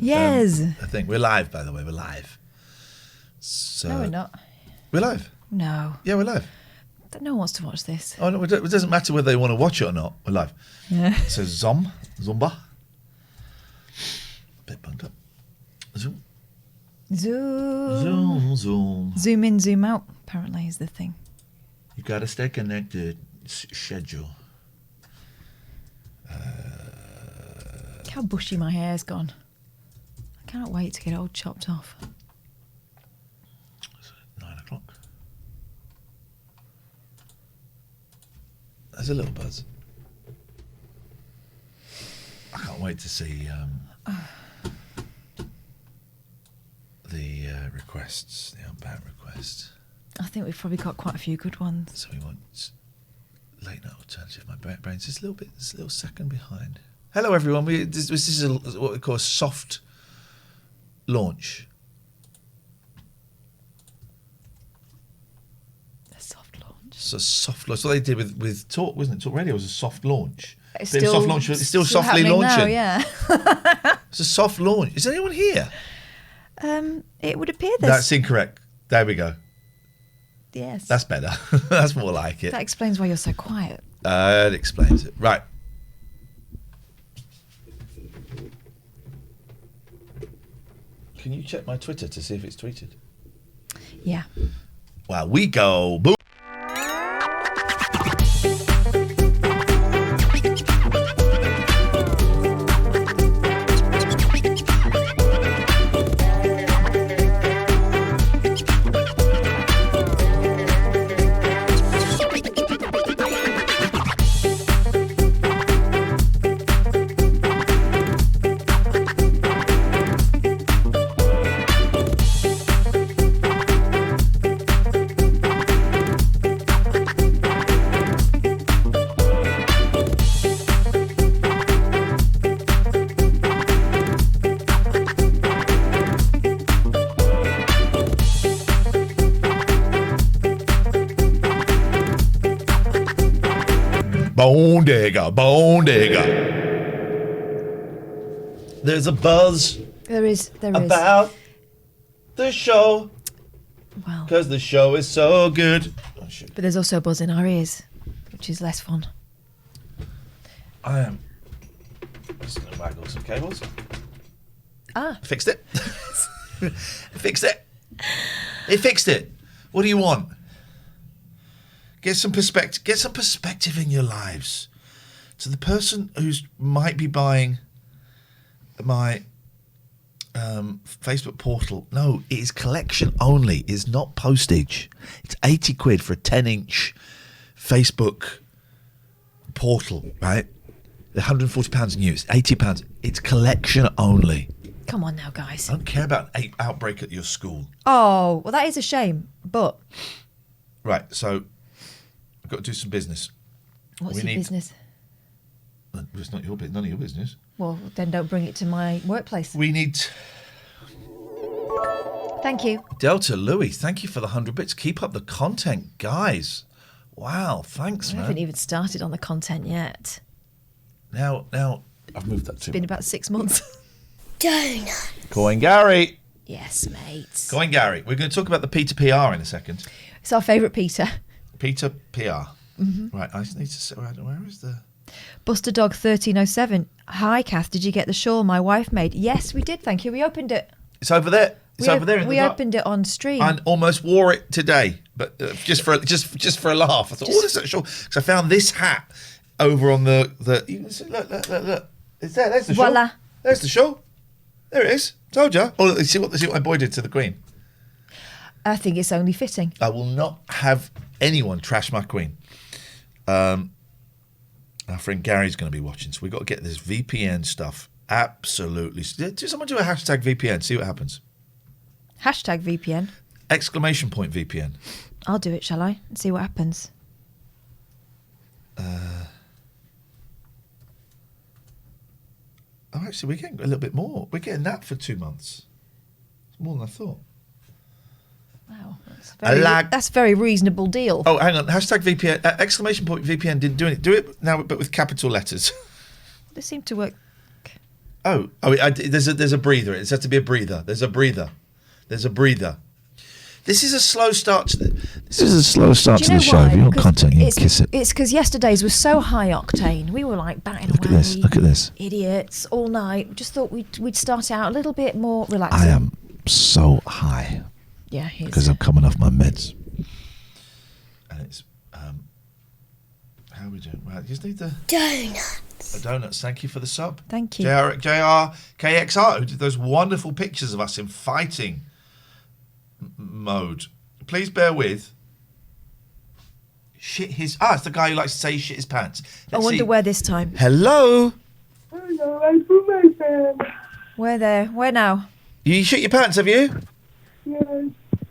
Yes. I think we're live, by the way. We're live. So No, we're not. We're live. No. Yeah, we're live. No one wants to watch this. Oh no, it doesn't matter whether they want to watch it or not. We're live. Yeah. So Zumba. Bit bunged up. Zoom. Zoom. Zoom in, zoom out, apparently, is the thing. You got to stay connected. Schedule. Look how bushy my hair's gone. I cannot wait to get it all chopped off. 9 o'clock. There's a little buzz. I can't wait to see the requests, the unbound requests. I think we've probably got quite a few good ones. So we want late night alternative. My brain's just a little second behind. Hello, everyone. This is what we call a soft launch. A soft launch. It's a soft launch. So they did with Talk, wasn't it? Talk Radio was a soft launch. It's Bit of still, soft launch. It's still softly happening launching. now, yeah. It's a soft launch. Is anyone here? It would appear there's... That's incorrect. There we go. Yes. That's better. That's more like it. That explains why you're so quiet. It explains it. Right. Can you check my Twitter to see if it's tweeted? Yeah. Well, we go. Boom. Bone digger. There's a buzz. There is. About the show. Well. Because the show is so good. Oh, shit. But there's also a buzz in our ears, which is less fun. I am just going to waggle some cables. Fixed it. Fixed it. It fixed it. What do you want? Get some perspective. Get some perspective in your lives. To the person who's might be buying my Facebook portal. No, it is collection only. It's not postage. It's 80 quid for a 10-inch Facebook portal, right? £140 new. It's £80. It's collection only. Come on now, guys. I don't care about an outbreak at your school. Oh, well, that is a shame, but... Right, so I've got to do some business. What's your business? It's not your business. None of your business. Well, then don't bring it to my workplace. We need... Thank you. Delta Louis, thank you for the 100 bits. Keep up the content, guys. Wow, thanks, man. I haven't even started on the content yet. Now, I've moved that to... It's been about 6 months. Donut. Coin Gary. Yes, mate. Coin Gary. We're going to talk about the Peter PR in a second. It's our favourite Peter. Peter PR. Mm-hmm. Right, I just need to... Where is the... Buster Dog 1307. Hi, Kath. Did you get the shawl my wife made? Yes, we did. Thank you. We opened it. It's over there. It's over there. We opened it on stream. And almost wore it today, but just for a laugh. I thought, oh, that's a shawl. Because I found this hat over on the. You can see, look. It's there. There's the shawl. Voila. There's the shawl. There it is. Told you. Oh, look, see what my boy did to the Queen. I think it's only fitting. I will not have anyone trash my Queen. Our friend Gary's going to be watching, so we've got to get this VPN stuff absolutely. Do someone do a hashtag VPN, see what happens. Hashtag VPN. Exclamation point VPN. I'll do it, shall I? And see what happens. Oh, actually, we're getting a little bit more. We're getting that for 2 months. It's more than I thought. Wow, that's a very reasonable deal. Oh, hang on. Hashtag VPN. Exclamation point VPN didn't do it. Do it now, but with capital letters. They seem to work. There's a breather. It's had to be a breather. There's a breather. This is a slow start to the show. Why? If you want content, you can kiss it. It's because yesterday's was so high octane. We were like batting away. Look at this. Idiots all night. We just thought we'd start out a little bit more relaxing. I am so high. Yeah, because I'm coming off my meds. And it's how are we doing? Right, you just need the donuts. Thank you for the sub. Thank you. JR KXR, who did those wonderful pictures of us in fighting mode. Please bear with. It's the guy who likes to say shit his pants. I wonder where this time. Hello, I'm from my fan. Where now? you shit your pants, have you? Yeah.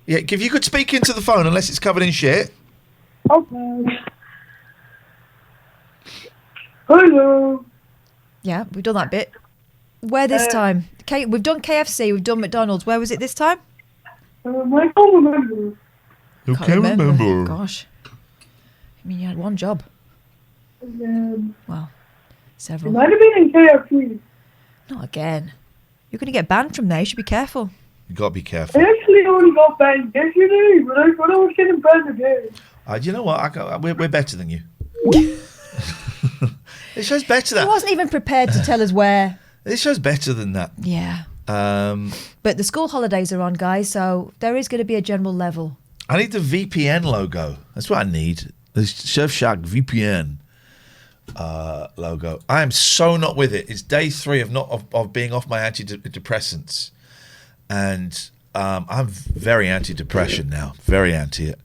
Yeah, if you could speak into the phone, unless it's covered in shit. Okay. Hello. Yeah, we've done that bit. Where this time? We've done KFC, we've done McDonald's. Where was it this time? I can't remember. Who can remember? Gosh. I mean, you had one job. Well, several. It might have been in KFC. Not again. You're going to get banned from there. You should be careful. You got to be careful. I actually only got banned yesterday, but I thought I was getting banned again. You know what? We're better than you. This show's better than He wasn't even prepared to tell us where. This show's better than that. Yeah. But the school holidays are on, guys, so there is going to be a general level. I need the VPN logo. That's what I need. The Surfshark VPN logo. I am so not with it. It's day 3 of being off my antidepressants, and I'm very anti-depression now. Very anti it,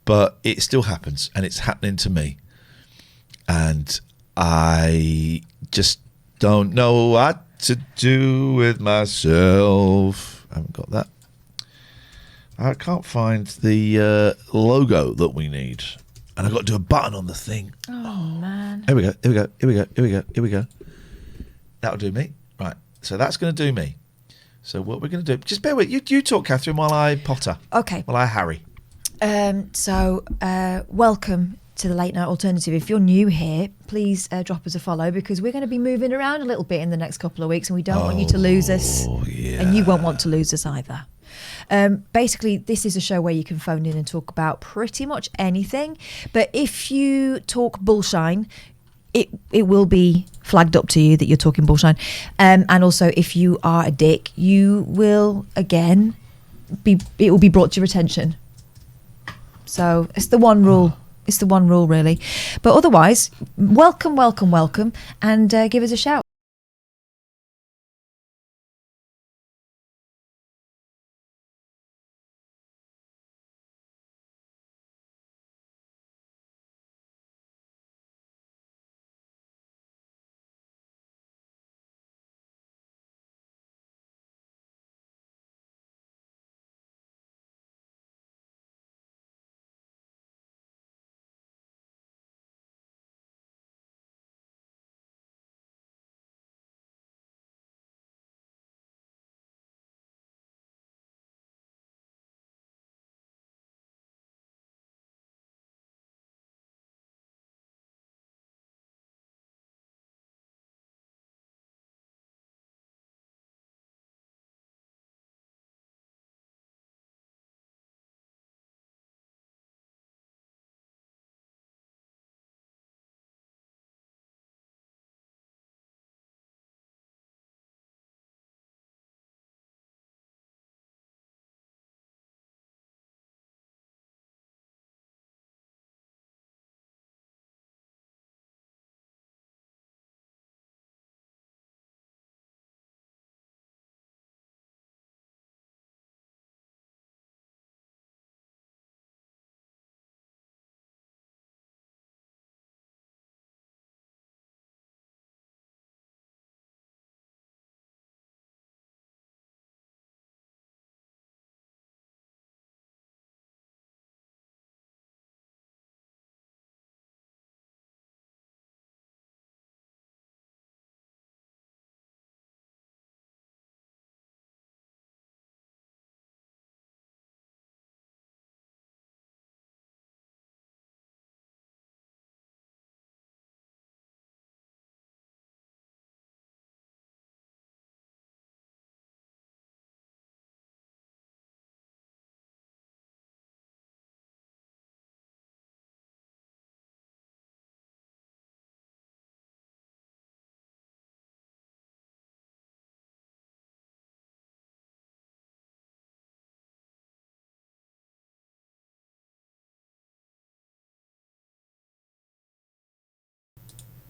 but it still happens, and it's happening to me, and I just don't know what to do with myself. I haven't got that. I can't find the logo that we need. And I've got to do a button on the thing. Oh, man. Here we go. That'll do me. Right. So that's going to do me. So what we're going to do, just bear with you talk, Catherine, while I potter. Okay. While I harry. Welcome to the Late Night Alternative. If you're new here, please drop us a follow, because we're going to be moving around a little bit in the next couple of weeks, and we don't want you to lose us. Yeah. And you won't want to lose us either. Basically, this is a show where you can phone in and talk about pretty much anything. But if you talk bullshine, it will be flagged up to you that you're talking bullshine. And also, if you are a dick, you will, again, it will be brought to your attention. So it's the one rule. It's the one rule, really. But otherwise, welcome, and give us a shout.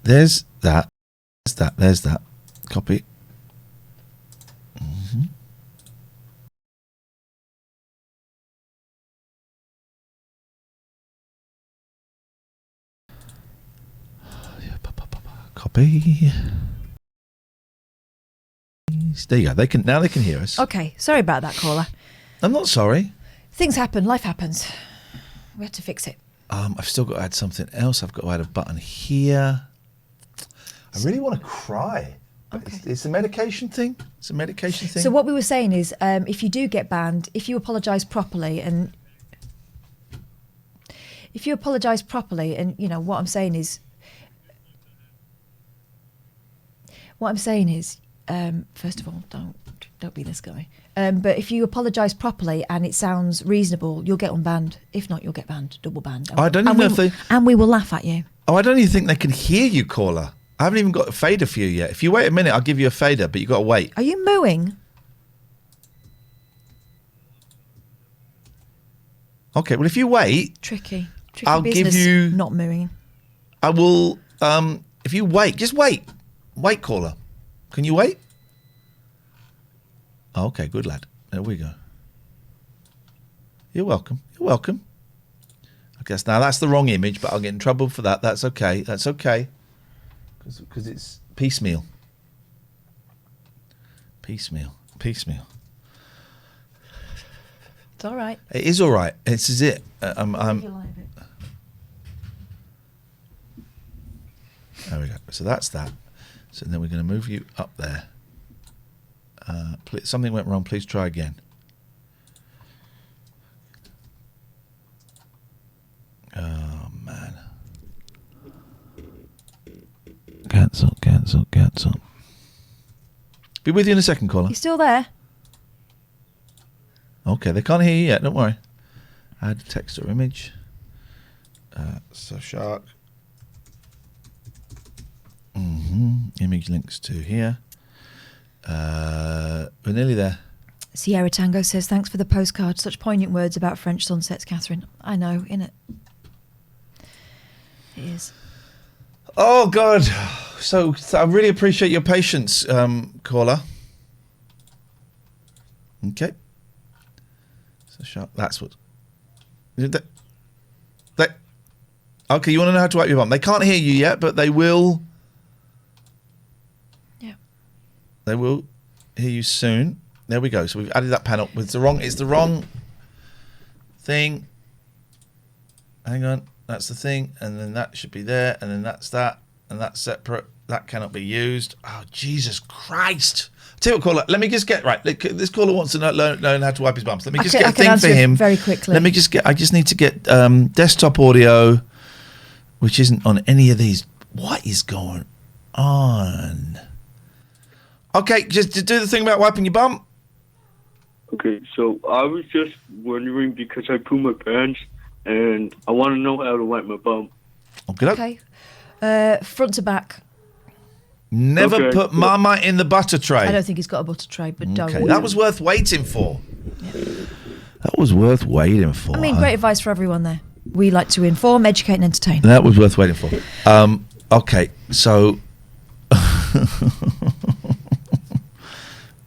There's that. There's that. Copy. Mm-hmm. Copy. There you go. They can hear us. Okay, sorry about that, caller. I'm not sorry. Things happen. Life happens. We had to fix it. I've still got to add something else. I've got to add a button here. I really want to cry. Okay. It's a medication thing. So what we were saying is, if you do get banned, if you apologise properly, and you know what I'm saying is, first of all, don't be this guy. But if you apologise properly and it sounds reasonable, you'll get unbanned. If not, you'll get banned, double banned. I don't even know if they... And we will laugh at you. Oh, I don't even think they can hear you, caller. I haven't even got a fader for you yet. If you wait a minute, I'll give you a fader, but you've got to wait. Are you mooing? Okay, well, if you wait... Tricky I'll business, give you... not mooing. I will... if you wait, just wait. Wait, caller. Can you wait? Oh, okay, good lad. There we go. You're welcome. Okay, now that's the wrong image, but I'll get in trouble for that. That's okay. Because it's piecemeal. It's all right. It is all right. This is it. There we go. So that's that. So then we're going to move you up there. Something went wrong. Please try again. Oh, man. Cancel. Be with you in a second, caller. You still there? Okay, they can't hear you yet. Don't worry. Add text or image. So shark. Image links to here. We're nearly there. Sierra Tango says, thanks for the postcard. Such poignant words about French sunsets, Catherine. I know, innit? It is. Oh, God. So I really appreciate your patience, caller. Okay. So sharp. That's what... Okay, you want to know how to wipe your bum. They can't hear you yet, but they will... Yeah. They will hear you soon. There we go. So we've added that panel. It's the wrong thing. Hang on. That's the thing. And then that should be there. And then that's that. And that's separate. That cannot be used. Oh, Jesus Christ. Tell you what, caller, let me just get... Right, this caller wants to learn how to wipe his bums. Let me just get a thing for him. Very quickly. I just need to get desktop audio, which isn't on any of these. What is going on? Okay, just to do the thing about wiping your bum. Okay, so I was just wondering because I poo my pants and I want to know how to wipe my bum. Okay. Front to back. Never put Marmite in the butter tray. I don't think he's got a butter tray, but don't. Okay, that was worth waiting for. Yeah. That was worth waiting for. I mean, great advice for everyone there. We like to inform, educate and entertain. That was worth waiting for. Okay, so...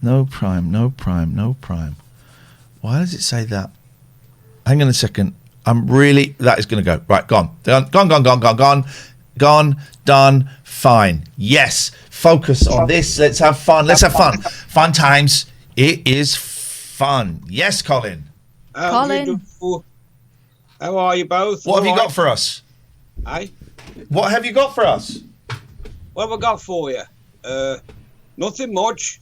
No prime. Why does it say that? Hang on a second. That is going to go. Right, gone, done, fine. Yes, focus on this. Let's have fun. Fun times. It is fun. Yes, Colin. Colin. How are you both? What have you got for us? Hey? What have you got for us? What have I got for you? Nothing much.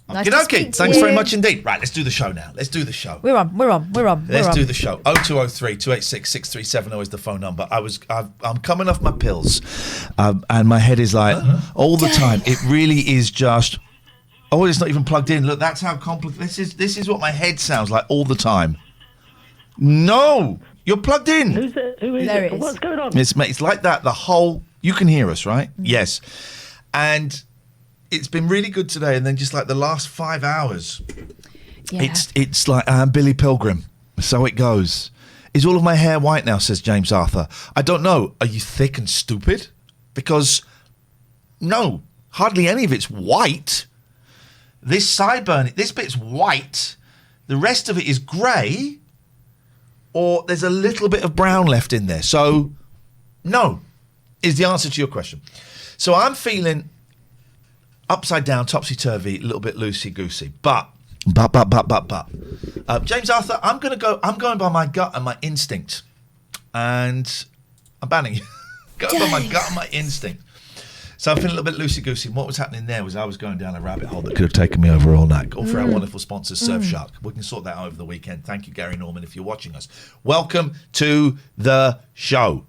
Okay. Thanks very much indeed. Right, let's do the show now. We're on. Let's do the show. 0203-286-6370 is the phone number. I'm coming off my pills, and my head is like all the time. It really is just. Oh, it's not even plugged in. Look, that's how complicated. This is what my head sounds like all the time. No, you're plugged in. Who's it? Who is there it? it is. What's going on? It's like that. The whole. You can hear us, right? Yes, and. It's been really good today, and then just like the last 5 hours, Yeah. it's like Billy Pilgrim. So it goes. Is all of my hair white now, says James Arthur. I don't know. Are you thick and stupid? Because, no, hardly any of it's white. This sideburn, this bit's white. The rest of it is grey. Or there's a little bit of brown left in there. So, no, is the answer to your question. So I'm feeling upside down, topsy-turvy, a little bit loosey-goosey. But, James Arthur, I'm going by my gut and my instinct. And I'm banning you. Going by my gut and my instinct. So I'm feeling a little bit loosey-goosey. And what was happening there was I was going down a rabbit hole that could have taken me over all night. All for our wonderful sponsor, Surfshark. We can sort that out over the weekend. Thank you, Gary Norman, if you're watching us. Welcome to the show.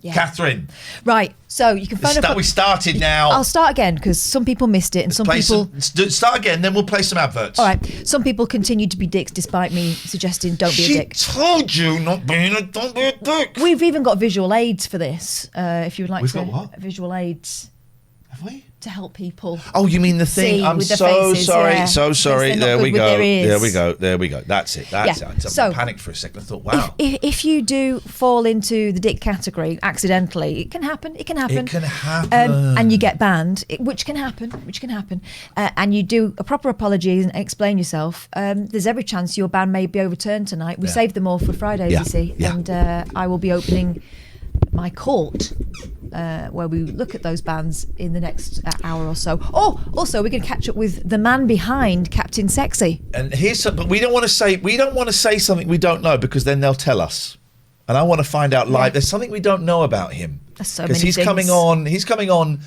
Yeah. Catherine. Right, so you can phone up. We started now. I'll start again because some people missed it and some people... Start again, then we'll play some adverts. All right, some people continue to be dicks despite me suggesting don't be a dick. She told you don't be a dick. We've even got visual aids for this, if you would like We've to. got what? Visual aids. Have we? To help people. Oh, you mean the thing? I'm so faces, sorry. Yeah. So sorry. There we go. There we go. That's it. I panicked for a second. I thought, wow. If you do fall into the dick category accidentally, it can happen. And you get banned, which can happen. And you do a proper apology and explain yourself. There's every chance your ban may be overturned tonight. We saved them all for Fridays, you see. Yeah. And I will be opening my court where we look at those bans in the next hour or so. Oh, also we're going to catch up with the man behind Captain Sexy. And here's something, but we don't want to say something we don't know because then they'll tell us. And I want to find out live. There's something we don't know about him. There's so many things. He's coming on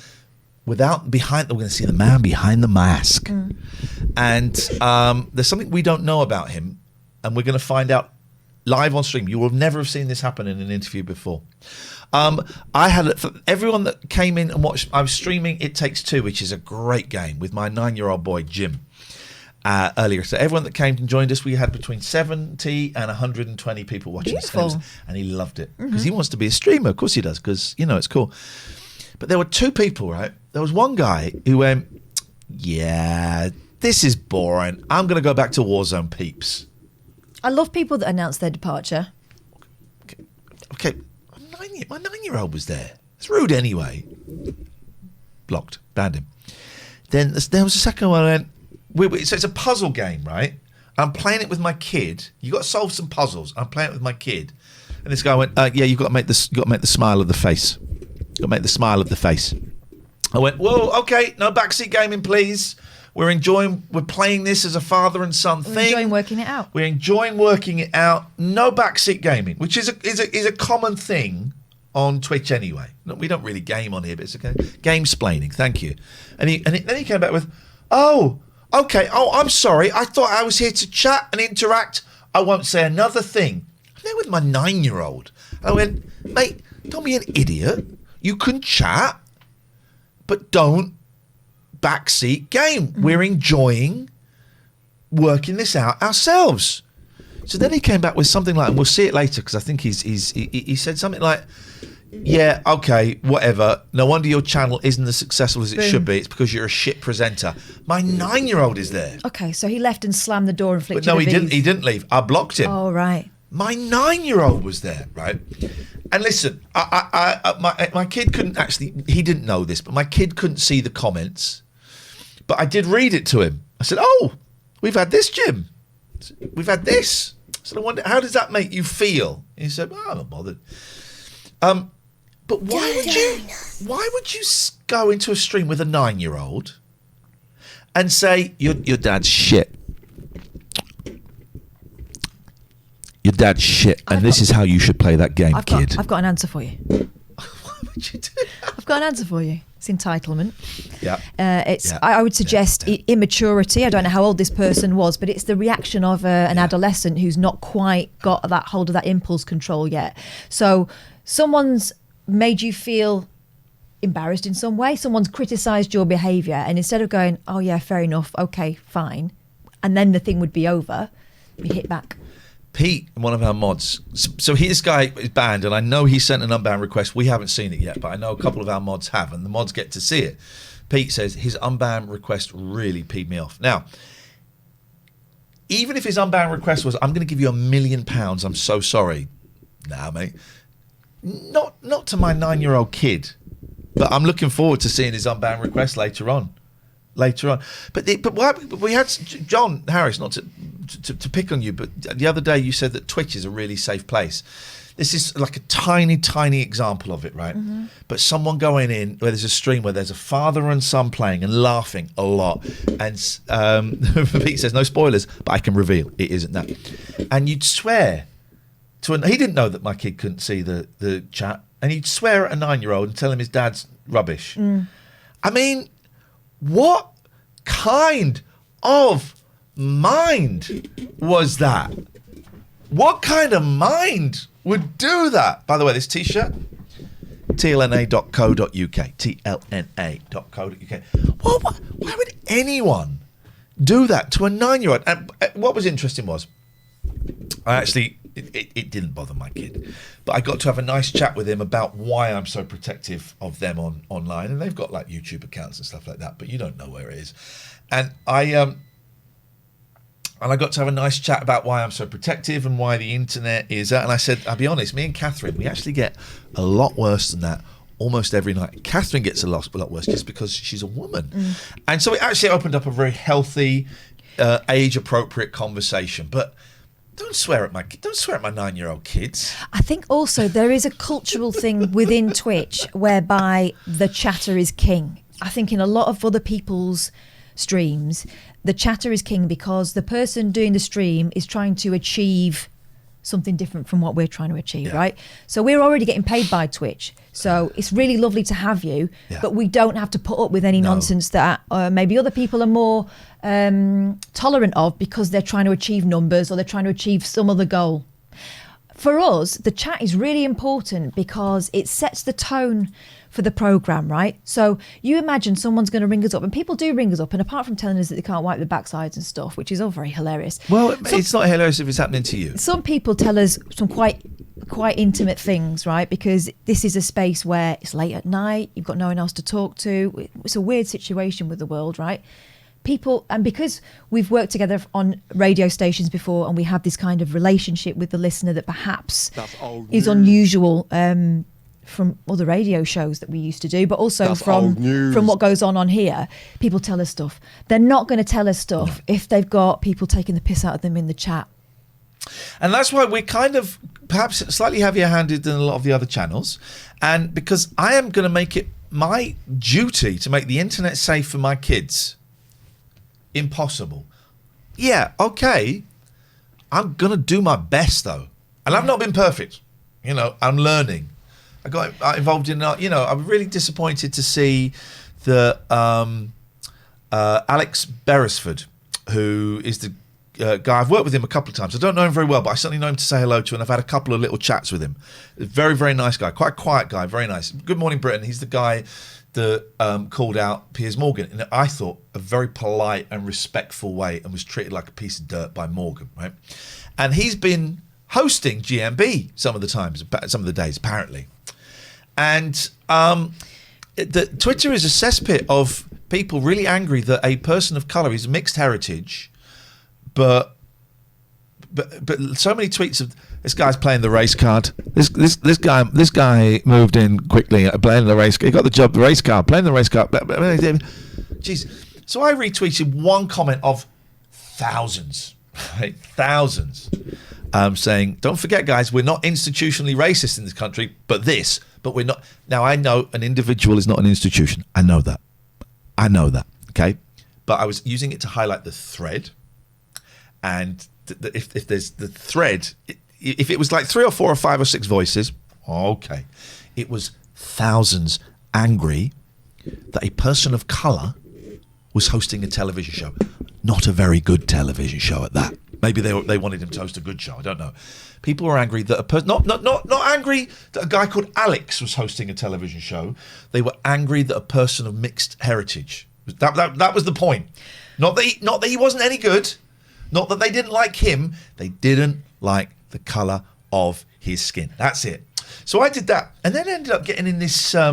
without behind. We're going to see the man behind the mask. And there's something we don't know about him, and we're going to find out live on stream. You will never have seen this happen in an interview before. I had, for everyone that came in and watched, I was streaming It Takes Two, which is a great game with my 9-year-old boy Jim earlier. So everyone that came and joined us, we had between 70 and 120 people watching this, and he loved it because he wants to be a streamer. Of course he does, because it's cool. But there were two people, right? There was one guy who went, yeah, this is boring. I'm going to go back to Warzone peeps. I love people that announce their departure. Okay. My 9-year-old was there. It's rude anyway. Blocked. Banned him. Then there was a second one. I went, so it's a puzzle game, right? I'm playing it with my kid. You got to solve some puzzles. I'm playing it with my kid. And this guy went, yeah, you got to make this. You got to make the smile of the face. You got to make the smile of the face. I went, whoa, okay, no backseat gaming, please. We're playing this as a father and son thing. We're enjoying working it out. We're enjoying working it out. No backseat gaming, which is a common thing on Twitch anyway. No, we don't really game on here, but it's okay. Game-splaining, thank you. And then he came back with, oh, okay, I'm sorry. I thought I was here to chat and interact. I won't say another thing. I'm there with my 9-year-old. I went, mate, don't be an idiot. You can chat, but don't backseat game. We're enjoying working this out ourselves. So then he came back with something like, and we'll see it later because I think he said something like, yeah, okay, whatever. No wonder your channel isn't as successful as it should be. It's because you're a shit presenter. My 9-year-old is there. Okay, so he left and slammed the door and flicked. But no, he didn't. He didn't leave. I blocked him. Oh, right. My 9-year-old was there, right? And listen, my kid couldn't actually. He didn't know this, but my kid couldn't see the comments. But I did read it to him. I said, "Oh, we've had this, Jim. We've had this." So I wonder, how does that make you feel? He said, "Well, I'm not bothered." But why would you go into a stream with a 9-year-old and say your dad's shit? Your dad's shit, and this is how you should play that game, kid. I've got an answer for you. What would you do? I've got an answer for you. It's entitlement. Yeah. I would suggest immaturity. I don't know how old this person was, but it's the reaction of an adolescent who's not quite got that hold of that impulse control yet. So someone's made you feel embarrassed in some way. Someone's criticised your behaviour, and instead of going, "Oh yeah, fair enough, okay, fine," and then the thing would be over, you hit back. Pete, one of our mods, so this guy is banned, and I know he sent an unbanned request. We haven't seen it yet, but I know a couple of our mods have, and the mods get to see it. Pete says his unbanned request really peed me off. Now, even if his unbanned request was, "I'm going to give you £1 million, I'm so sorry," Nah, mate. Not to my 9-year-old kid, but I'm looking forward to seeing his unbound request later on. But we had John Harris, not to pick on you, but the other day you said that Twitch is a really safe place. This is like a tiny, tiny example of it, right? Mm-hmm. But someone going in where there's a stream where there's a father and son playing and laughing a lot. And Pete says, no spoilers, but I can reveal it isn't that. And you'd swear he didn't know that my kid couldn't see the chat. And he'd swear at a 9-year-old and tell him his dad's rubbish. Mm. I mean, what kind of mind was that? What kind of mind would do that? By the way, this T-shirt, tlna.co.uk, tlna.co.uk. Why would anyone do that to a 9-year-old? And what was interesting was, it didn't bother my kid, but I got to have a nice chat with him about why I'm so protective of them online, and they've got like YouTube accounts and stuff like that, but you don't know where it is. And I got to have a nice chat about why I'm so protective and why the internet is. And I said, I'll be honest, me and Catherine, we actually get a lot worse than that almost every night. Catherine gets a lot worse just because she's a woman. Mm. And so it actually opened up a very healthy, age-appropriate conversation. But don't swear at my 9-year-old kids. I think also there is a cultural thing within Twitch whereby the chatter is king. I think in a lot of other people's streams, the chatter is king because the person doing the stream is trying to achieve something different from what we're trying to achieve, right? So we're already getting paid by Twitch. So it's really lovely to have you, but we don't have to put up with any nonsense that maybe other people are more tolerant of because they're trying to achieve numbers or they're trying to achieve some other goal. For us, the chat is really important because it sets the tone for the programme, right? So you imagine someone's going to ring us up, and people do ring us up, and apart from telling us that they can't wipe their backsides and stuff, which is all very hilarious. Well, it's not hilarious if it's happening to you. Some people tell us some quite intimate things, right? Because this is a space where it's late at night, you've got no one else to talk to. It's a weird situation with the world, right? People, and because we've worked together on radio stations before and we have this kind of relationship with the listener that perhaps is unusual from other radio shows that we used to do, but also from what goes on here, people tell us stuff. They're not going to tell us stuff if they've got people taking the piss out of them in the chat. And that's why we're kind of perhaps slightly heavier handed than a lot of the other channels. And because I am going to make it my duty to make the internet safe for my kids. Impossible. Yeah, okay. I'm going to do my best, though. And I've not been perfect. You know, I'm learning. I got involved in, I'm really disappointed to see that Alex Beresford, who is the guy, I've worked with him a couple of times. I don't know him very well, but I certainly know him to say hello to, and I've had a couple of little chats with him. Very, very nice guy. Quite a quiet guy. Very nice. Good Morning Britain. He's the guy that called out Piers Morgan in, I thought, a very polite and respectful way, and was treated like a piece of dirt by Morgan, right? And he's been hosting GMB some of the days, apparently. And Twitter is a cesspit of people really angry that a person of colour is mixed heritage, but so many tweets of this guy's playing the race card. This guy moved in quickly playing the race. He got the job, the race card, playing the race card. Jeez. So I retweeted one comment of thousands, right? Thousands, saying, "Don't forget, guys, we're not institutionally racist in this country, but we're not." Now I know an individual is not an institution. I know that. Okay, but I was using it to highlight the thread, and if there's the thread, if it was like 3 or 4 or 5 or 6 voices, okay, it was thousands angry that a person of colour was hosting a television show, not a very good television show at that. Maybe they wanted him to host a good show. I don't know. People were angry that a person, not angry that a guy called Alex was hosting a television show. They were angry that a person of mixed heritage. That was the point. Not that he wasn't any good. Not that they didn't like him. They didn't like the colour of his skin. That's it. So I did that, and then ended up getting in this sort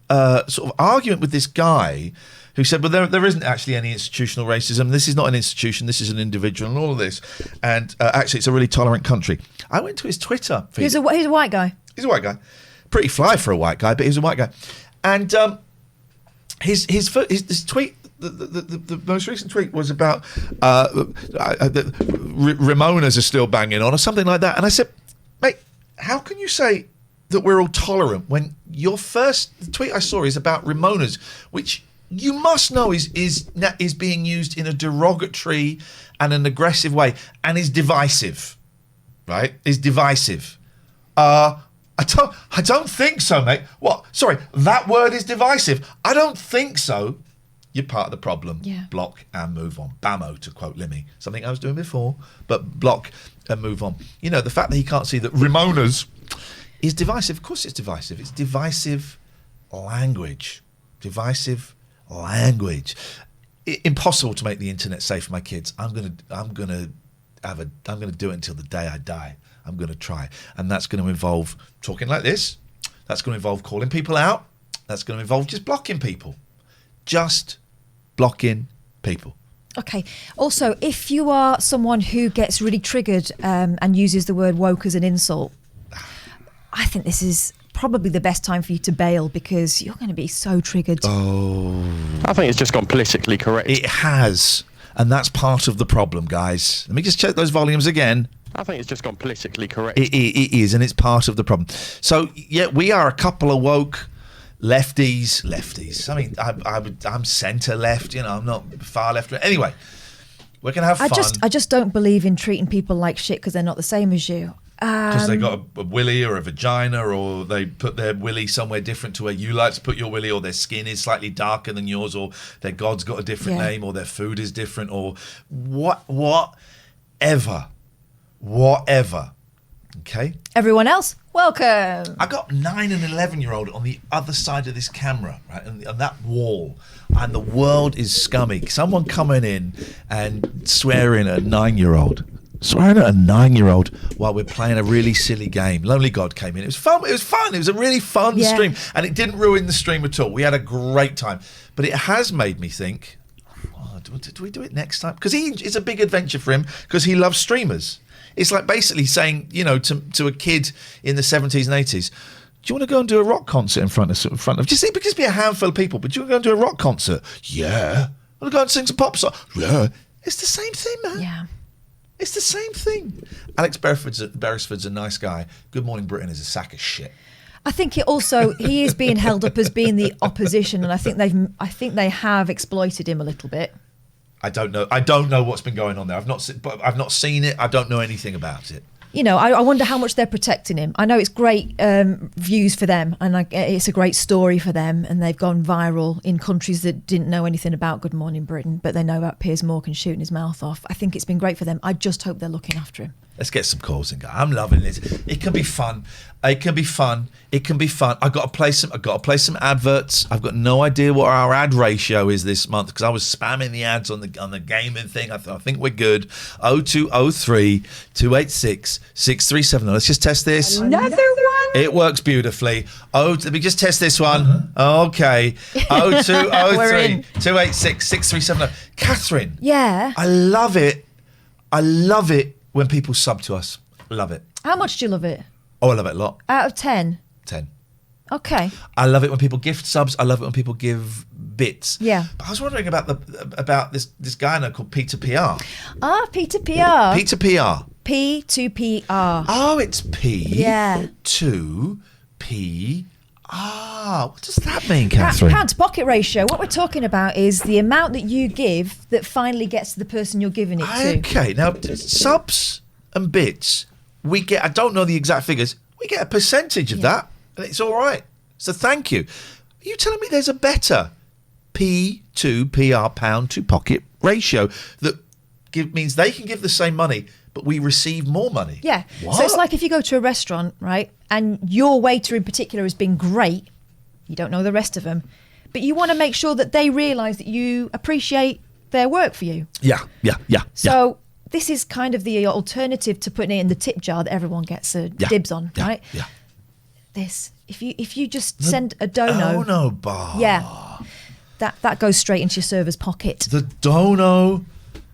of argument with this guy who said, well, there isn't actually any institutional racism. This is not an institution. This is an individual and all of this. And actually, it's a really tolerant country. I went to his Twitter feed. He's a white guy. He's a white guy. Pretty fly for a white guy, but he's a white guy. And his tweet, the most recent tweet was about Ramonas are still banging on or something like that. And I said, mate, how can you say that we're all tolerant when your first tweet I saw is about Ramonas, which you must know is being used in a derogatory and an aggressive way and is divisive, right? Is divisive. I don't think so, mate. What? Sorry, that word is divisive. I don't think so. You're part of the problem. Yeah. Block and move on. Bammo, to quote Limmy. Something I was doing before, but block and move on. You know, the fact that he can't see that Ramonas is divisive. Of course it's divisive. It's divisive language. Divisive language. Impossible to make the internet safe for my kids. I'm gonna do it until the day I die. I'm gonna try, and that's going to involve talking like this. That's going to involve calling people out. That's going to involve just blocking people. Just blocking people. Okay. Also, if you are someone who gets really triggered and uses the word woke as an insult, I think this is probably the best time for you to bail because you're going to be so triggered. Oh. I think it's just gone politically correct. It has. And that's part of the problem, guys. Let me just check those volumes again. I think it's just gone politically correct. It is, and it's part of the problem. So, yeah, we are a couple of woke lefties. I mean, I'm centre left, you know, I'm not far left. Anyway, we're going to have fun. I just don't believe in treating people like shit because they're not the same as you. Because they got a willy or a vagina, or they put their willy somewhere different to where you like to put your willy, or their skin is slightly darker than yours, or their god's got a different name, or their food is different, or whatever. Okay? Everyone else, welcome. I got 9 and 11-year-old on the other side of this camera, right, on that wall, and the world is scummy. Someone coming in and swearing at a 9-year-old. Swearing at a 9-year-old while we're playing a really silly game. Lonely God came in. It was fun. It was a really fun stream, and it didn't ruin the stream at all. We had a great time, but it has made me think, do we do it next time? Because it's a big adventure for him because he loves streamers. It's like basically saying, you know, to a kid in the 70s and 80s, do you want to go and do a rock concert in front of just be a handful of people, but do you want to go and do a rock concert? Yeah. Want to go and sing some pop songs? Yeah. It's the same thing, man. Yeah. It's the same thing. Alex Beresford's a nice guy. Good Morning Britain is a sack of shit. I think he is being held up as being the opposition, and I think they have exploited him a little bit. I don't know what's been going on there. I've not seen it. I don't know anything about it. You know, I wonder how much they're protecting him. I know it's great views for them, and it's a great story for them, and they've gone viral in countries that didn't know anything about Good Morning Britain, but they know about Piers Morgan shooting his mouth off. I think it's been great for them. I just hope they're looking after him. Let's get some calls in, guys. I'm loving it. It can be fun. I've got to play some adverts. I've got no idea what our ad ratio is this month because I was spamming the ads on the gaming thing. I think we're good. 0203 286 6370. Let's just test this. Another one? It works beautifully. Let me just test this one. Okay. 0203 286 6370. Catherine. Yeah. I love it when people sub to us. Love it. How much do you love it? Oh, I love it a lot. Out of 10? 10. Okay. I love it when people gift subs. I love it when people give bits. Yeah. But I was wondering about this guy I know called Peter PR. Peter PR. Peter PR. P2PR. Oh, it's P. Yeah. 2 P. What does that mean, Catherine? Pound to pocket ratio. What we're talking about is the amount that you give that finally gets to the person you're giving it to. Okay. Now, subs and bits, we get, I don't know the exact figures, we get a percentage of that, and it's all right. So thank you. Are you telling me there's a better P2 PR pound to pocket ratio that means they can give the same money, but we receive more money? Yeah. What? So it's like if you go to a restaurant, right, and your waiter in particular has been great, you don't know the rest of them, but you want to make sure that they realise that you appreciate their work for you. Yeah. So this is kind of the alternative to putting it in the tip jar that everyone gets a dibs on, right? Yeah. This, if you just send a dono. Dono bar. Yeah. That goes straight into your server's pocket. The Dono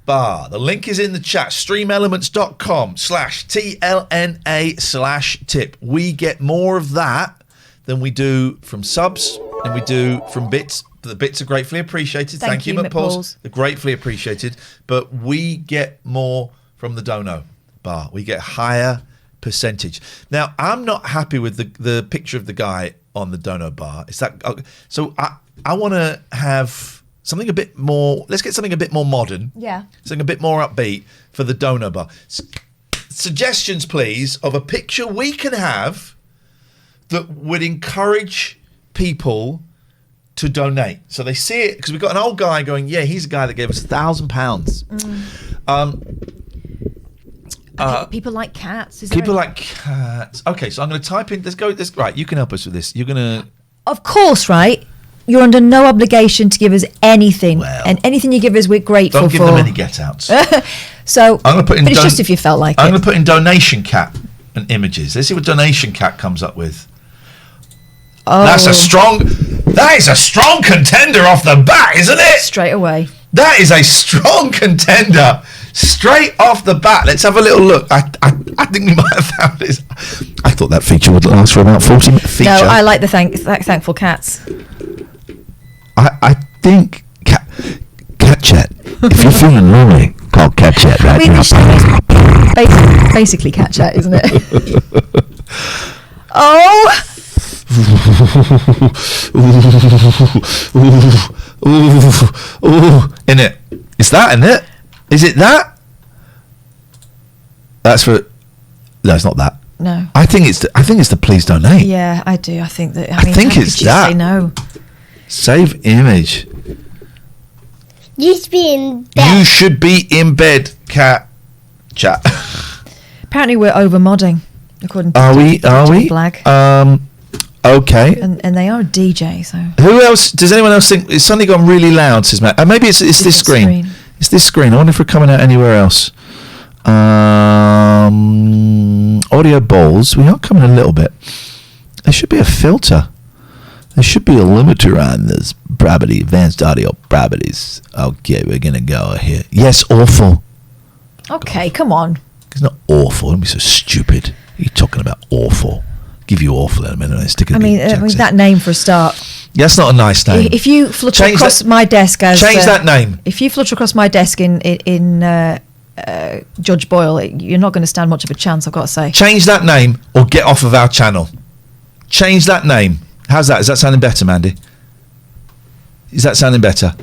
Bar. The link is in the chat. streamelements.com/TLNA/tip. We get more of that than we do from subs and we do from bits. The bits are gratefully appreciated. Thank you, McPauls. They're gratefully appreciated. But we get more from the Dono Bar. We get higher percentage. Now, I'm not happy with the picture of the guy on the Dono Bar. Is that so? I want to have something a bit more. Let's get something a bit more modern. Yeah. Something a bit more upbeat for the Dono Bar. Suggestions, please, of a picture we can have that would encourage people to donate. So they see it because we've got an old guy going, yeah, he's a guy that gave us £1,000. People like cats. People like cats. Okay, so I'm going to type in. Let's go. Right, you can help us with this. You're going to. Of course, right. You're under no obligation to give us anything, and anything you give us, we're grateful for. Don't give them any get-outs. So, I'm going to put in. But it's just if you felt like it. I'm going to put in donation cat and images. Let's see what donation cat comes up with. Oh. That is a strong contender off the bat, isn't it? Straight away. That is a strong contender. Straight off the bat. Let's have a little look. I think we might have found this. I thought that feature would last for about 40 minutes. No, I like the thankful cats. I think cat chat. If you're feeling lonely, call cat chat right now. Basically cat chat, isn't it? Oh. In it. Is that in it? Is it that? That's for. No, it's not that. No. I think it's the please donate. Yeah, I do. I think that. I think it's that. Say no. Save image. You should be in bed. You should be in bed, cat chat. Apparently, we're over modding. According to Are we? Black. Okay. And they are a DJ. So. Who else? Does anyone else think it's suddenly gone really loud? Says Matt. Maybe it's this screen. It's this screen. I wonder if we're coming out anywhere else. Audio balls. We are coming a little bit. There should be a filter. There should be a limiter on this property, advanced audio properties. Okay, we're gonna go here. Yes, awful. Okay, come on. It's not awful. Don't be so stupid. What are you talking about awful? Give you awful in a minute. Stick it. I mean, that name for a start. Yeah, that's not a nice name. If you flutter across my desk as change that name. If you flutter across my desk in Judge Boyle, you're not going to stand much of a chance. I've got to say. Change that name or get off of our channel. Change that name. How's that? Is that sounding better, Mandy? Is that sounding better?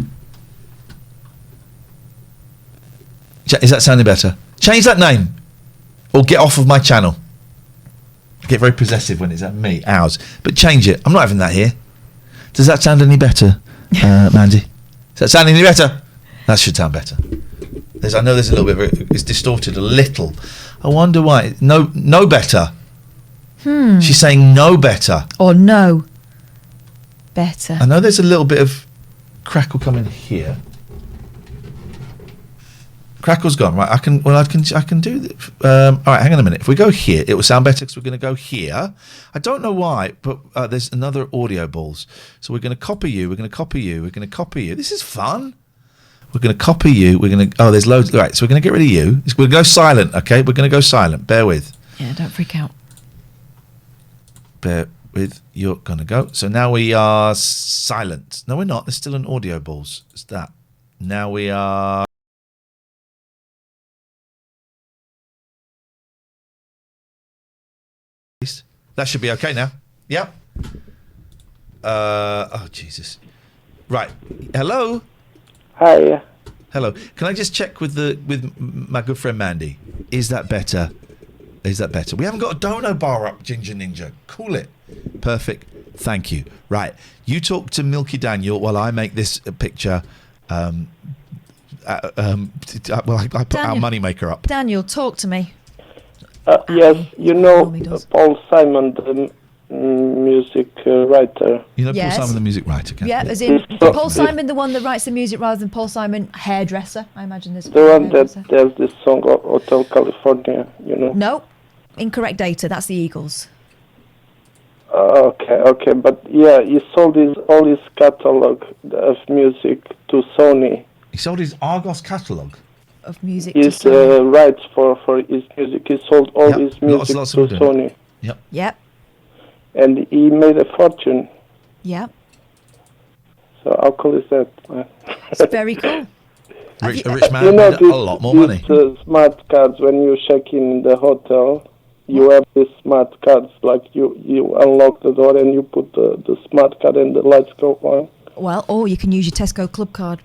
Is that sounding better? Change that name or get off of my channel. I get very possessive when it's at me, ours. But change it. I'm not having that here. Does that sound any better, Mandy? Does that sound any better? That should sound better. I know there's a little bit. It's distorted a little. I wonder why. No better. She's saying no better. Or no better. I know there's a little bit of crackle coming here. Crackle's gone. Right, I can do this. All right, hang on a minute. If we go here, it will sound better because we're going to go here. I don't know why, but there's another audio balls. So we're going to copy you. We're going to copy you. We're going to copy you. This is fun. We're going to copy you. We're going to. Oh, there's loads. Right, so we're going to get rid of you. We're going to go silent. Okay, we're going to go silent. Bear with. Yeah, don't freak out. Bear with. You're going to go. So now we are silent. No, we're not. There's still an audio balls. It's that. Now we are. That should be okay now. Yep. Oh Jesus. Right. Hello. Hi. Hello. Can I just check with my good friend Mandy? Is that better? Is that better? We haven't got a dono bar up, Ginger Ninja. Cool it. Perfect. Thank you. Right. You talk to Milky Daniel while I make this picture. I put our moneymaker up. Daniel, talk to me. Yes, you know Paul Simon, the music writer. You know Paul Simon, the music writer? Yeah, as in Paul Simon, the one that writes the music, rather than Paul Simon, hairdresser. I imagine this. The one that does this song, Hotel California, you know? No, incorrect data. That's the Eagles. Okay, but yeah, he sold all his catalog of music to Sony. He sold his Argos catalogue of music His to Sony. rights for his music. He sold all his music lots to of them Sony. Yep. And he made a fortune. Yep. So how cool is that? It's very cool. A rich man made a lot more money. Smart cards, when you check in the hotel, you have these smart cards, like you unlock the door and you put the smart card and the lights go on. Well, or you can use your Tesco club card.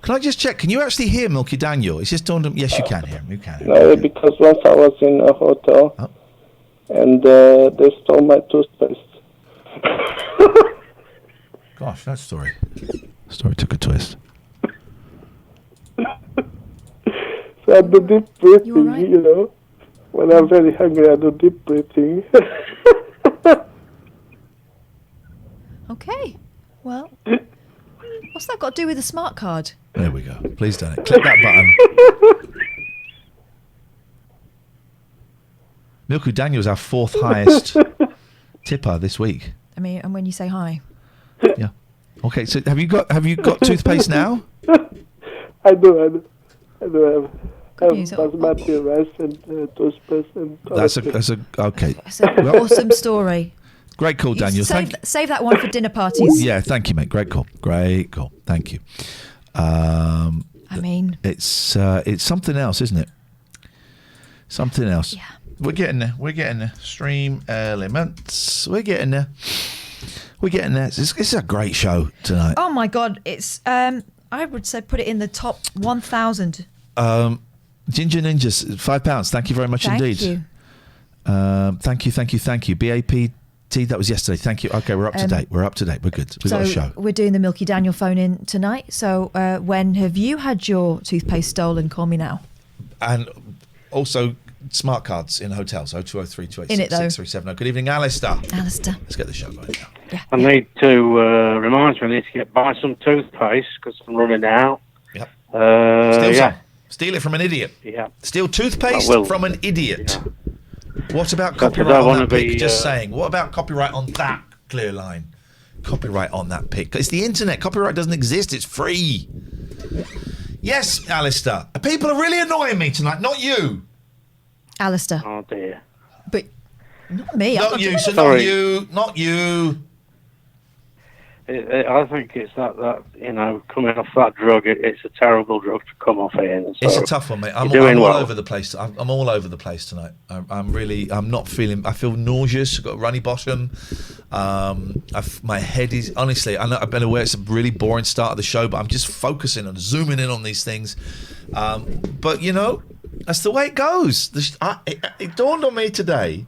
Can I just check? Can you actually hear Milky Daniel? It's just dawned on. Yes, you can hear him. You can hear him. No, because once I was in a hotel and they stole my toothpaste. Gosh, that story took a twist. So I do deep breathing, You all right? you know. When I'm very hungry, I do deep breathing. Okay. Well, what's that got to do with the smart card? There we go. Please don't click that button. Milky Daniel's our fourth highest tipper this week. I mean, and when you say hi. Yeah. Okay. So have you got toothpaste now? I do have news. basmati rice and toothpaste and That's a okay. It's an awesome story. Great call, Daniel. Save that one for dinner parties. Yeah, thank you, mate. Great call. Thank you. I mean, it's something else, isn't it? Something else. Yeah. We're getting there. Stream elements. We're getting there. It's a great show tonight. oh my God, it's I would say put it in the top 1,000. Ginger Ninjas, £5. Thank you very much indeed. Thank you. Thank you. BAPT, that was yesterday. Thank you. Okay, we're up to date. We're good. We've got a show. We're doing the Milky Daniel phone in tonight. So when have you had your toothpaste stolen? Call me now. And also smart cards in hotels. 0203 286 6370. Good evening, Alistair. Let's get the show going now. Yeah. I need to remind you, I need to buy some toothpaste because I'm running out. Yep. Steal some. Steal it from an idiot. Yeah. Steal toothpaste from an idiot. Yeah. What about Because copyright on that be, pic? Just saying. What about copyright on that clear line? Copyright on that pic. It's the internet. Copyright doesn't exist. It's free. Yes, Alistair. People are really annoying me tonight. Not you. Alistair. Oh dear. But not me. Not you. So not you. I think it's that coming off that drug. It's a terrible drug to come off in. So it's a tough one, mate. I'm all over the place. I'm all over the place tonight. I'm not feeling. I feel nauseous. I've got a runny bottom. My head is honestly. I know I've been aware it's a really boring start of the show, but I'm just focusing on zooming in on these things. But that's the way it goes. It dawned on me today.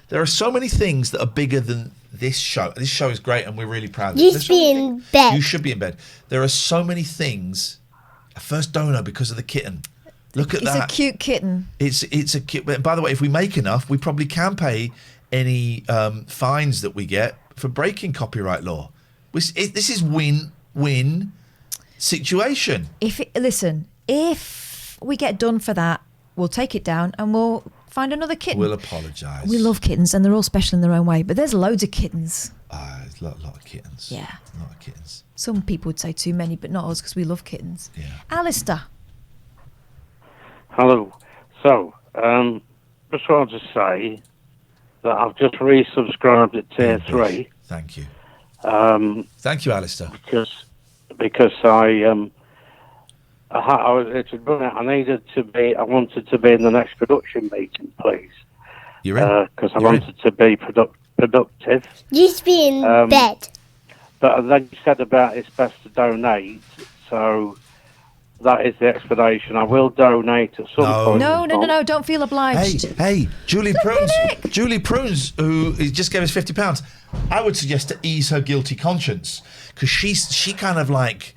There are so many things that are bigger than this show. This show is great, and we're really proud of it. You should be in bed. You should be in bed. There are so many things. A first donor because of the kitten. Look at that. It's a cute kitten. It's a cute. By the way, if we make enough, we probably can pay any fines that we get for breaking copyright law. This is win-win situation. If we get done for that, we'll take it down and we'll find another kitten. We'll apologise. We love kittens and they're all special in their own way, but there's loads of kittens. There's a lot of kittens. Yeah. A lot of kittens. Some people would say too many, but not us because we love kittens. Yeah. Alistair. Hello. So, just wanted to say that I've just resubscribed at Tier 3. Thank you. Thank you, Alistair. Because I wanted to be in the next production meeting, please. You're in? Because I wanted to be productive. You should be in bed. But then you said about it's best to donate, so that is the explanation. I will donate at some point. No, don't feel obliged. Hey, Julie Prunes, who just gave us £50. I would suggest to ease her guilty conscience because she kind of like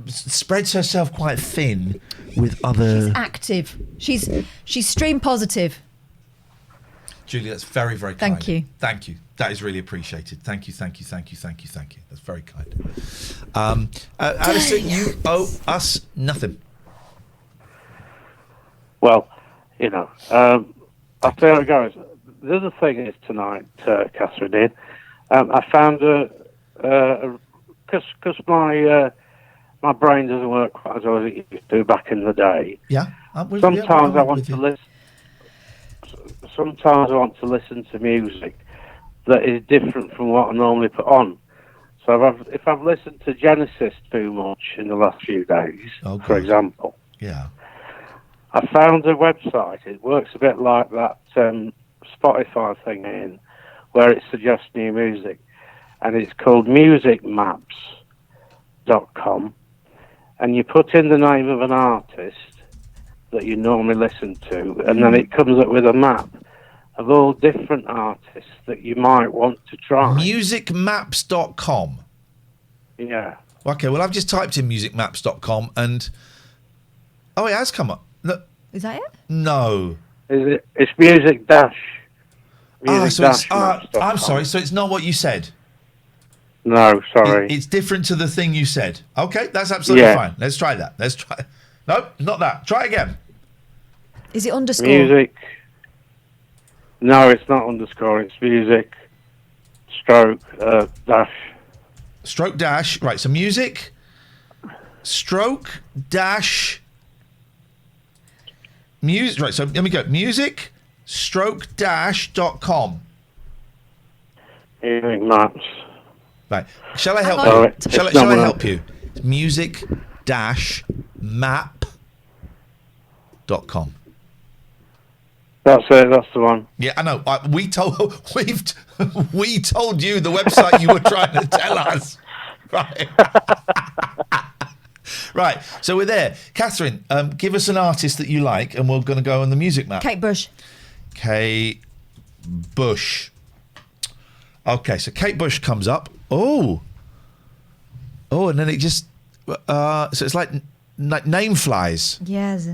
spreads herself quite thin with other. She's active. She's stream positive. Julie, that's very, very kind. Thank you. That is really appreciated. Thank you. That's very kind. Alistair, you owe us nothing. Well, I feel it goes. the other thing is tonight, Catherine, in, I found because my brain doesn't work quite as well as it used to back in the day. Yeah. Sometimes I want to listen. Sometimes I want to listen to music that is different from what I normally put on. So if I've listened to Genesis too much in the last few days, for example, I found a website. It works a bit like that Spotify thing where it suggests new music, and it's called musicmaps.com, and you put in the name of an artist that you normally listen to, and then it comes up with a map of all different artists that you might want to try. Musicmaps.com. Yeah. Okay, well, I've just typed in musicmaps.com and... Oh, it has come up. No. Is that it? No. It's music dash. I'm sorry, so it's not what you said? No, sorry. It's different to the thing you said. Okay, that's absolutely fine. Let's try that. No, not that. Try again. Is it underscore? Music. No, it's not underscore. It's music. Stroke dash. Stroke dash. Right. So music. Stroke dash. Music. Right. So let me go. Music. Stroke dash.com. Music maps. Right. Shall I help you? Shall I help you? Music dash map.com. That's it. That's the one. Yeah, I know. We told you the website you were trying to tell us. Right. Right. So we're there. Catherine, give us an artist that you like, and we're going to go on the music map. Kate Bush. Kate Bush. Okay, so Kate Bush comes up. Oh, and then it just so it's like name flies. Yes.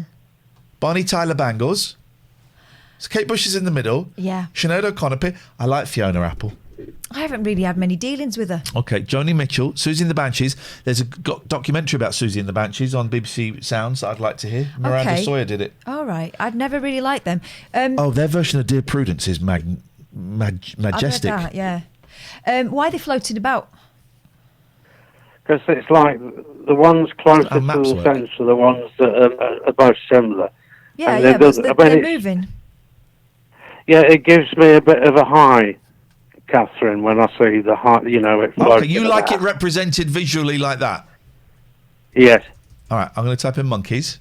Bonnie Tyler Bangles. So Kate Bush is in the middle. Yeah. Sinead O'Connor. I like Fiona Apple. I haven't really had many dealings with her. Okay, Joni Mitchell, Susie and the Banshees. There's a documentary about Susie and the Banshees on BBC Sounds that I'd like to hear. Miranda Sawyer did it. All right. I've never really liked them. Their version of Dear Prudence is majestic. I've heard that, yeah. Why are they floating about? Because it's like the ones closer to the centre are the ones that are most similar. Yeah, but they're moving. Yeah, it gives me a bit of a high, Catherine, when I see the high, it floats. Okay, you like it represented visually like that? Yes. All right, I'm going to type in monkeys.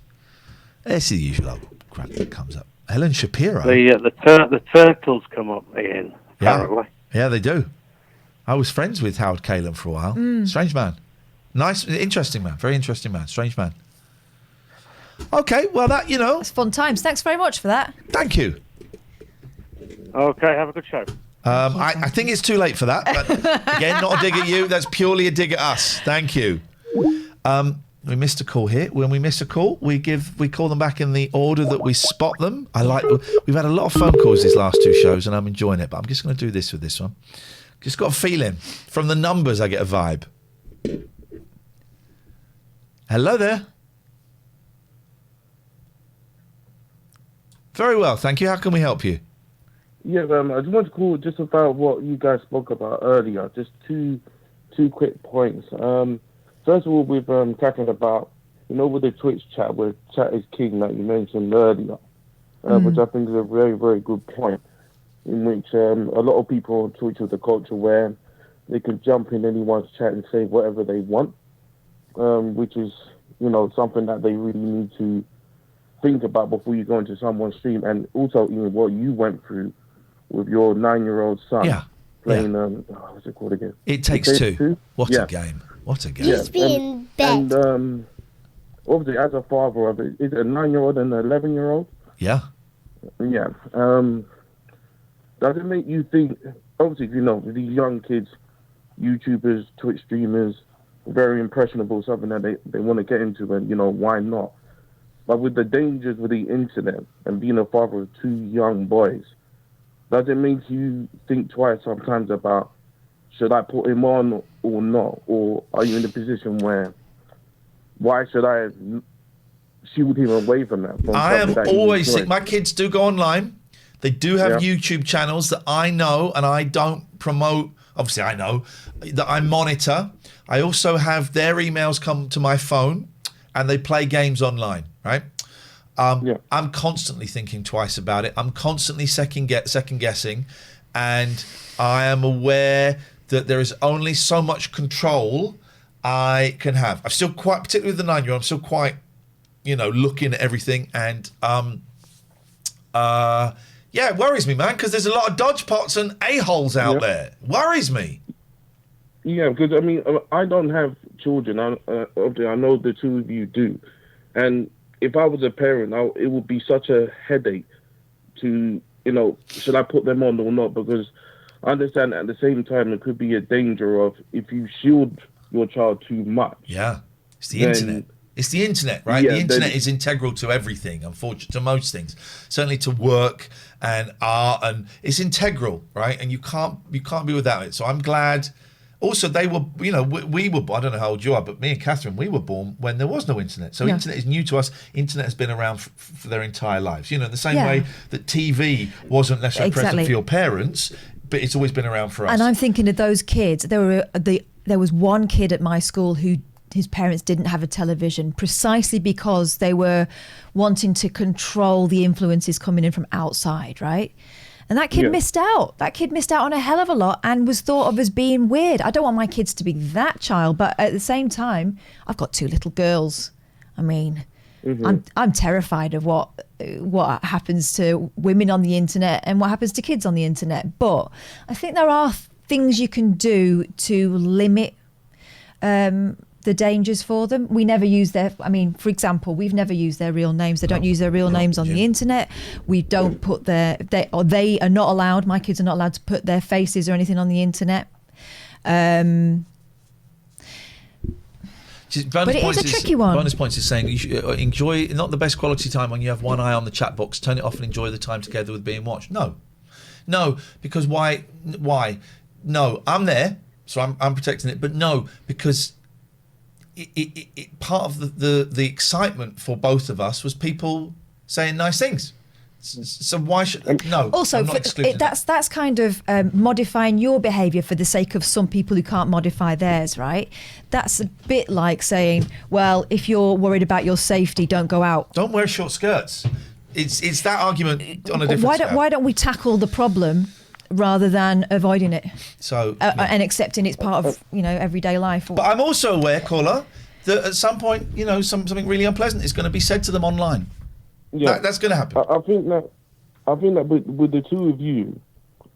This is the usual old crap that comes up. Helen Shapiro. The turtles come up, Ian, apparently. Yeah, they do. I was friends with Howard Kalin for a while. Strange man. Nice, interesting man. Very interesting man. Strange man. Okay, well, that, It's fun times. Thanks very much for that. Thank you. Okay, have a good show. I think it's too late for that. But again, not a dig at you. That's purely a dig at us. Thank you. We missed a call here. When we miss a call, we call them back in the order that we spot them. We've had a lot of phone calls these last two shows, and I'm enjoying it. But I'm just going to do this with this one. Just got a feeling from the numbers. I get a vibe. Hello there. Very well, thank you. How can we help you? Yeah, I just want to call just about what you guys spoke about earlier. Just two quick points. First of all, with Catherine about, with the Twitch chat, where chat is king that you mentioned earlier, which I think is a very, very good point, in which a lot of people on Twitch have the culture where they can jump in anyone's chat and say whatever they want, which is, something that they really need to think about before you go into someone's stream. And also, what you went through with your 9-year-old son playing, what's it called again? It Takes Two. What a game. What a game. He's being bad. And obviously, as a father of it, is it a 9-year-old and an 11-year-old? Yeah. Yeah. Does it make you think, obviously, these young kids, YouTubers, Twitch streamers, very impressionable, something that they want to get into, and, why not? But with the dangers with the internet and being a father of two young boys, does it make you think twice sometimes about, should I put him on or not? Or are you in a position where, why should I shield him away from that? I am always sick. My kids do go online. They do have YouTube channels that I know and I don't promote. Obviously, I know that I monitor. I also have their emails come to my phone and they play games online, right? I'm constantly thinking twice about it. I'm constantly second guessing, and I am aware that there is only so much control I can have. I'm still quite, particularly with the 9-year-old, I'm still quite, looking at everything, and it worries me, man, because there's a lot of dodge pots and a-holes out there. Worries me. Yeah, because I don't have children. Obviously, I know the two of you do, and if I was a parent, it would be such a headache to, should I put them on or not? Because I understand at the same time it could be a danger of if you shield your child too much. Yeah, it's the internet. It's the internet, right? The internet is integral to everything, unfortunately, to most things. Certainly to work and art, and it's integral, right? And you can't be without it. So I'm glad. Also, they were, we were, I don't know how old you are, but me and Catherine, we were born when there was no internet. So internet is new to us. Internet has been around for their entire lives. In the same way that TV wasn't necessarily present for your parents, but it's always been around for us. And I'm thinking of those kids. There was one kid at my school who his parents didn't have a television precisely because they were wanting to control the influences coming in from outside, right? And that kid missed out. That kid missed out on a hell of a lot and was thought of as being weird. I don't want my kids to be that child, but at the same time, I've got 2 little girls. I mean, I'm terrified of what happens to women on the internet and what happens to kids on the internet. But I think there are things you can do to limit the dangers for them. We never use for example, we've never used their real names. They don't use their real names on the internet. We don't put they are not allowed, my kids are not allowed to put their faces or anything on the internet. But it is a tricky one. Bonus points is saying you should enjoy not the best quality time when you have one eye on the chat box. Turn it off and enjoy the time together with being watched. No, because why? No, I'm there, so I'm protecting it. But no, because it part of the excitement for both of us was people saying nice things. So why should no? Also, that's kind of modifying your behaviour for the sake of some people who can't modify theirs, right? That's a bit like saying, well, if you're worried about your safety, don't go out. Don't wear short skirts. It's that argument on a different scale. Why don't we tackle the problem rather than avoiding it? So and accepting it's part of everyday life. But I'm also aware, caller, that at some point something really unpleasant is going to be said to them online. Yeah, that's going to happen. I think that with the two of you,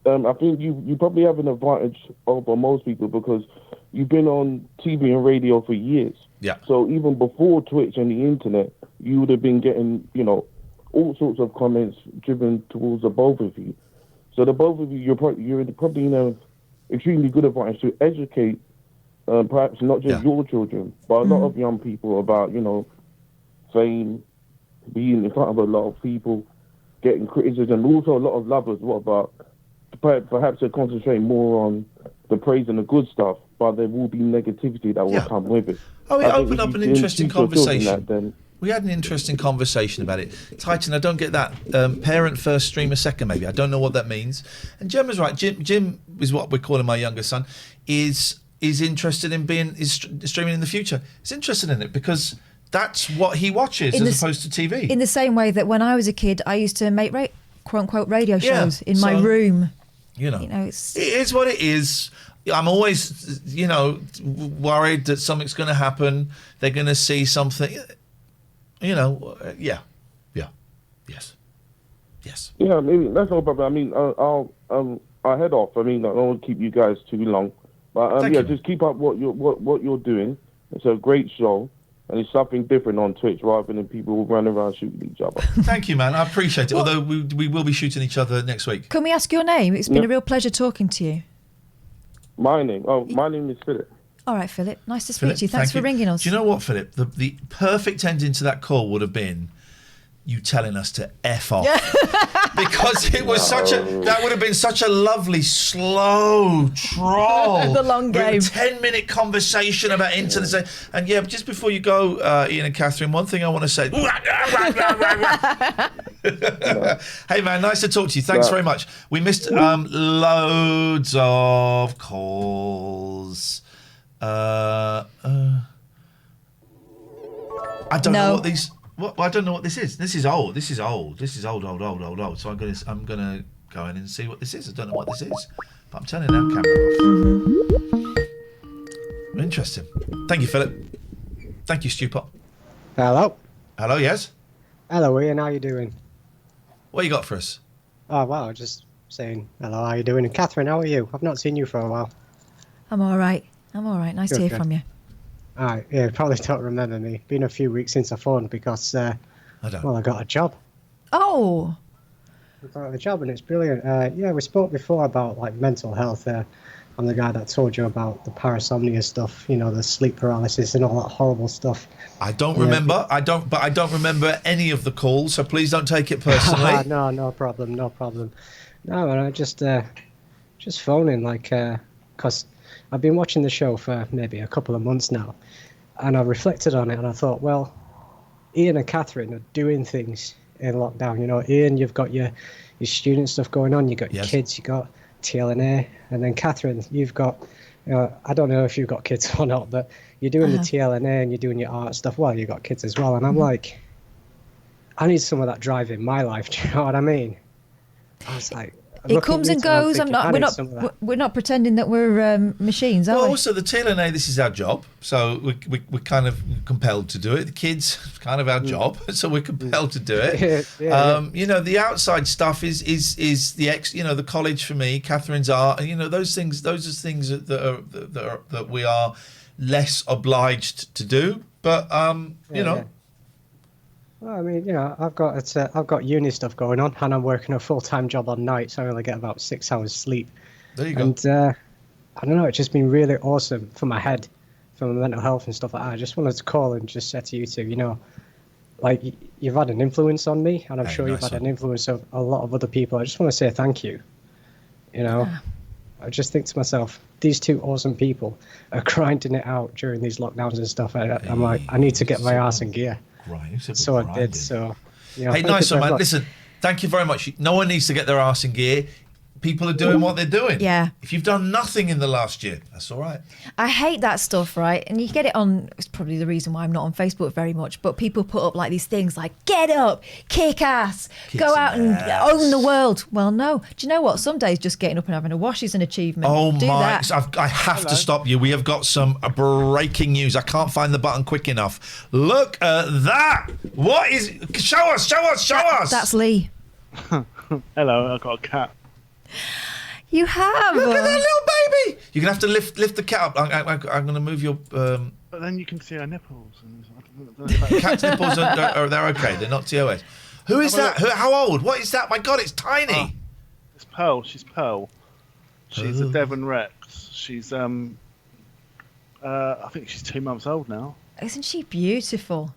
I think you probably have an advantage over most people because you've been on TV and radio for years. Yeah. So even before Twitch and the internet, you would have been getting all sorts of comments driven towards the both of you. So the both of you, you're probably in an extremely good advantage to educate, perhaps not just your children, but a lot of young people about fame, being in front of a lot of people, getting criticism, and also a lot of lovers. What about perhaps they concentrate more on the praise and the good stuff, but there will be negativity that will come with it. Oh, it opened up an interesting conversation. We had an interesting conversation about it. Titan, I don't get that. Parent first, streamer second, maybe. I don't know what that means. And Gemma's right. Jim is what we're calling my younger son, is interested in streaming in the future. He's interested in it because that's what he watches as opposed to TV. In the same way that when I was a kid, I used to make quote-unquote radio shows in my room. It is what it is. I'm always, worried that something's going to happen. They're going to see something. Yes. Yeah, maybe that's no problem. I mean, I'll head off. I mean, I don't want to keep you guys too long, but just keep up what you're doing. It's a great show, and it's something different on Twitch rather than people running around shooting each other. Thank you, man. I appreciate it. Although we will be shooting each other next week. Can we ask your name? It's been a real pleasure talking to you. My name is Philip. All right, Philip. Nice to speak to you. Thanks for ringing us. Do you know what, Philip? The perfect ending to that call would have been you telling us to F off. Because it was that would have been such a lovely, slow troll. The long game. 10-minute conversation about internet. And just before you go, Ian and Catherine, one thing I want to say. Hey, man, nice to talk to you. Thanks very much. We missed loads of calls. I don't know what these... I don't know what this is. This is old. This is old. Old. So I'm gonna go in and see what this is. I don't know what this is. But I'm turning our camera off. Interesting. Thank you, Philip. Thank you, Stupot. Hello. Hello, yes? Hello, Ian. How you doing? What you got for us? Oh, well, just saying hello. How you doing? And Catherine, how are you? I've not seen you for a while. I'm all right. Nice to hear from you. All right. Yeah, you probably don't remember me. Been a few weeks since I phoned because, I got a job. Oh. I got a job and it's brilliant. Yeah, we spoke before about like mental health. I'm the guy that told you about the parasomnia stuff, the sleep paralysis and all that horrible stuff. I don't remember. I don't remember any of the calls, so please don't take it personally. No problem. No, and I just phoning because I've been watching the show for maybe a couple of months now, and I reflected on it and I thought, well, Ian and Catherine are doing things in lockdown. Ian, you've got your student stuff going on, you've got your kids, you got TLNA, and then Catherine, you've got, I don't know if you've got kids or not, but you're doing the TLNA and you're doing your art stuff. Well, you've got kids as well, and I'm like, I need some of that drive in my life. Do you know what I mean? I was like, it comes and goes. We're not pretending that we're machines, are we? Well, also the TLNA, this is our job, so we're kind of compelled to do it. The kids, it's kind of our job, so we're compelled to do it. The outside stuff is the the college for me, Catherine's art, and those things. Those are things that we are less obliged to do. But Well, I mean, I've got uni stuff going on, and I'm working a full-time job on nights, so I only get about 6 hours sleep. There you go. And I don't know, it's just been really awesome for my head, for my mental health and stuff like that. I just wanted to call and just say to you two, you've had an influence on me, and I'm sure you've had an influence of a lot of other people. I just want to say thank you. I just think to myself, these two awesome people are grinding it out during these lockdowns and stuff. I'm like, I need to get my arse in gear. So I did. So, hey, nice one, man. Listen, thank you very much. No one needs to get their arse in gear. People are doing what they're doing. Yeah. If you've done nothing in the last year, that's all right. I hate that stuff, right? And you get it on, it's probably the reason why I'm not on Facebook very much, but people put up like these things like, get up, kick ass, go out and own the world. Well, no. Do you know what? Some days just getting up and having a wash is an achievement. Oh, Do that. I have to stop you. We have got some breaking news. I can't find the button quick enough. Look at that. What is... Show us. That's Lee. Hello, I've got a cat. You have. Look at that little baby. You're gonna have to lift the cat up. I'm gonna move your. But then you can see her nipples. And cat's nipples are they're okay. They're not TOS. Who is that? How old? What is that? My God, it's tiny. It's Pearl. She's Pearl. She's a Devon Rex. She's I think she's 2 months old now. Isn't she beautiful?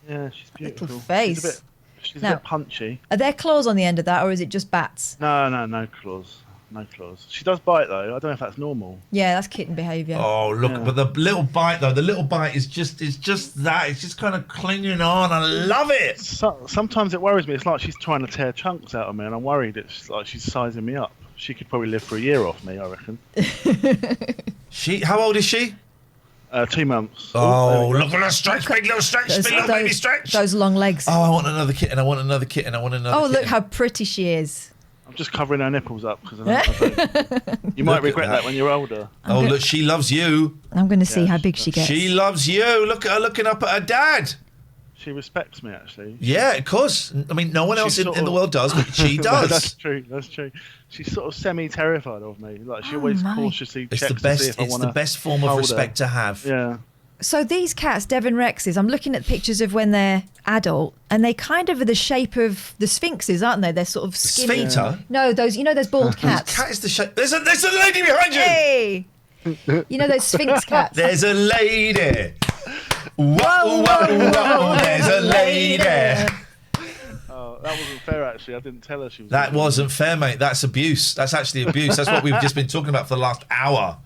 Yeah, she's beautiful. Little face. She's a bit punchy. Are there claws on the end of that, or is it just bats? No claws. No claws. She does bite though. I don't know if that's normal. Yeah, that's kitten behaviour. Oh look, but the little bite though. The little bite is just that. It's just kind of clinging on. I love it. Sometimes it worries me. It's like she's trying to tear chunks out of me, and I'm worried. It's like she's sizing me up. She could probably live for a year off me, I reckon. How old is she? 2 months. Oh, look at her stretch, big little stretch, big little baby stretch. Those long legs. Oh, I want another kitten. Oh, look how pretty she is. I'm just covering her nipples up because you might regret that when you're older. Look, she loves you. I'm going to see how big she gets. She loves you. Look at her looking up at her dad. She respects me, actually. Yeah, of course. I mean, no one else in the world does, but she does. That's true. She's sort of semi-terrified of me. Like she always cautiously checks to see if I want to. It's the best form of respect to have. Yeah. So these cats, Devon Rexes, I'm looking at pictures of when they're adult, and they kind of are the shape of the sphinxes, aren't they? They're sort of skinny. Sphinx? No, those bald cats. Cat is the shape. There's a lady behind you. Hey, those sphinx cats. There's a lady. Whoa, there's a lady. Oh, that wasn't fair, actually. I didn't tell her she was... That wasn't fair, mate. That's abuse. That's actually abuse. That's what we've just been talking about for the last hour.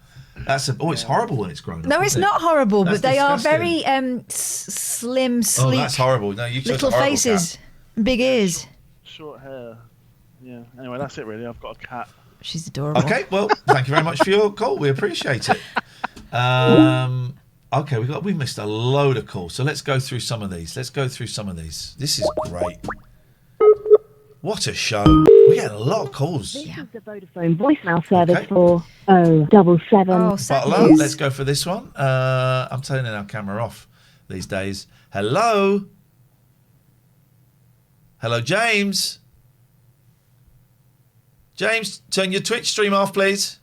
It's horrible when it's grown up. No, it's not horrible, but they are very slim, sleek. Oh, that's horrible. No, you chose little a horrible faces, cat. big ears. short hair. Yeah. Anyway, that's it really. I've got a cat. She's adorable. Okay, well, thank you very much for your call. We appreciate it. Okay, we missed a load of calls, so let's go through some of these. This is great. What a show. We had a lot of calls. This is the Vodafone voicemail service for 077. Butler, let's go for this one. I'm turning our camera off these days. Hello? Hello, James? James, turn your Twitch stream off, please.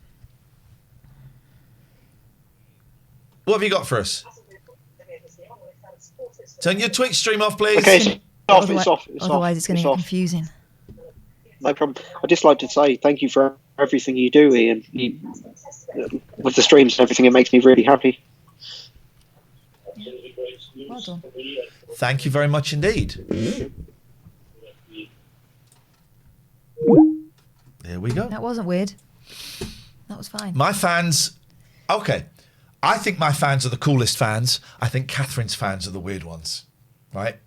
What have you got for us? Turn your Twitch stream off, please. Okay, it's off. Otherwise, it's going to get confusing. No problem. I'd just like to say thank you for everything you do, Ian. With the streams and everything, it makes me really happy. Well done. Thank you very much indeed. There we go. That wasn't weird. That was fine. My fans, okay. I think my fans are the coolest fans. I think Catherine's fans are the weird ones, right?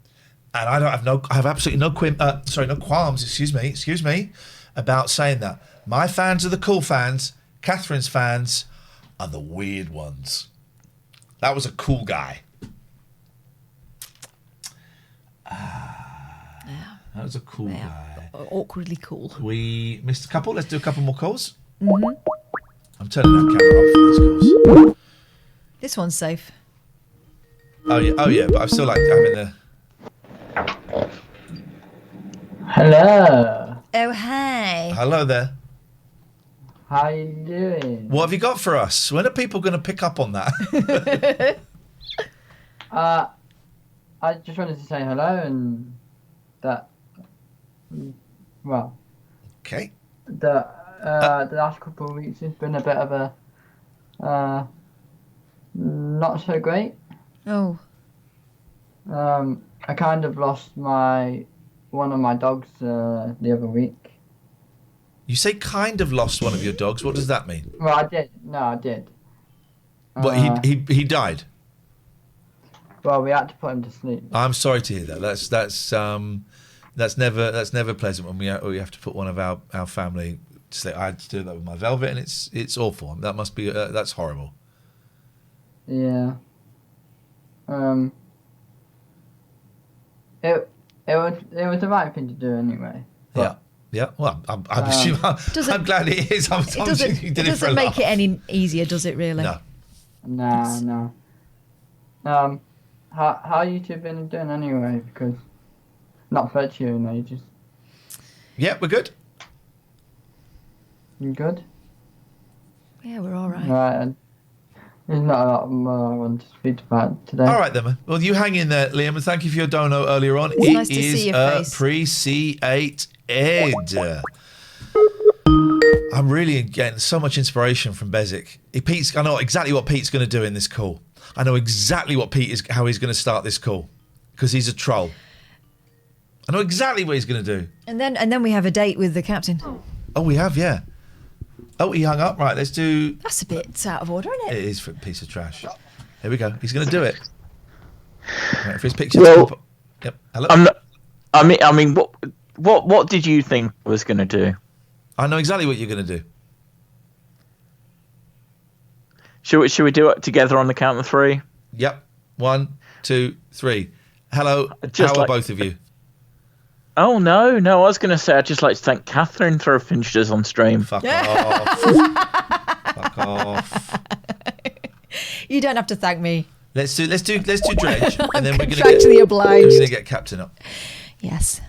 And I have absolutely no qualms. Excuse me, about saying that. My fans are the cool fans. Catherine's fans are the weird ones. That was a cool guy. That was a cool guy. Awkwardly cool. We missed a couple. Let's do a couple more calls. Mm-hmm. I'm turning that camera off for these calls. This one's safe. Oh yeah, but I still like having the. Hello. Oh, hey. Hello there. How you doing? What have you got for us? When are people going to pick up on that? I just wanted to say hello and that. Well. Okay. The last couple of weeks has been a bit of a not so great. Oh. I kind of lost one of my dogs the other week. You say kind of lost one of your dogs. What does that mean? Well, I did. No, I did. What, he died? Well, we had to put him to sleep. I'm sorry to hear that. That's never pleasant when we have to put one of our family to sleep. I had to do that with my Velvet, and it's awful. That must be that's horrible. Yeah. It was the right thing to do anyway. Yeah. Well, I'm glad it is. It doesn't make it any easier, does it? Really? No. How you two been doing anyway? Because not fed you in ages. Yeah, we're good. You good? Yeah, we're all right. Right. And there's not a lot more I want to speak about today. All right then, man. Well, you hang in there, Liam, and thank you for your dono earlier on. It's nice to see your face. Appreciated. I'm really getting so much inspiration from Bezic. I know exactly what Pete's going to do in this call. I know exactly how he's going to start this call because he's a troll. I know exactly what he's going to do. And then we have a date with the captain. Oh, we have, yeah. Oh, he hung up. Right, let's do. That's a bit out of order, isn't it? It is for a piece of trash. Here we go. He's going to do it. Right, for his picture. Well, yep. Hello. I mean, what did you think I was going to do? I know exactly what you're going to do. Should we do it together on the count of three? Yep. 1, 2, 3. Hello. How are both of you? Oh, no. I was going to say I'd just like to thank Catherine for her finishers on stream. Fuck off. Fuck off. You don't have to thank me. Let's do Dredge, and then we're going to contractually obliged. We're going to get Captain up. Yes.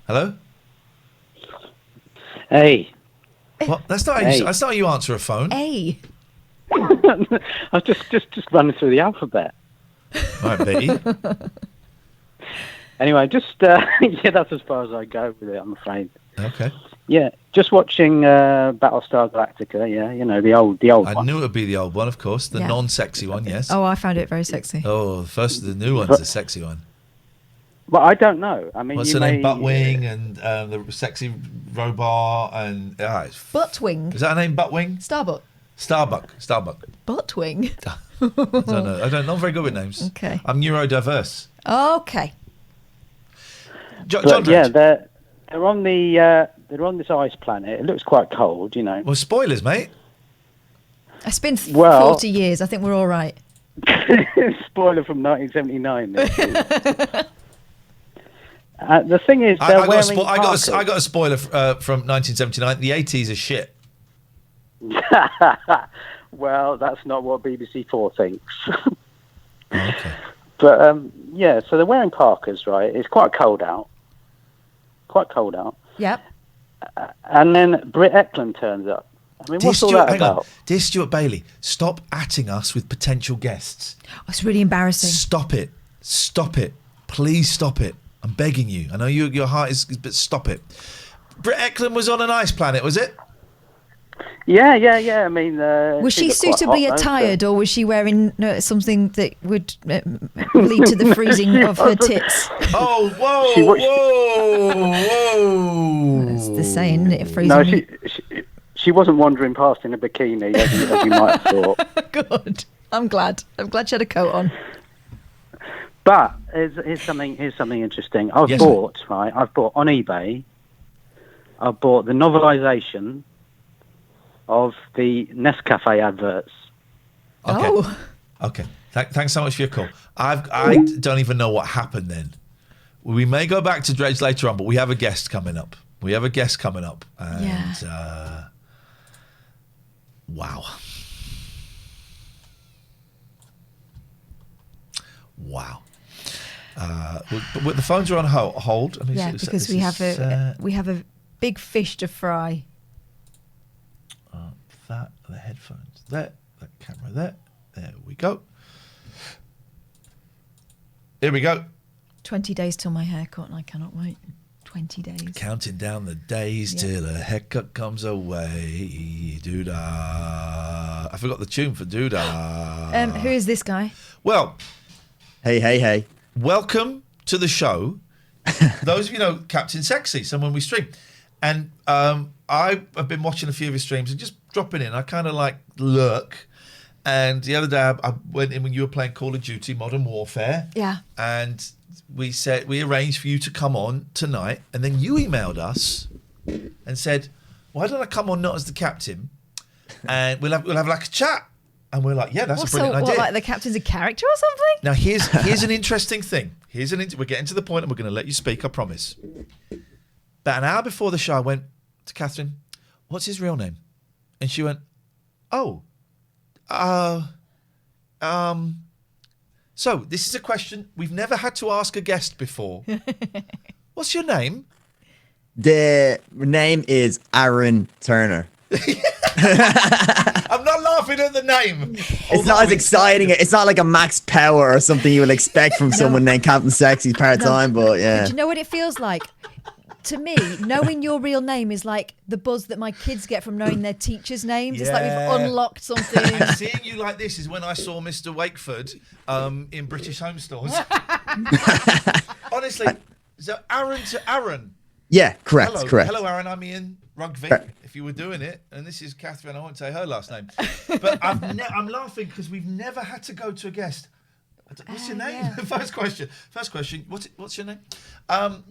Hello. Hey. What? That's not how you answer a phone. Hey. I was just running through the alphabet. Right, Betty. Anyway, that's as far as I go with it, I'm afraid. Okay. Yeah, just watching Battlestar Galactica. Yeah, you know the old one. I knew it would be the old one, of course, the non-sexy one. Yes. Oh, I found it very sexy. Oh, the new one's the sexy one. Well, I don't know. I mean, what's her name? Buttwing and the sexy robot and Buttwing. Is that her name? Buttwing. Starbutt. Starbuck. Buttwing. I don't know. I don't know. Not very good with names. Okay. I'm neurodiverse. Okay. But yeah, they're on they're on this ice planet. It looks quite cold, you know. Well, spoilers, mate. It's been 40 years. I think we're all right. Spoiler from 1979. The thing is, they're I wearing got a spoiler from 1979. The 80s are shit. Well, that's not what BBC Four thinks. Okay. But yeah, so they're wearing parkas, right? It's quite cold out. Yep. And then Britt Eklund turns up. I mean, what's all that about? Dear Stuart Bailey, stop atting us with potential guests. Oh, it's really embarrassing. Stop it. Please stop it. I'm begging you. I know your heart is, but stop it. Britt Eklund was on an ice planet, was it? Yeah. I mean, was she looked quite suitably hot, though, attired, so- or was she wearing something that would lead to the freezing of her tits? Oh, whoa! That's the saying, isn't it? Freezing. No, she wasn't wandering past in a bikini, as you might have thought. Good. I'm glad she had a coat on. But here's something interesting. I've bought on eBay. I've bought the novelisation of the Nescafe adverts. Okay. Oh. Okay. Thanks so much for your call. I don't even know what happened then. We may go back to Dredge later on, but we have a guest coming up. And wow. But the phones are on hold. I mean, Yeah, because we have a big fish to fry. The headphones there, that camera there. There we go. Here we go. 20 days till my haircut, and I cannot wait. 20 days. Counting down the days till a haircut comes away. Doodah. I forgot the tune for Doodah. Who is this guy? Well, hey. Welcome to the show. Those of you know Captain Sexy, someone we stream. And I have been watching a few of his streams and just dropping in. I kind of like lurk. And the other day I went in when you were playing Call of Duty Modern Warfare. Yeah. And we arranged for you to come on tonight. And then you emailed us and said, why don't I come on not as the captain? And we'll have like a chat. And we're like, yeah, that's a brilliant idea. What, like the captain's a character or something? Now, here's an interesting thing. We're getting to the point and we're going to let you speak, I promise. About an hour before the show, I went to Catherine, what's his real name? And she went, so this is a question we've never had to ask a guest before. What's your name? The name is Aaron Turner. I'm not laughing at the name. It's not as exciting. It's not like a Max Power or something you would expect from someone named Captain Sexy part-time, but yeah. But do you know what it feels like? To me, knowing your real name is like the buzz that my kids get from knowing their teachers' names. It's like we've unlocked something. And seeing you like this is when I saw Mr. Wakeford in British Home Stores. Honestly, so Aaron to Aaron. Yeah, correct. Hello, Aaron. I'm Ian Rugby. If you were doing it, and this is Catherine. I won't say her last name, but I'm laughing because we've never had to go to a guest. What's your name? Yeah. First question. What's your name?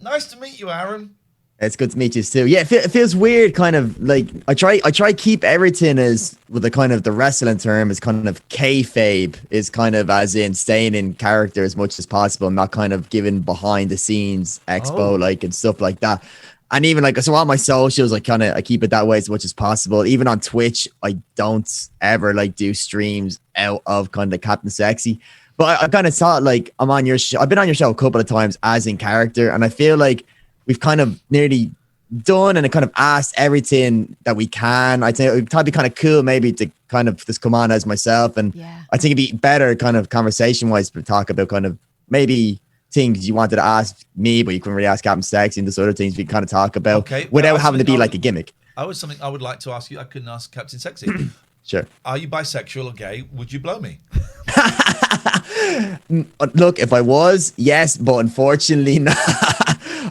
Nice to meet you, Aaron. It's good to meet you too. Yeah, it feels weird, kind of like I try keep everything as with the kind of the wrestling term is kind of kayfabe, is kind of as in staying in character as much as possible, not kind of giving behind the scenes expo like and stuff like that. And even like so on my socials, I keep it that way as much as possible. Even on Twitch, I don't ever like do streams out of kind of Captain Sexy. But I kind of thought like I'm on your show. I've been on your show a couple of times as in character, and I feel like we've kind of nearly done and kind of asked everything that we can. I think it would probably be kind of cool maybe to kind of just come on as myself. And I think it'd be better kind of conversation wise to talk about kind of maybe things you wanted to ask me, but you couldn't really ask Captain Sexy and just other things we kind of talk about without having to be like a gimmick. Something I would like to ask you. I couldn't ask Captain Sexy. Sure. Are you bisexual or gay? Would you blow me? Look, if I was, yes, but unfortunately, no.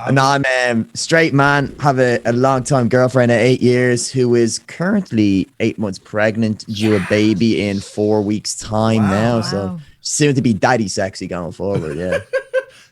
And I'm straight man, have a long-time girlfriend of 8 years who is currently 8 months pregnant, due a baby in 4 weeks' time now. So soon to be daddy sexy going forward, yeah.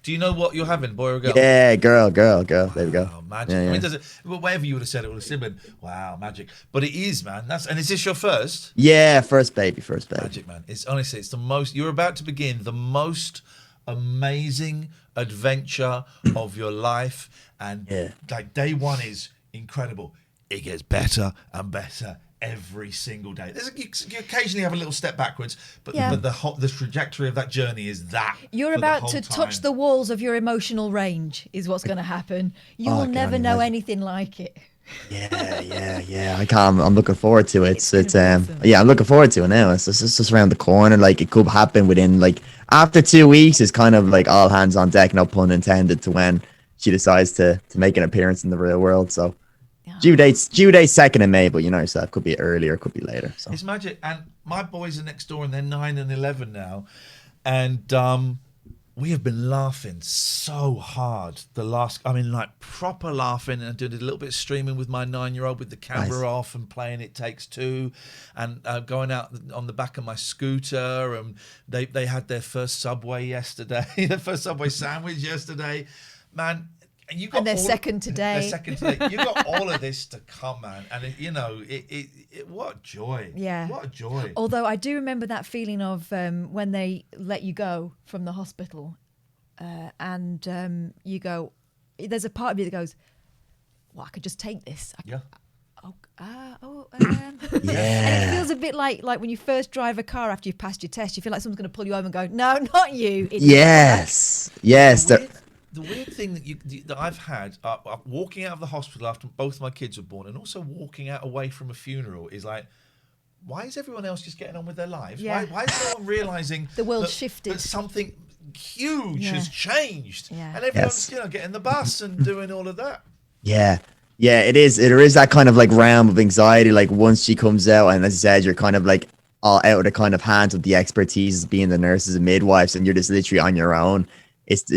Do you know what you're having, boy or girl? Yeah, girl. There we go. Magic. Yeah, I mean, whatever you would have said, it would have still been, wow, magic. But it is, man. And is this your first? Yeah, first baby. Magic, man. It's honestly, it's the most, you're about to begin the most amazing adventure of your life. And like day one is incredible. It gets better and better every single day. You occasionally have a little step backwards, but the trajectory of that journey is that. You're about to touch the walls of your emotional range is what's going to happen. You will never know anything like it. Yeah. I can't. I'm looking forward to it. I'm looking forward to it now. It's just around the corner. Like it could happen within like after 2 weeks. It's kind of like all hands on deck, no pun intended, to when she decides to make an appearance in the real world. So. Due date 2nd of May, but you know yourself, could be earlier, could be later. So it's magic. And my boys are next door, and they're 9 and 11 now, and we have been laughing so hard like proper laughing, and I did a little bit of streaming with my 9-year-old with the camera off and playing It Takes Two, and going out on the back of my scooter, and they had their first Subway yesterday, their first Subway sandwich yesterday, man. And they're second today. You got all of this to come, man. And what a joy. Yeah. What a joy. Although I do remember that feeling of when they let you go from the hospital, and you go. There's a part of you that goes, "Well, I could just take this." Yeah. And it feels a bit like when you first drive a car after you've passed your test. You feel like someone's going to pull you over and go, "No, not you." Yes. The weird thing that I've had walking out of the hospital after both my kids were born, and also walking out away from a funeral, is like, why is everyone else just getting on with their lives? Yeah. Why is no one realizing the world shifted? That something huge has changed, and everyone's getting the bus and doing all of that. Yeah, it is. There is that kind of like realm of anxiety. Like once she comes out, and as you said, you're kind of like all out of the kind of hands of the expertise being the nurses and midwives, and you're just literally on your own.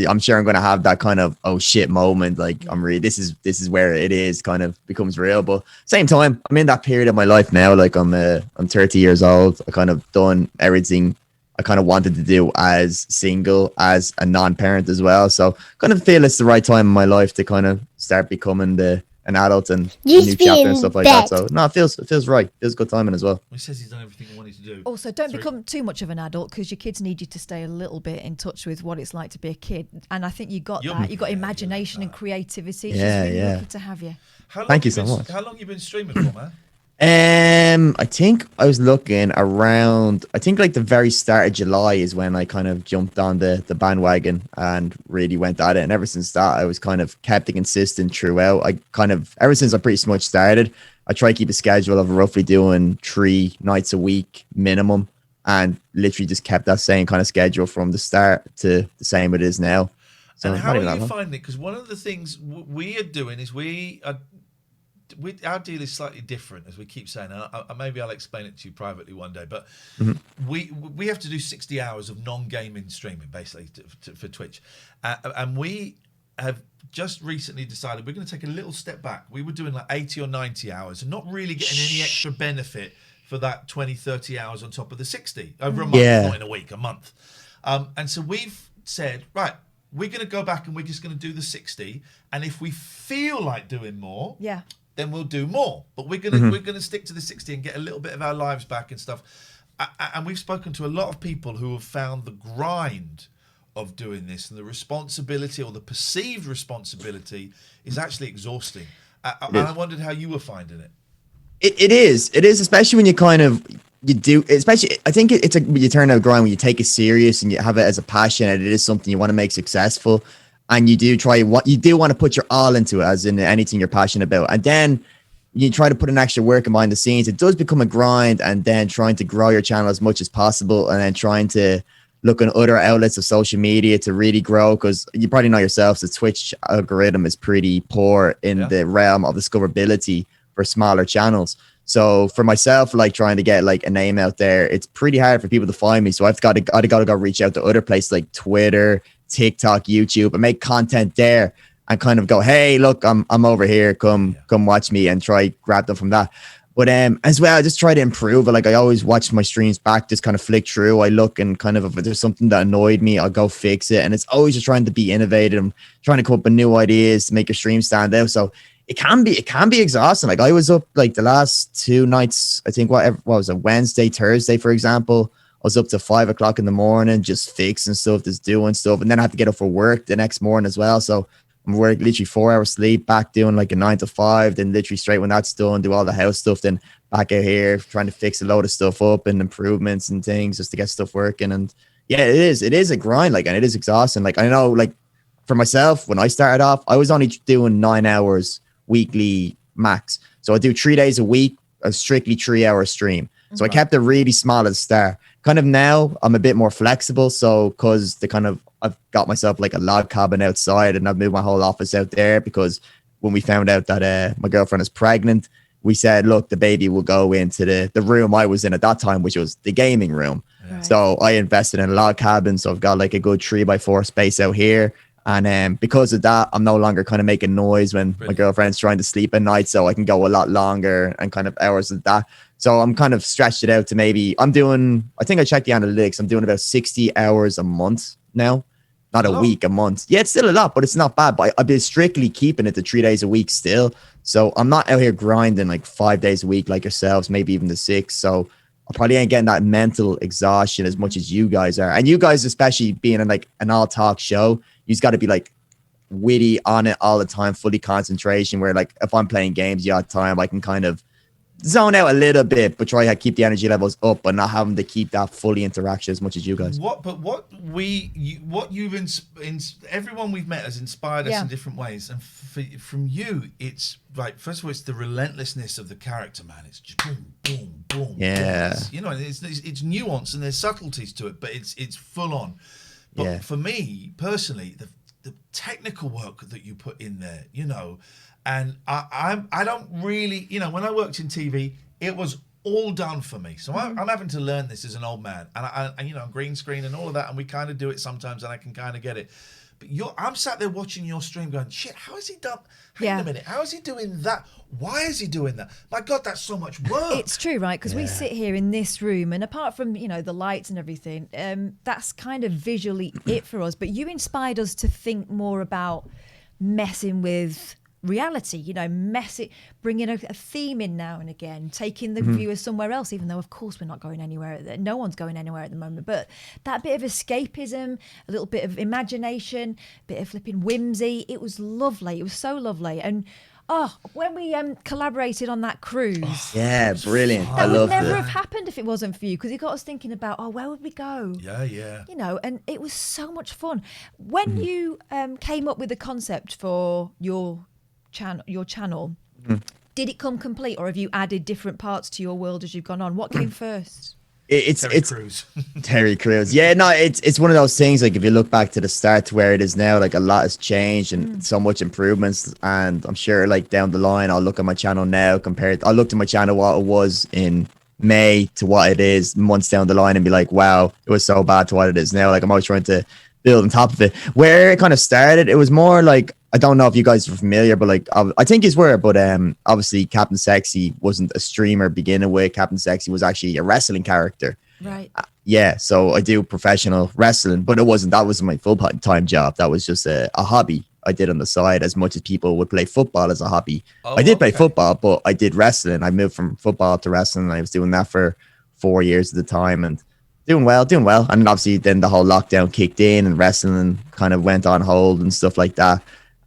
I'm sure I'm going to have that kind of oh shit moment. Like this is where it is kind of becomes real. But same time, I'm in that period of my life now. Like I'm 30 years old. I kind of done everything I kind of wanted to do as single, as a non-parent as well. So kind of feel it's the right time in my life to kind of start becoming an adult and a new chapter and stuff like that. So no, it feels right. Feels good timing as well. He says he's done everything he wanted to do. Also, don't become too much of an adult, because your kids need you to stay a little bit in touch with what it's like to be a kid. And I think you got that. You got imagination and creativity. She's really lucky to have you. Thank you so much. How long have you been streaming for, man? I think I was looking around, I think like the very start of July is when I kind of jumped on the bandwagon and really went at it. And ever since that, I was kind of kept it consistent throughout. Ever since I pretty much started, I try to keep a schedule of roughly doing 3 nights a week minimum, and literally just kept that same kind of schedule from the start to the same it is now. So and how are you finding it? Because one of the things we are doing is our deal is slightly different, as we keep saying. Maybe I'll explain it to you privately one day. But we have to do 60 hours of non-gaming streaming, basically, for Twitch. And we have just recently decided we're going to take a little step back. We were doing like 80 or 90 hours and not really getting any extra benefit for that 20, 30 hours on top of the 60 over a month, not in a week, a month. And so we've said, right, we're going to go back and we're just going to do the 60. And if we feel like doing more, then we'll do more. But we're gonna stick to the 60 and get a little bit of our lives back and stuff. And we've spoken to a lot of people who have found the grind of doing this and the responsibility, or the perceived responsibility, is actually exhausting. And I wondered how you were finding it. It is, especially when you do, especially I think it's when you turn out a grind, when you take it serious and you have it as a passion, and it is something you want to make successful. And you do want to put your all into it, as in anything you're passionate about. And then you try to put an extra work behind the scenes. It does become a grind, and then trying to grow your channel as much as possible, and then trying to look on other outlets of social media to really grow. Because you probably know yourself, the Twitch algorithm is pretty poor in the realm of discoverability for smaller channels. So for myself, like trying to get like a name out there, it's pretty hard for people to find me. So I've got to go reach out to other places like Twitter, TikTok, YouTube, and make content there. and kind of go, hey, look, I'm over here. Come watch me, and try grab them from that. But as well, I just try to improve it. Like, I always watch my streams back, just kind of flick through. I look and kind of, if there's something that annoyed me, I'll go fix it. And it's always just trying to be innovative and trying to come up with new ideas to make your stream stand out. So it can be exhausting. Like, I was up like the last 2 nights, I think, what was it, Wednesday, Thursday, for example. I was up to 5 o'clock in the morning, just fixing stuff, just doing stuff. And then I have to get up for work the next morning as well. So I'm working literally 4 hours sleep, back doing like a 9 to 5, then literally straight when that's done, do all the house stuff, then back out here trying to fix a load of stuff up and improvements and things just to get stuff working. And yeah, it is a grind, like, and it is exhausting. Like, I know, like, for myself, when I started off, I was only doing 9 hours weekly max. So I do 3 days a week, a strictly 3-hour stream. So I kept it really small at the start. Kind of now I'm a bit more flexible. So because I've got myself like a log cabin outside, and I've moved my whole office out there, because when we found out that my girlfriend is pregnant, we said, look, the baby will go into the room I was in at that time, which was the gaming room. Right. So I invested in a log cabin. So I've got like a good 3x4 space out here. And because of that, I'm no longer kind of making noise when my girlfriend's trying to sleep at night. So I can go a lot longer and kind of hours of that. So I'm kind of stretched it out to maybe I think I checked the analytics. I'm doing about 60 hours a month now, not a week, a month. Yeah, it's still a lot, but it's not bad. But I've been strictly keeping it to 3 days a week still. So I'm not out here grinding like 5 days a week like yourselves, maybe even the 6. So I probably ain't getting that mental exhaustion as much as you guys are. And you guys, especially being in like an all talk show, you've got to be like witty on it all the time, fully concentration, where like if I'm playing games the odd time, I can kind of zone out a little bit, but try to keep the energy levels up, but not having to keep that fully interaction as much as you guys. Everyone we've met has inspired us in different ways, and from you, it's right. First of all, it's the relentlessness of the character, man. It's just boom, boom, boom. Yeah, boom. It's nuance and there's subtleties to it, but it's full on. But for me personally, the technical work that you put in there, and I don't really, when I worked in TV, it was all done for me. So I'm having to learn this as an old man, and green screen and all of that, and we kind of do it sometimes, and I can kind of get it. But I'm sat there watching your stream, going, "Shit, how has he done? Hang on a minute, how is he doing that? Why is he doing that? My God, that's so much work." It's true, right? Because we sit here in this room, and apart from the lights and everything, that's kind of visually it for us. But you inspired us to think more about messing with reality, bringing a theme in now and again, taking the viewers somewhere else, even though of course we're not going anywhere, no one's going anywhere at the moment, but that bit of escapism, a little bit of imagination, bit of flipping whimsy, it was lovely. It was so lovely. And when we collaborated on that cruise, brilliant. That would never have happened if it wasn't for you, because it got us thinking about where would we go, and it was so much fun. When you came up with the concept for your channel, did it come complete, or have you added different parts to your world as you've gone on? What came first? It's Terry Crews. Yeah, no, it's one of those things, like if you look back to the start to where it is now, like a lot has changed and so much improvements, and I'm sure like down the line I'll look at my channel now I'll look to my channel what it was in May to what it is months down the line and be like, wow, it was so bad to what it is now. Like I'm always trying to build on top of it. Where it kind of started, it was more like, I don't know if you guys are familiar, but like I think you were, but obviously Captain Sexy wasn't a streamer beginning with. Captain Sexy was actually a wrestling character. Right. So I do professional wrestling, but that wasn't my full-time job. That was just a hobby I did on the side, as much as people would play football as a hobby. I did play football, but I did wrestling. I moved from football to wrestling, and I was doing that for 4 years at the time, and doing well. And obviously then the whole lockdown kicked in and wrestling kind of went on hold and stuff like that.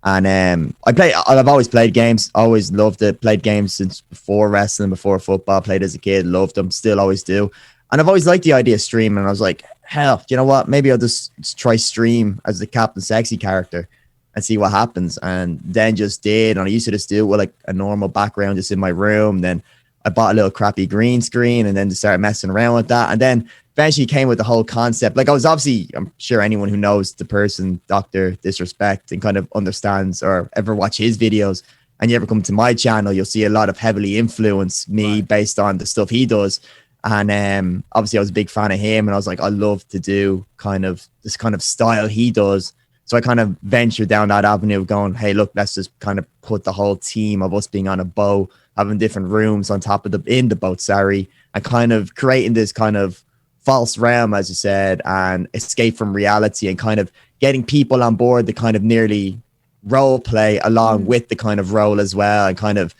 And I've always played games, always loved it, played games since before wrestling, before football, played as a kid, loved them, still always do. And I've always liked the idea of streaming. And I was like, hell, you know what? Maybe I'll just try stream as the Captain Sexy character and see what happens. And then just did. And I used to just do it with like a normal background just in my room. Then I bought a little crappy green screen and then just started messing around with that. And then eventually came with the whole concept. Like I'm sure anyone who knows the person, Dr. Disrespect, and kind of understands or ever watch his videos, and you ever come to my channel, you'll see a lot of heavily influence me based on the stuff he does. And obviously I was a big fan of him, and I was like, I love to do kind of this kind of style he does. So I kind of ventured down that avenue of going, hey, look, let's just kind of put the whole team of us being on a boat, having different rooms on top of in the boat, and kind of creating this kind of false realm, as you said, and escape from reality, and kind of getting people on board to kind of nearly role play along with the kind of role as well, and kind of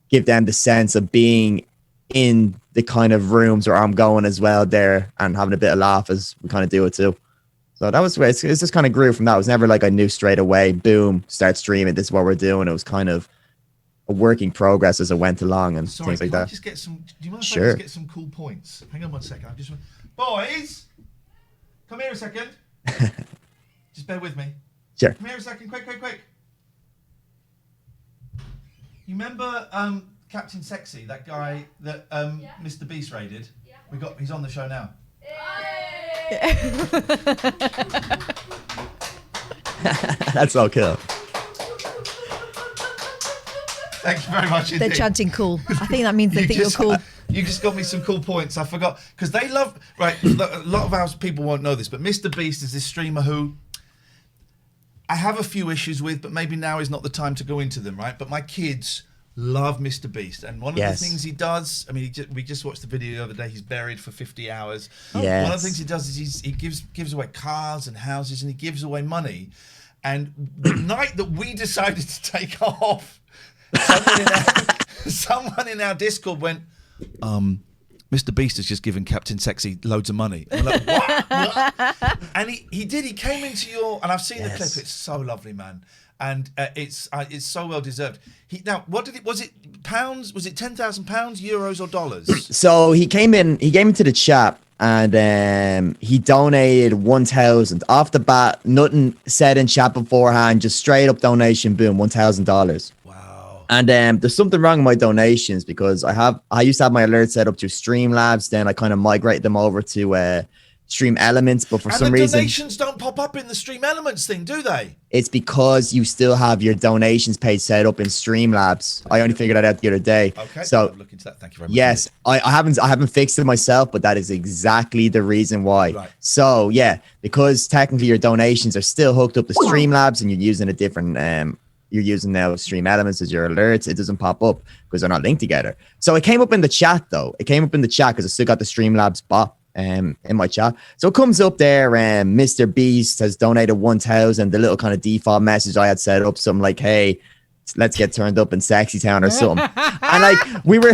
give them the sense of being in the kind of rooms where I'm going as well there, and having a bit of laugh as we kind of do it too. So that was where it's just kind of grew from that. It was never like I knew straight away, boom, start streaming, this is what we're doing. It was kind of a work in progress as it went along and things like that. Just get some, do you mind if I Sure. just get some cool points? Hang on one second. I'm just, boys, come here a second. Just bear with me. Sure. Come here a second, quick. You remember Captain Sexy, that guy that Mr. Beast raided? Yeah. He's on the show now. That's all cool. Thank you very much indeed. They're chanting cool. I think that means they think you're cool. You just got me some cool points. I forgot. Because they love... Right, a lot of our people won't know this, but Mr. Beast is this streamer who I have a few issues with, but maybe now is not the time to go into them, right? But my kids love Mr. Beast. And one of the things he does... I mean, we just watched the video the other day. He's buried for 50 hours. Yes. One of the things he does is he gives away cars and houses, and he gives away money. And the night that we decided to take off... Someone in our Discord went, Mr. Beast has just given Captain Sexy loads of money. And we're like, what? And he did. He came into your, and I've seen the clip. It's so lovely, man, and it's so well deserved. Was it pounds? Was it £10,000, euros, or dollars? So he came into the chat and he donated 1,000 off the bat. Nothing said in chat beforehand. Just straight up donation. Boom, $1,000. And there's something wrong with my donations because I used to have my alerts set up to Streamlabs. Then I kind of migrated them over to Stream Elements, but for some reason, donations don't pop up in the Stream Elements thing, do they? it's because you still have your donations page set up in Streamlabs. I only figured that out the other day. Okay, so I'll look into that. Thank you very much. Yes, I haven't fixed it myself, but that is exactly the reason why. Right. So yeah, because technically your donations are still hooked up to Streamlabs, and you're using a different you're using now Stream Elements as your alerts, it doesn't pop up because they're not linked together. So it came up in the chat though. It came up in the chat because I still got the Streamlabs bot in my chat. So it comes up there, Mr. Beast has donated 1,000, the little kind of default message I had set up, something like, hey, let's get turned up in Sexy Town or something. And like we were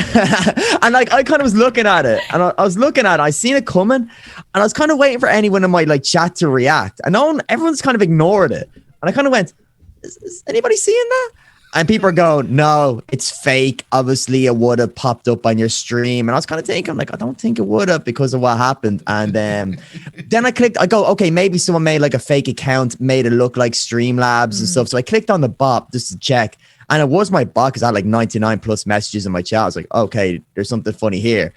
and like I kind of was looking at it, and I was looking at it, I seen it coming, and I was kind of waiting for anyone in my like chat to react, and everyone's kind of ignored it, and I kind of went, is anybody seeing that? And people are going, no, it's fake. Obviously, it would have popped up on your stream. And I was kind of thinking, like, I don't think it would have because of what happened. And then I clicked, I go, okay, maybe someone made like a fake account, made it look like Streamlabs and stuff. So I clicked on the bot just to check. And it was my bot because I had like 99 plus messages in my chat. I was like, okay, there's something funny here.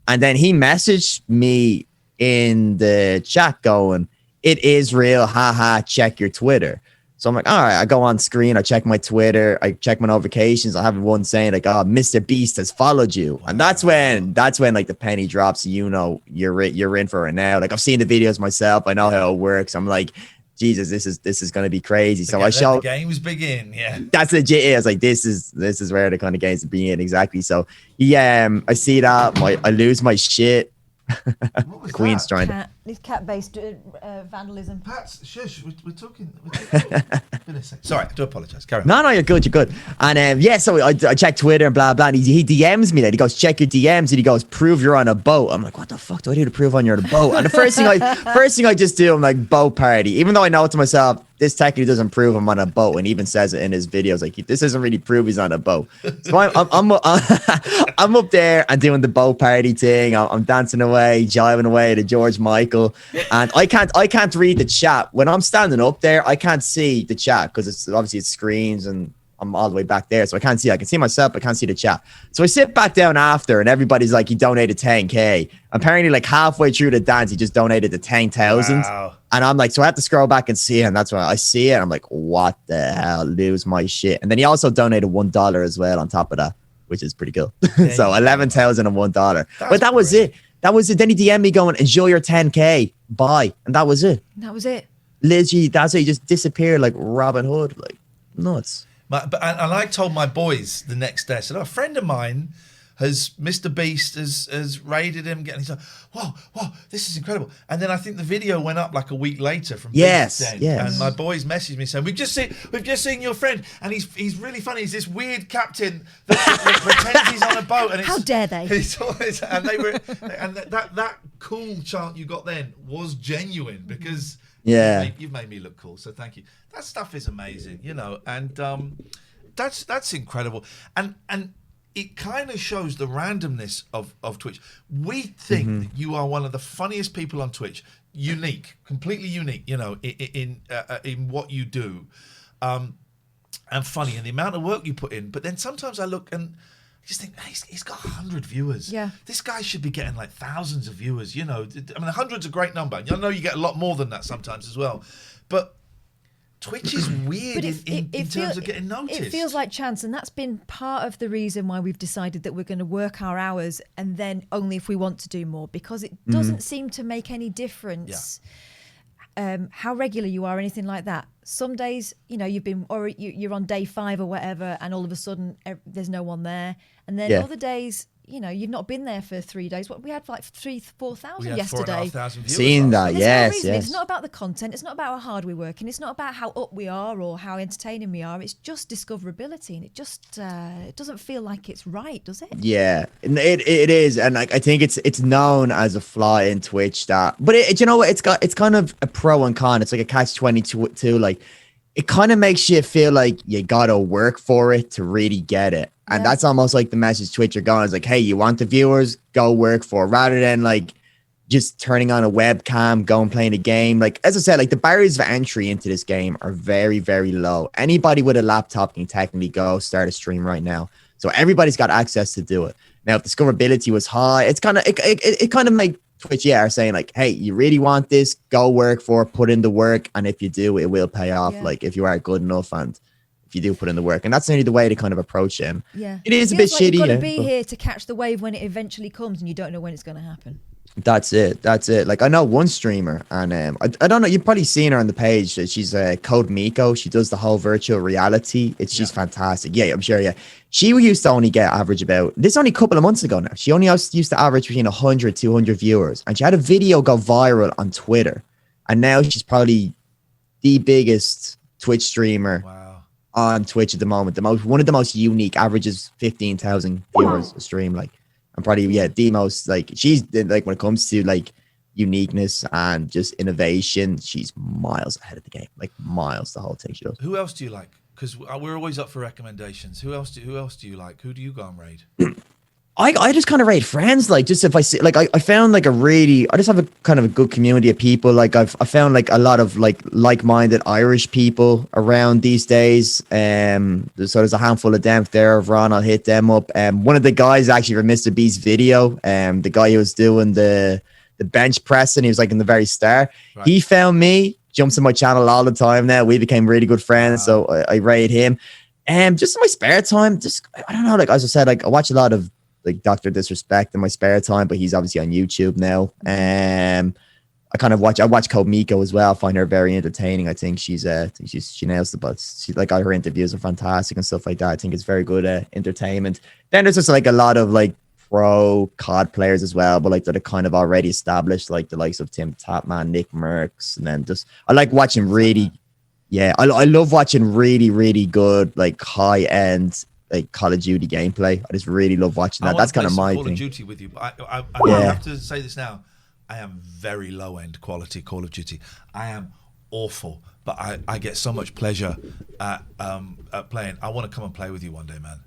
And then he messaged me in the chat going, it is real, haha, check your Twitter. So I'm like, all right, I go on screen, I check my Twitter, I check my notifications. I have one saying like, oh, Mr. Beast has followed you. Wow. And that's when like the penny drops, you know, you're in for it now. Like I've seen the videos myself. I know how it works. I'm like, Jesus, this is going to be crazy. So I show the games begin. Yeah. That's legit. I was like, this is where the kind of games begin. Exactly. So yeah, I see that. I lose my shit. The Queen's trying to. This cat-based vandalism. Pat, shush, we're talking. Sorry, I do apologise. Carry on. No, you're good. And yeah, so I checked Twitter and blah blah. And he DMs me that. He goes, check your DMs, and he goes, prove you're on a boat. I'm like, what the fuck do I do to prove you're on a boat? And the first thing I just do, I'm like, boat party. Even though I know to myself, this technically doesn't prove I'm on a boat, and he even says it in his videos. Like, this doesn't really prove he's on a boat. So I'm up there and doing the boat party thing. I'm dancing away, jiving away to George Michael, and I can't read the chat when I'm standing up there. I can't see the chat because it's screens and I'm all the way back there, so I can't see. I can see myself, but I can't see the chat. So I sit back down after, and everybody's like, he donated 10K. Apparently, like halfway through the dance, he just donated the 10,000. Wow. And I'm like, so I have to scroll back and see it, and that's when I see it. I'm like, what the hell? Lose my shit. And then he also donated $1 as well on top of that, which is pretty cool. So 11,000 and $1. But that was it. That was it. Then he DM'd me going, enjoy your 10K. Bye. And that was it. That was it. literally, that's how you just disappear like Robin Hood, like nuts. And I told my boys the next day, I said, a friend of mine Mr. Beast has raided him, he's like, whoa, this is incredible. And then I think the video went up like a week later from Beast's Den. And my boys messaged me saying, we've just seen your friend, and he's really funny. He's this weird captain that pretends he's on a boat. And how dare they? And they were, and that cool chant you got then was genuine, because you've made me look cool. So thank you. That stuff is amazing, and that's incredible. And it kind of shows the randomness of Twitch. We think that you are one of the funniest people on Twitch, completely unique, in what you do, and funny, and the amount of work you put in. But then sometimes I look and just think, hey, he's got 100 viewers. Yeah, this guy should be getting like thousands of viewers. I mean, 100's a great number. I know you get a lot more than that sometimes as well, but Twitch is weird in terms of getting noticed. It feels like chance, and that's been part of the reason why we've decided that we're going to work our hours, and then only if we want to do more, because it doesn't seem to make any difference how regular you are, anything like that. Some days, you're on day 5 or whatever, and all of a sudden there's no one there, and then other days, you've not been there for 3 days. What we had like 4,000 yesterday. 4,500 viewers. Seen that, yes. It's not about the content. It's not about how hard we work, and it's not about how up we are or how entertaining we are. It's just discoverability, and it just it doesn't feel like it's right, does it? Yeah, it is, and like I think it's known as a flaw in Twitch but it's kind of a pro and con. It's like a catch-22. Like it kind of makes you feel like you gotta work for it to really get it. And that's almost like the message Twitch are going is like, hey, you want the viewers, go work for it, rather than like just turning on a webcam, go and playing a game. Like, as I said, like the barriers of entry into this game are very, very low. Anybody with a laptop can technically go start a stream right now. So everybody's got access to do it. Now, if discoverability was high, it's kind of, it kind of make Twitch, are saying like, hey, you really want this, go work for it, put in the work. And if you do, it will pay off. Like if you are good enough and if you do put in the work. And that's only the way to kind of approach him. Yeah. It is a bit shitty. You've got to be here to catch the wave when it eventually comes, and you don't know when it's going to happen. That's it. Like I know one streamer, and I don't know, you've probably seen her on the page. She's Code Miko. She does the whole virtual reality. She's fantastic. Yeah, I'm sure. Yeah, she used to only get average about this only a couple of months ago now. She only used to average between 100, 200 viewers, and she had a video go viral on Twitter, and now she's probably the biggest Twitch streamer on Twitch at the moment. One of the most unique, averages 15,000 viewers a stream. Like, I'm probably the most, like, she's like, when it comes to like uniqueness and just innovation, she's miles ahead of the game. Like miles, the whole thing she does. Who else do you like? Because we're always up for recommendations. Who else do you like? Who do you go and raid? I just kind of raid friends. Like, just if I see, like, I found like I just have a kind of a good community of people. Like I found like a lot of like-minded Irish people around these days. So there's a handful of them there. Ron, I'll hit them up. One of the guys actually from Mr. B's video, the guy who was doing the bench pressing, he was like in the very start. Right. He found me, jumps in my channel all the time now. We became really good friends. Wow. So I raid him. Just in my spare time, just, I don't know, like, as I said, like I watch a lot of like Dr. Disrespect in my spare time, but he's obviously on YouTube now. I watch Code Miko as well. I find her very entertaining. I think she nails the butts. She, like, all her interviews are fantastic and stuff like that. I think it's very good entertainment. Then there's just like a lot of like pro COD players as well, but like that are kind of already established, like the likes of Tim Tapman, Nick Merckx, and then just I like watching really, I love watching really, really good like high end like Call of Duty gameplay. I just really love watching that. That's kind of my thing. Call of Duty with you, but I have to say this now. I am very low end quality Call of Duty. I am awful, but I get so much pleasure at playing. I want to come and play with you one day, man.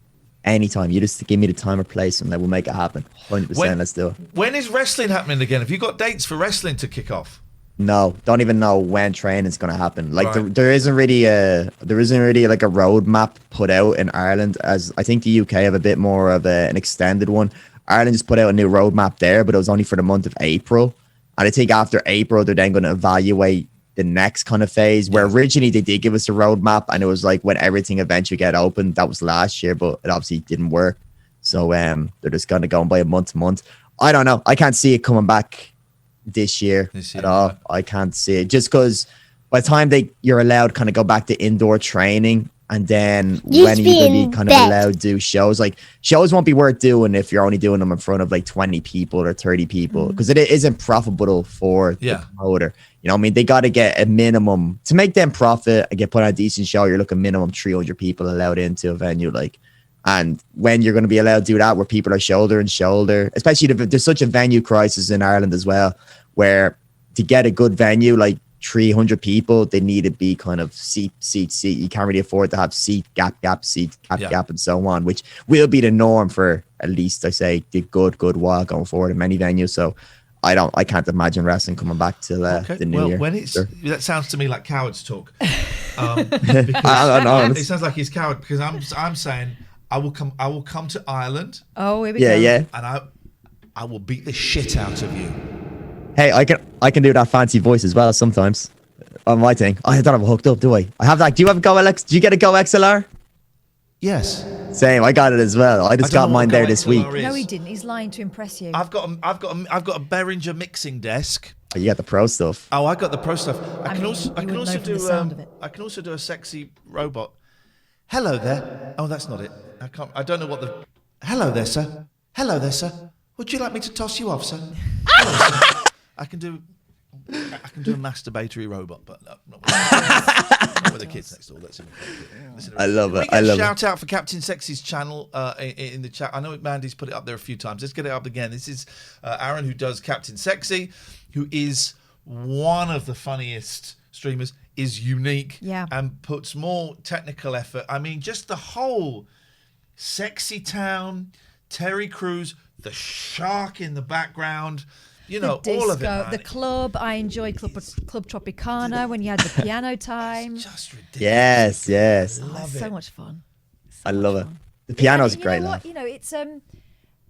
Anytime. You just give me the time or place and we'll make it happen. 100%. Let's do it. When is wrestling happening again? Have you got dates for wrestling to kick off? No, don't even know when training is going to happen. Like there isn't really like a roadmap put out in Ireland, as I think the UK have a bit more of an extended one. Ireland just put out a new roadmap there, but it was only for the month of April. And I think after April, they're then going to evaluate the next kind of phase, where originally they did give us a roadmap, and it was like when everything eventually get open. That was last year, but it obviously didn't work. So they're just going to go by a month to month. I don't know. I can't see it coming back this year at all. I can't see it, just because by the time you're allowed kind of go back to indoor training, and then You when are should you be going to be in kind of bed. allowed to do shows? Like shows won't be worth doing if you're only doing them in front of like 20 people or 30 people, because it isn't profitable for the promoter. You know what I mean? They got to get a minimum to make them profit and get put on a decent show. You're looking minimum 300 people allowed into a venue, like. And when you're going to be allowed to do that, where people are shoulder and shoulder, especially if there's such a venue crisis in Ireland as well, where to get a good venue, like 300 people, they need to be kind of seat. You can't really afford to have seat gap, and so on, which will be the norm for at least, I say, the good while going forward in many venues. So I can't imagine wrestling coming back till the new year. When that sounds to me like cowards talk. I don't know. It sounds like he's coward because I'm saying I will come to Ireland. Oh, here we go. Yeah. And I will beat the shit out of you. Hey, I can do that fancy voice as well sometimes. On my thing. I don't have it hooked up, do I? I have that. Do you have a Go LX? Do you get a Go XLR? Yes. Same. I got it as well. I just got mine there this week. No, he didn't. He's lying to impress you. I've got a Behringer mixing desk. Oh, you got the pro stuff. Oh, I got the pro stuff. I can also do. I can also do a sexy robot. Hello there. Oh, that's not it. I don't know what the. Hello there, sir. Hello there, sir. Would you like me to toss you off, sir? Hello, sir. I can do a masturbatory robot, but no, not with the kids next door. That's I love it. I love shout out for Captain Sexy's channel in the chat. I know Mandy's put it up there a few times. Let's get it up again. This is Aaron, who does Captain Sexy, who is one of the funniest streamers, is unique, and puts more technical effort. I mean, just the whole Sexy Town, Terry Crews, the shark in the background. You know, the all of it. disco, the club. I enjoyed Club Tropicana when you had the piano time. Just ridiculous. Yes. So much fun. I love it. The piano's great. You know what? You know,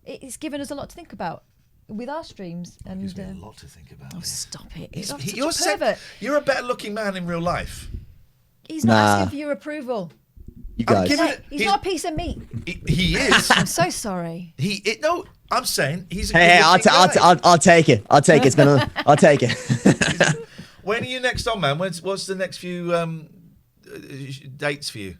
it's given us a lot to think about with our streams. And gives me a lot to think about. Oh, stop it! You're a better looking man in real life. He's not asking for your approval. You guys. He's not a piece of meat. He is. I'm so sorry. No, I'm saying he's. Hey, I'll take it. I'll take it. I'll take it. When are you next on, man? What's the next few dates for you?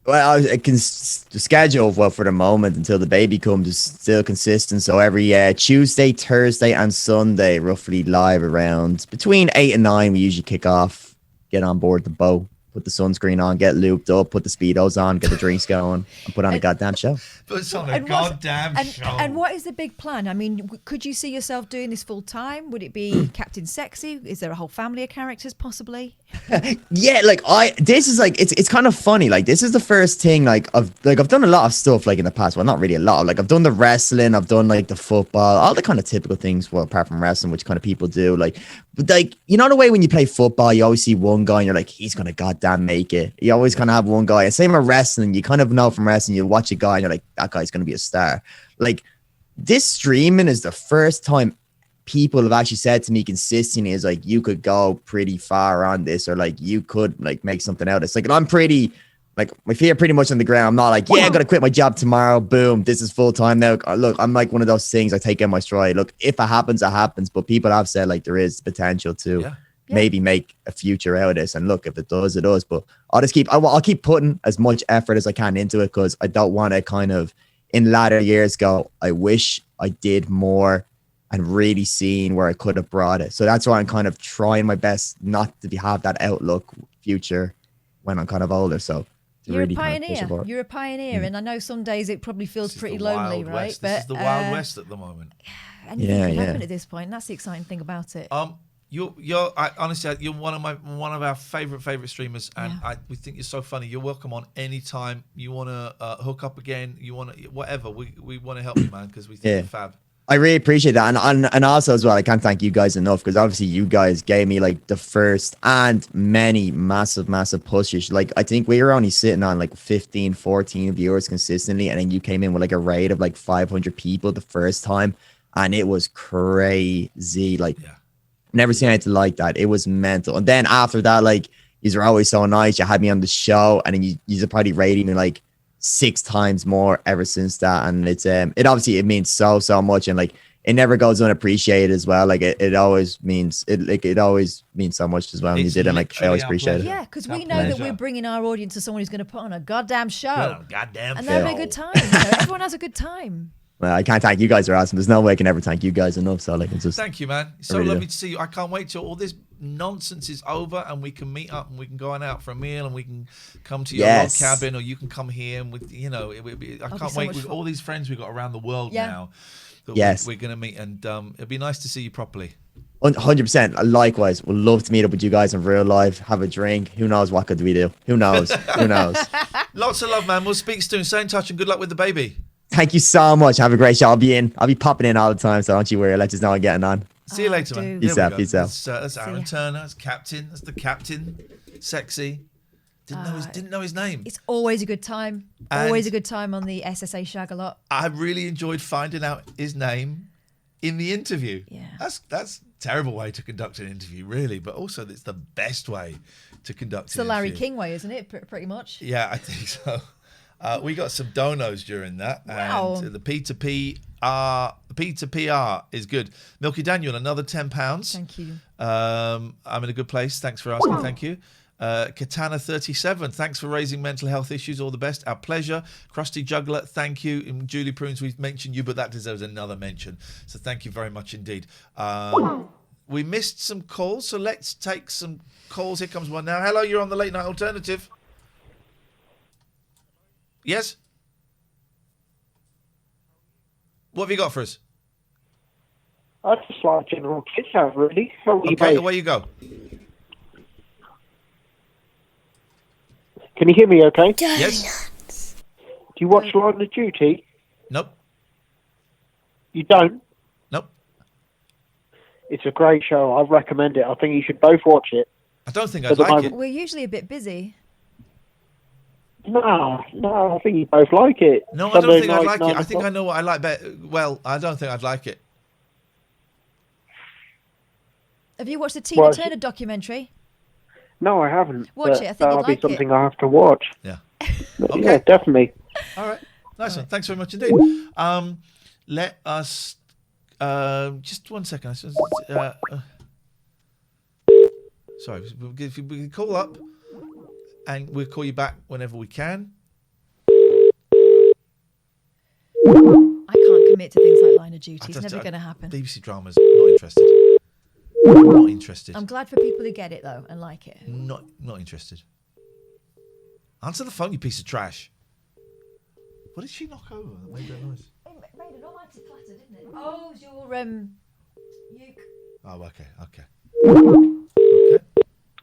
Well, I can schedule for the moment until the baby comes is still consistent. So every Tuesday, Thursday, and Sunday, roughly live around between 8 and 9. We usually kick off, get on board the boat, put the sunscreen on, get looped up, put the speedos on, get the drinks going, and put on a goddamn show. Put on a goddamn show. And what is the big plan? I mean, could you see yourself doing this full time? Would it be Captain Sexy? Is there a whole family of characters possibly? Yeah, this is like it's kind of funny. Like this is the first thing I've done a lot of stuff like in the past. Well, not really a lot. Like I've done the wrestling, I've done like the football, all the kind of typical things. Well, apart from wrestling, which kind of people do. Like, but like you know the way when you play football, you always see one guy and you're like, he's gonna goddamn make it. You always kind of have one guy. And same with wrestling, you kind of know from wrestling. You watch a guy and you're like, that guy's gonna be a star. Like this streaming is the first time people have actually said to me consistently is like, you could go pretty far on this, or like you could like make something out of this. Like, and I'm pretty like my feet are pretty much on the ground. I'm not like, I'm gonna quit my job tomorrow. Boom, this is full time now. Look, I'm like one of those things I take in my stride. Look, if it happens, it happens. But people have said like there is potential to maybe make a future out of this. And look, if it does, it does. But I'll keep putting as much effort as I can into it, because I don't want to kind of in latter years go, I wish I did more and really seeing where I could have brought it. So that's why I'm kind of trying my best not to have that outlook future when I'm kind of older. So you're really a pioneer. Kind of You're a pioneer, and I know some days it probably feels pretty lonely, right? This is the Wild West at the moment. Anything can happen at this point. And that's the exciting thing about it. Honestly, you're one of our favorite streamers, and we think you're so funny. You're welcome on anytime you want to hook up again. You want to whatever. We want to help you, man, because we think you're fab. I really appreciate that. And also as well, I can't thank you guys enough, because obviously you guys gave me like the first and many massive pushes. Like I think we were only sitting on like 15, 14 viewers consistently, and then you came in with like a raid of like 500 people the first time, and it was crazy. Like never seen anything like that. It was mental. And then after that, like you were always so nice. You had me on the show, and then you probably rated me like 6 times more ever since that. And it's it obviously it means so much, and like it never goes unappreciated as well. Like it always means it always means so much as well. When you did it, like I always appreciate it. Yeah, because we know that we're bringing our audience to someone who's going to put on a goddamn show. Goddamn and they're having a good time. You know, everyone has a good time. Well, I can't thank you guys. Are awesome. There's no way I can ever thank you guys enough. So like, it's just thank you, man. It's so lovely to see you. I can't wait till all this nonsense is over and we can meet up and we can go on out for a meal and we can come to your log cabin, or you can come here and with I can't wait with all these friends we've got around the world now. That we're going to meet, and it'd be nice to see you properly. 100%. Likewise, we'd love to meet up with you guys in real life, have a drink. Who knows what could we do? Who knows? Who knows? Lots of love, man. We'll speak soon. Stay in touch and good luck with the baby. Thank you so much. Have a great show. I'll be popping in all the time, so don't you worry. Let us know I'm getting on. See you later, man. Peace out. That's Aaron Turner. That's Captain. That's the captain. Sexy. Didn't know his name. It's always a good time. Always a good time on the SSA Shag a lot. I really enjoyed finding out his name in the interview. Yeah. That's a terrible way to conduct an interview, really, but also it's the best way to conduct it's the Larry King way, isn't it? Pretty much. Yeah, I think so. We got some donos during that. Wow. And the P2PR is good. Milky Daniel, another £10. Thank you. I'm in a good place. Thanks for asking. Thank you. Katana 37, thanks for raising mental health issues. All the best. Our pleasure. Krusty Juggler, thank you. And Julie Prunes, we've mentioned you, but that deserves another mention. So thank you very much indeed. We missed some calls, so let's take some calls. Here comes one now. Hello, you're on the Late Night Alternative. Yes? What have you got for us? I just like general kids have, really. Okay, away you go. Can you hear me okay? Yes. Do you watch Line of Duty? Nope. You don't? Nope. It's a great show. I recommend it. I think you should both watch it. I don't think I'd like it. We're usually a bit busy. No, I think you both like it. No, I don't think I'd like it. I think I know what I like better. Well, I don't think I'd like it. Have you watched the Tina Turner documentary? No, I haven't. Watch it. I think that'll you'd be like something I have to watch. Yeah. Okay. Yeah, definitely. All right. Nice one. Thanks very much indeed. Let us... just 1 second. Sorry. If we can call up, and we'll call you back whenever we can. I can't commit to things like Line of Duty. It's never going to happen. BBC dramas, not interested. Not interested. I'm glad for people who get it, though, and like it. Not interested. Answer the phone, you piece of trash. What did she knock over that made that noise? It made an almighty clatter, didn't it? Oh, it was your uke. Oh, okay.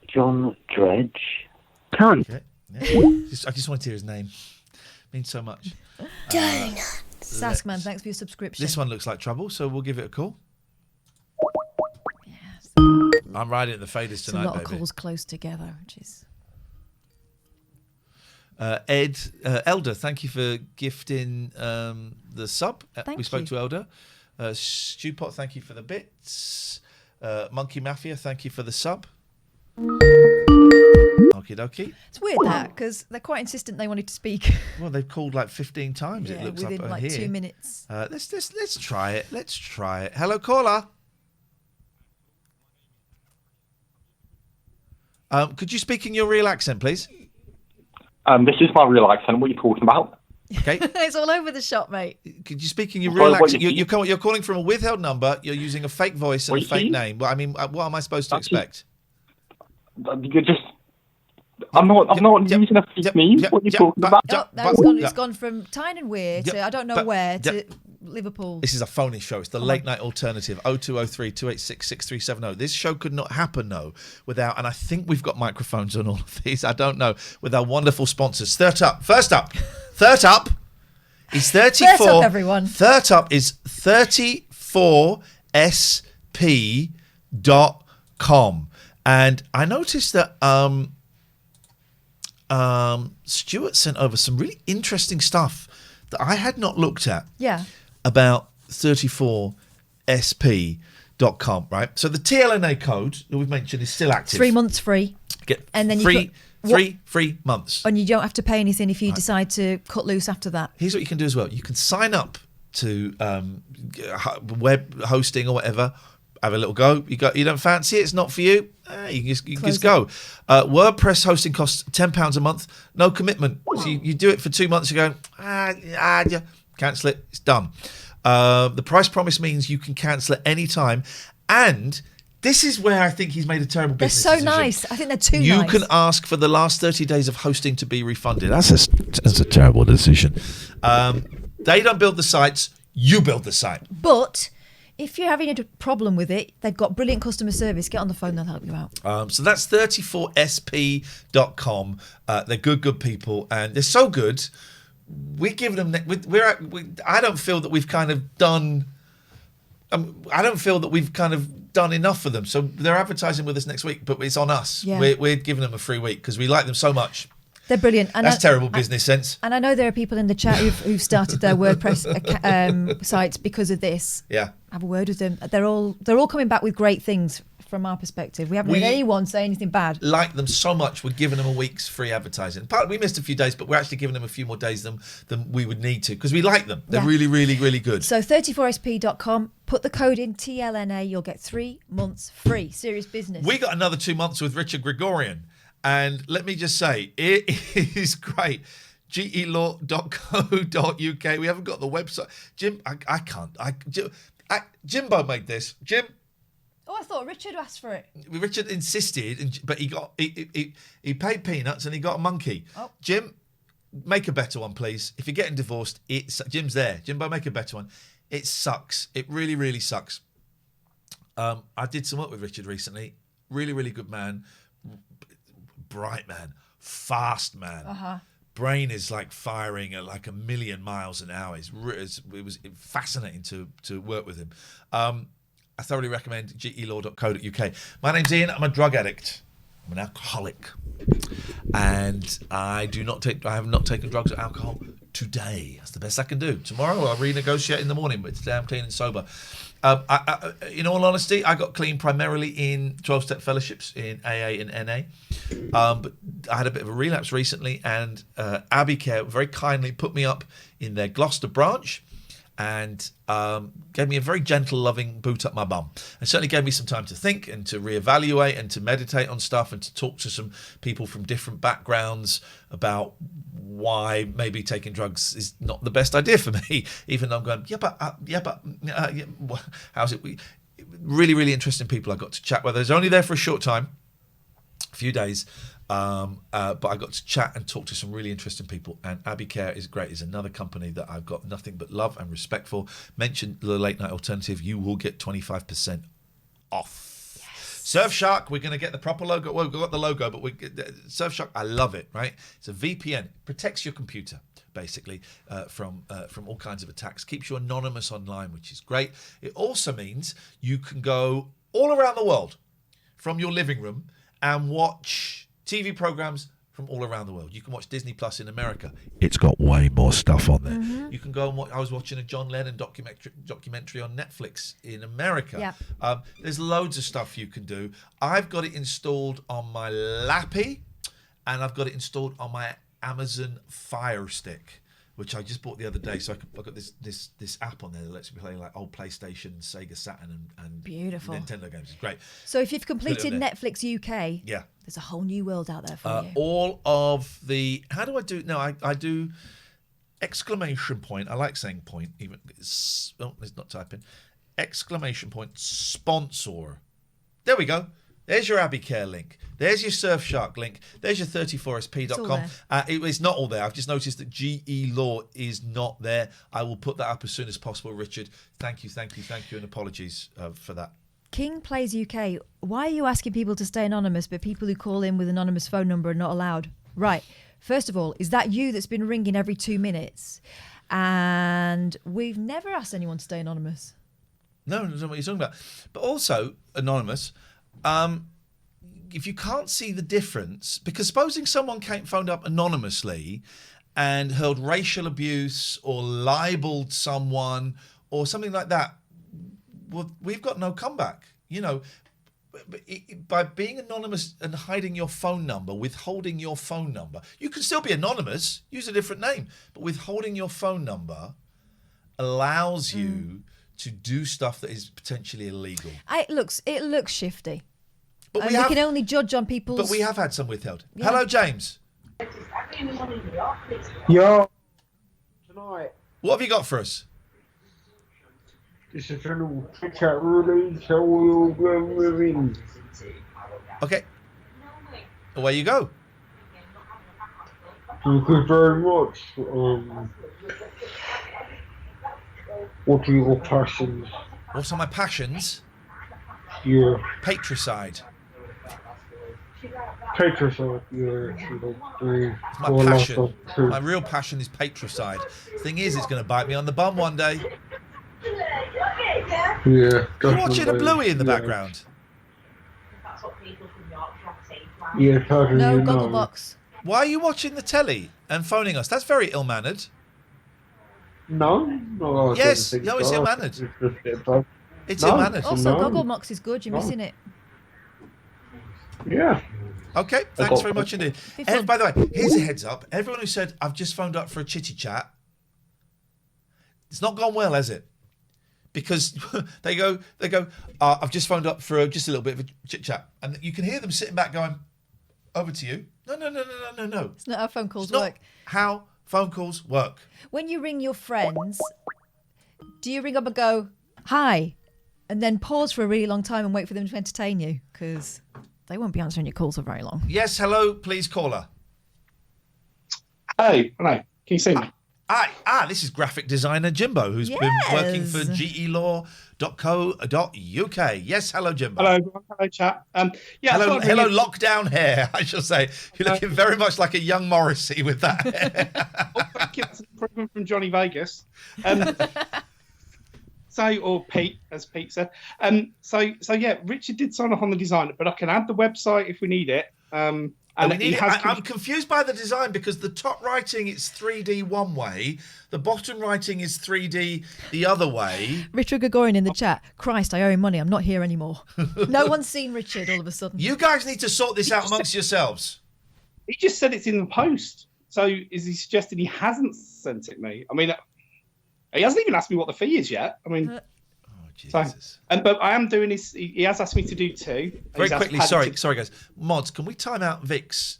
John Dredge. Cunt. Okay. Yeah. I just wanted to hear his name. Means so much. Saskman, thanks for your subscription. This one looks like trouble, so we'll give it a call. Yes. I'm riding at the faders tonight, baby. A lot of calls close together, which is... Elder, thank you for gifting the sub. We spoke to Elder. Stewpot, thank you for the bits. Monkey Mafia, thank you for the sub. Okie dokie. It's weird that, because they're quite insistent they wanted to speak. Well, they've called like 15 times. Yeah, it looks within like like here. 2 minutes. Let's try it. Let's try it. Hello, caller. Could you speak in your real accent, please? This is my real accent. What are you talking about? Okay. It's all over the shop, mate. Could you speak in your real accent? You're calling from a withheld number. You're using a fake voice and a fake name. Well, I mean, what am I supposed to expect? You're just... I'm not using a fake name. What are you talking about? It's gone from Tyne and Weir to I don't know where to Liverpool. This is a phony show. It's the Late Night Alternative. 0203 286 6370. This show could not happen, though, without, and I think we've got microphones on all of these, I don't know, with our wonderful sponsors. First up is 34. First up, everyone. Third up is 34sp.com. And I noticed that Stuart sent over some really interesting stuff that I had not looked at. Yeah. About 34sp.com, right? So the TLNA code that we've mentioned is still active. 3 months free. Get and then free months. And you don't have to pay anything if you decide to cut loose after that. Here's what you can do as well. You can sign up web hosting or whatever, have a little go. You don't fancy it? It's not for you? You can just go. WordPress hosting costs £10 a month. No commitment. So you do it for 2 months. You go, yeah, cancel it. It's done. The price promise means you can cancel at any time. And this is where I think he's made a terrible business decision. They're so nice. I think they're too nice. You can ask for the last 30 days of hosting to be refunded. That's a terrible decision. They don't build the sites. You build the site. But if you're having a problem with it, they've got brilliant customer service. Get on the phone, they'll help you out. So that's 34sp.com. They're good people, and they're so good. We're giving them. I don't feel that we've kind of done. I don't feel that we've kind of done enough for them. So they're advertising with us next week, but it's on us. Yeah. We're giving them a free week because we like them so much. They're brilliant. And that's terrible business sense. And I know there are people in the chat who've started their WordPress sites because of this. Yeah. Have a word with them. They're all coming back with great things from our perspective. We haven't had anyone say anything bad. Like them so much, we're giving them a week's free advertising. We missed a few days, but we're actually giving them a few more days than we would need to because we like them. They're really, really, really good. So 34sp.com, put the code in TLNA, you'll get 3 months free. Serious business. We got another 2 months with Richard Gregorian. And let me just say, it is great. gelaw.co.uk. We haven't got the website. Jim, I can't. Jimbo made this. Jim. Oh, I thought Richard asked for it. Richard insisted, but he paid peanuts and he got a monkey. Oh. Jim, make a better one, please. If you're getting divorced, Jim's there. Jimbo, make a better one. It sucks. It really, really sucks. I did some work with Richard recently. Really, really good man. Bright man, fast man. Brain is like firing at like 1,000,000 miles an hour. It was fascinating to work with him. I thoroughly recommend gelaw.co.uk. My name's Ian. I'm a drug addict. I'm an alcoholic, and I have not taken drugs or alcohol today. That's the best I can do. Tomorrow I'll renegotiate in the morning, but today I'm clean and sober. In all honesty, I got clean primarily in 12-step fellowships in AA and NA. But I had a bit of a relapse recently, and Abbey Care very kindly put me up in their Gloucester branch and gave me a very gentle, loving boot up my bum. And certainly gave me some time to think and to reevaluate and to meditate on stuff and to talk to some people from different backgrounds about why maybe taking drugs is not the best idea for me, even though I'm going, how's it? Really, really interesting people I got to chat with. I was only there for a short time, a few days, but I got to chat and talk to some really interesting people. And Abbey Care is great. It's another company that I've got nothing but love and respect for. Mention the Late Night Alternative. You will get 25% off. Surfshark, we're going to get the proper logo. Well, we've got the logo, but Surfshark, I love it, right? It's a VPN. It protects your computer, basically, from all kinds of attacks. Keeps you anonymous online, which is great. It also means you can go all around the world from your living room and watch TV programs from all around the world. You can watch Disney Plus in America. It's got way more stuff on there. You can go and watch. I was watching a John Lennon documentary on Netflix in America. Yeah. There's loads of stuff you can do. I've got it installed on my Lappy, and I've got it installed on my Amazon Fire Stick, which I just bought the other day. So I've got this app on there that lets me play like old PlayStation, Sega Saturn, and Beautiful Nintendo games. It's great. So if you've completed Netflix UK, yeah, there's a whole new world out there for you. All of the how do I do? No, I do exclamation point. I like saying point. Even it's not typing. Exclamation point sponsor. There we go. There's your Abbey Care link. There's your Surfshark link. There's your 34sp.com. It's not all there. I've just noticed that GE Law is not there. I will put that up as soon as possible, Richard. Thank you, and apologies for that. King Plays UK. Why are you asking people to stay anonymous, but people who call in with anonymous phone number are not allowed? Right. First of all, is that you that's been ringing every 2 minutes? And we've never asked anyone to stay anonymous. No, I don't know what you're talking about. But also, anonymous, if you can't see the difference, because supposing someone phoned up anonymously and hurled racial abuse or libeled someone or something like that, well, we've got no comeback. You know, by being anonymous and hiding your phone number, withholding your phone number, you can still be anonymous, use a different name, but withholding your phone number, allows you to do stuff that is potentially illegal. It looks shifty. But we can only judge on people's. But we have had some withheld. Yeah. Hello, James. Yo. Tonight. What have you got for us? This is a little chat really, so we'll go in. Okay. Away you go. Thank you very much. What are your passions? What are my passions? Yeah. Patricide. Patricide, It's my passion. My real passion is patricide. Thing is, it's going to bite me on the bum one day. Yeah. You're watching a Bluey in the background. Yeah, pardon No, you, Gogglebox. Why are you watching the telly and phoning us? That's very ill-mannered. No. Yes, no, it's ill-mannered. It's ill-mannered. Also, Gogglebox is good. You're missing it. Yeah. Okay, thanks very much indeed. By the way, here's a heads up. Everyone who said, I've just phoned up for a chitty chat, it's not gone well, has it? Because they go, I've just phoned up for just a little bit of a chit chat. And you can hear them sitting back going, over to you. No. It's not how phone calls It's not work. how phone calls work. When you ring your friends, do you ring up and go, hi, and then pause for a really long time and wait for them to entertain you? Because they won't be answering your calls for very long. Yes, hello, please caller. Hey, hello. Can you see me? This is graphic designer Jimbo, who's been working for gelaw.co.uk. Yes, hello, Jimbo. Hello, everyone. Hello, chat. Hello, lockdown hair, I shall say. You're looking very much like a young Morrissey with that hair. Thank you. That's an improvement from Johnny Vegas. Or Pete, as Pete said. Yeah, Richard did sign off on the design, but I can add the website if we need it. I'm confused by the design because the top writing is 3D one way, the bottom writing is 3D the other way. Richard Gregorian in the chat. Christ, I owe him money. I'm not here anymore. No one's seen Richard all of a sudden. You guys need to sort this out amongst yourselves. He just said it's in the post. So is he suggesting he hasn't sent it me? I mean, he hasn't even asked me what the fee is yet. I mean... Jesus. But I am doing this. He has asked me to do two. Very quickly, sorry guys. Mods, can we time out Vix?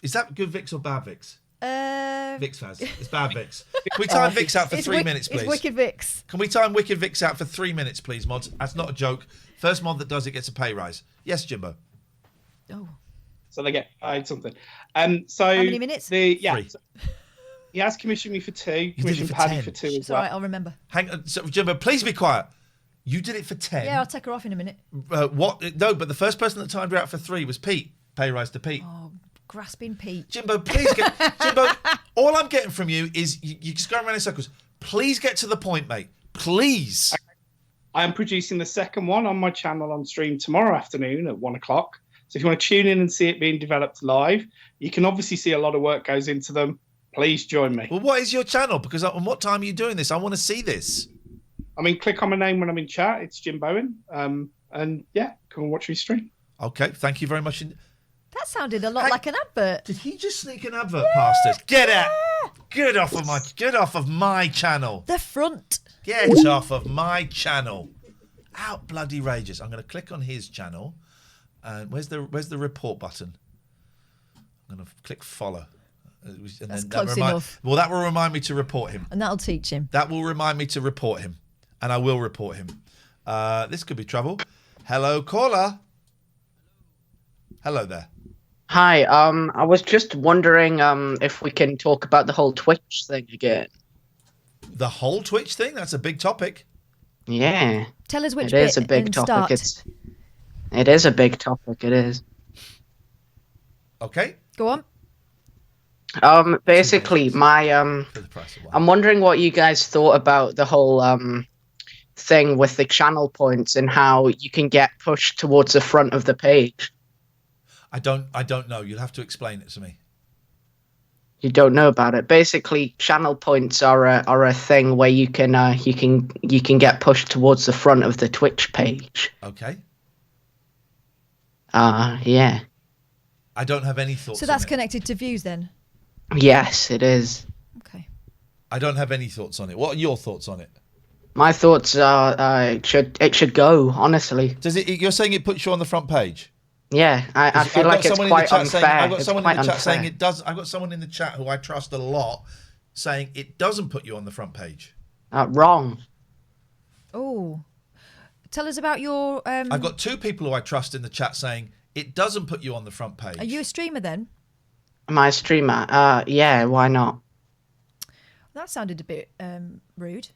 Is that good Vix or bad Vix? Vix Faz. It's bad Vix. Can we time Vix out for 3 minutes, please? It's Wicked Vix. Can we time Wicked Vix out for 3 minutes, please, Mods? That's not a joke. First mod that does it gets a pay rise. Yes, Jimbo. Oh. So they get paid something. So how many minutes? 3. He has commissioned me for 2. You did it Commissioned for Paddy 10. for 2 as It's well. all right, I'll remember. Hang on, so, Jimbo, please be quiet. You did it for 10. Yeah, I'll take her off in a minute. What? No, but the first person that timed her out for 3 was Pete. Pay rise to Pete. Oh, grasping Pete. Jimbo, please get... Jimbo, all I'm getting from you is you just go around in circles. Please get to the point, mate. Please. I am producing the second one on my channel on stream tomorrow afternoon at 1 o'clock. So if you want to tune in and see it being developed live, you can obviously see a lot of work goes into them. Please join me. Well, what is your channel? Because on what time are you doing this? I want to see this. I mean, click on my name when I'm in chat. It's Jim Bowen. And yeah, come and watch me stream. Okay, thank you very much. That sounded a lot like an advert. Did he just sneak an advert past us? Get out! Get off of my channel. The front. Get off of my channel. Out bloody rages. I'm going to click on his channel. And where's the report button? I'm going to click follow. That's close enough. Well, that will remind me to report him. And that'll teach him. That will remind me to report him. And I will report him. This could be trouble. Hello, caller. Hello there. Hi, I was just wondering if we can talk about the whole Twitch thing again. The whole Twitch thing? That's a big topic. Yeah. Tell us which it bit is a big and topic. start. It is a big topic, it is. Okay. Go on. Basically, I'm wondering what you guys thought about the whole thing with the channel points and how you can get pushed towards the front of the page. I don't know. You'll have to explain it to me. You don't know about it. Basically, channel points are a thing where you can get pushed towards the front of the Twitch page. Okay. Yeah. I don't have any thoughts. So that's on it. connected to views then? Yes, it is. Okay. I don't have any thoughts on it. What are your thoughts on it? My thoughts are it should go. Honestly, does it? You're saying it puts you on the front page? Yeah, I feel like it's quite unfair. I've got someone in the chat saying it does. I've got someone in the chat who I trust a lot saying it doesn't put you on the front page. Wrong. Oh, tell us about your. I've got 2 people who I trust in the chat saying it doesn't put you on the front page. Are you a streamer then? Am I a streamer? Yeah. Why not? That sounded a bit rude.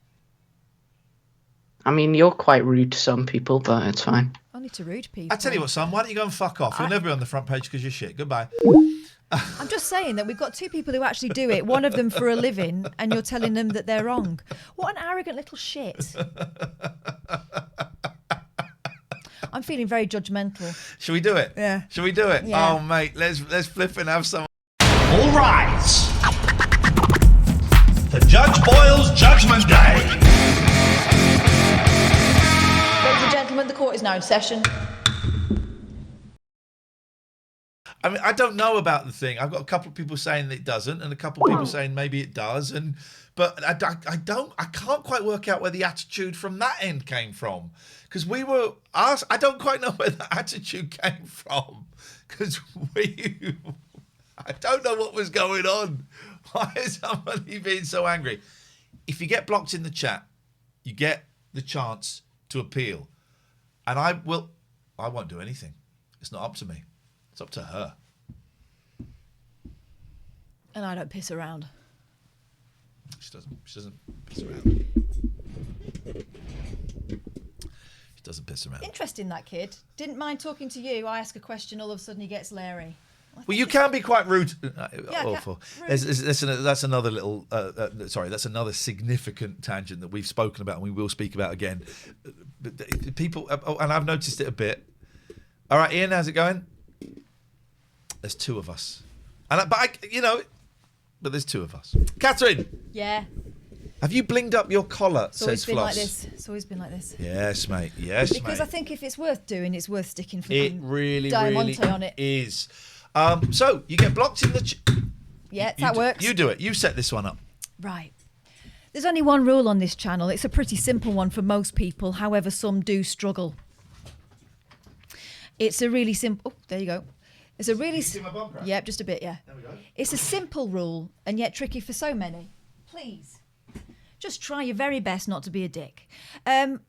I mean, you're quite rude to some people, but it's fine. Only to rude people. I tell you what, Sam, why don't you go and fuck off? You'll never be on the front page because you're shit. Goodbye. I'm just saying that we've got 2 people who actually do it, one of them for a living, and you're telling them that they're wrong. What an arrogant little shit. I'm feeling very judgmental. Should we do it? Yeah. Should we do it? Yeah. Oh, mate, let's flip and have some. All rise. The Judge Boyle's Judgment Day. Ladies and gentlemen, the court is now in session. I mean, I don't know about the thing. I've got a couple of people saying that it doesn't, and a couple of people saying maybe it does, but I can't quite work out where the attitude from that end came from, because we were asked. I don't quite know where the attitude came from, because I don't know what was going on. Why is somebody being so angry? If you get blocked in the chat, you get the chance to appeal, and I won't do anything. It's not up to me. It's up to her. And I don't piss around. She doesn't piss around. She doesn't piss around. Interesting, that kid. Didn't mind talking to you. I ask a question, all of a sudden he gets leery. Well, you can be quite rude. Yeah, Awful. That's another little. That's another significant tangent that we've spoken about and we will speak about again. People, and I've noticed it a bit. All right, Ian, how's it going? There's 2 of us, but there's 2 of us. Catherine, Yeah. have you blinged up your collar? It's always Says been Floss. like this. It's always been like this. Yes, mate. Yes, Because mate. I think if it's worth doing, it's worth sticking for It really Diamante on it. is. So you get blocked in the. Yeah, that works. You do it. You set this one up. Right. There's only one rule on this channel. It's a pretty simple one for most people. However, some do struggle. It's a really simple. Oh, there you go. It's a really. Yep, just a bit. Yeah. There we go. It's a simple rule and yet tricky for so many. Please, just try your very best not to be a dick.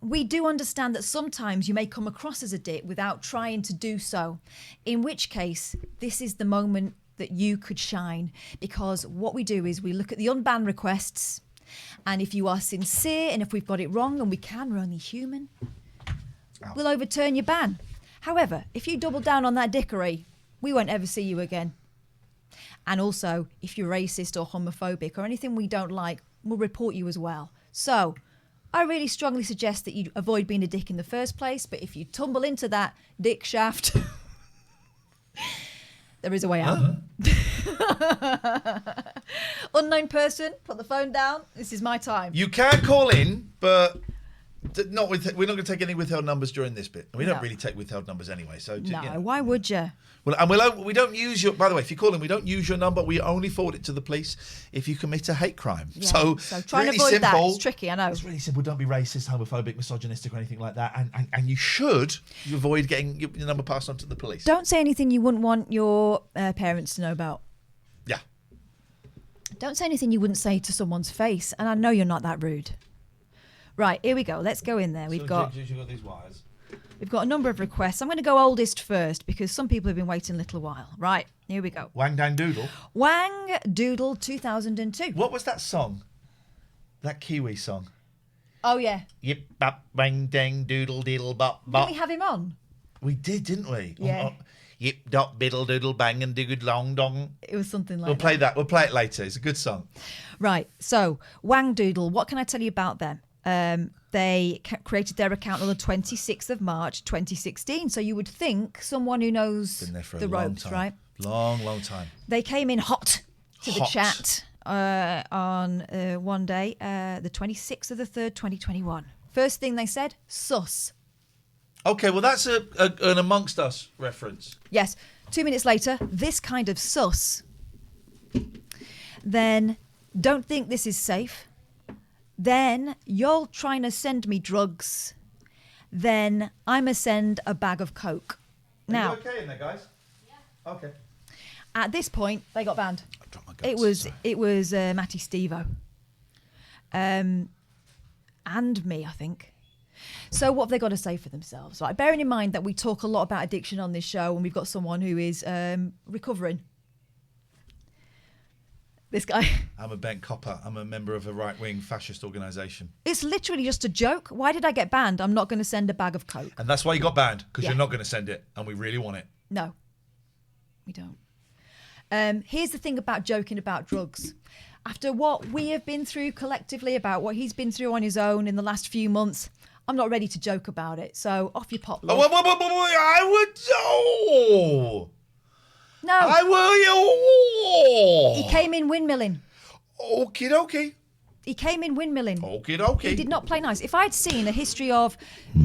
We do understand that sometimes you may come across as a dick without trying to do so. In which case, this is the moment that you could shine, because what we do is we look at the unbanned requests, and if you are sincere and if we've got it wrong, and we can, we're only human, we'll overturn your ban. However, if you double down on that dickery, we won't ever see you again. And also, if you're racist or homophobic or anything we don't like, we'll report you as well. So, I really strongly suggest that you avoid being a dick in the first place, but if you tumble into that dick shaft, there is a way out. Unknown person, put the phone down. This is my time. You can call in, but we're not going to take any withheld numbers during this bit. We don't really take withheld numbers anyway. So Why would you? Well, and we don't use your. By the way, if you call in, we don't use your number. We only forward it to the police if you commit a hate crime. Yeah. So try and really avoid simple. that. It's tricky, I know. It's really simple. Don't be racist, homophobic, misogynistic, or anything like that. And you should avoid getting your number passed on to the police. Don't say anything you wouldn't want your parents to know about. Yeah. Don't say anything you wouldn't say to someone's face. And I know you're not that rude. Right, here we go. Let's go in there. We've got these wires. We've got a number of requests. I'm going to go oldest first because some people have been waiting a little while. Right, here we go. Wang Dang Doodle. Wang Doodle 2002. What was that song? That Kiwi song. Oh, yeah. Yip bop wang dang doodle diddle bop bop. Didn't we have him on? We did, didn't we? Yeah. Yip dop biddle doodle bang and diggood long dong. It was something like We'll play that. We'll play it later. It's a good song. Right, so Wang Doodle, what can I tell you about them? They created their account on the 26th of March 2016. So you would think someone who knows Been there for the a long ropes, time. right? Long time. They came in hot to the Hot. chat on one day, the 26th of the 3rd, 2021. First thing they said, sus. Okay, well, that's an Amongst Us reference. Yes. 2 minutes later, this kind of sus. Then Don't think this is safe. Then you're trying to send me drugs. Then I'm going to send a bag of coke. Now, Are you okay in there, guys? Yeah. Okay. At this point, they got banned. I dropped my It was Matty Stevo. And me, I think. So what have they got to say for themselves? Right, bearing in mind that we talk a lot about addiction on this show and we've got someone who is recovering. This guy. I'm a bent copper. I'm a member of a right-wing fascist organisation. It's literally just a joke. Why did I get banned? I'm not going to send a bag of coke. And that's why you got banned, because Yeah. you're not going to send it, and we really want it. No, we don't. Here's the thing about joking about drugs. After what we have been through collectively, about what he's been through on his own in the last few months, I'm not ready to joke about it. So off you pop. Love. I would. Oh. No. I will. You. He came in windmilling. Okie dokie. He came in windmilling. Okie dokie. He did not play nice. If I'd seen a history of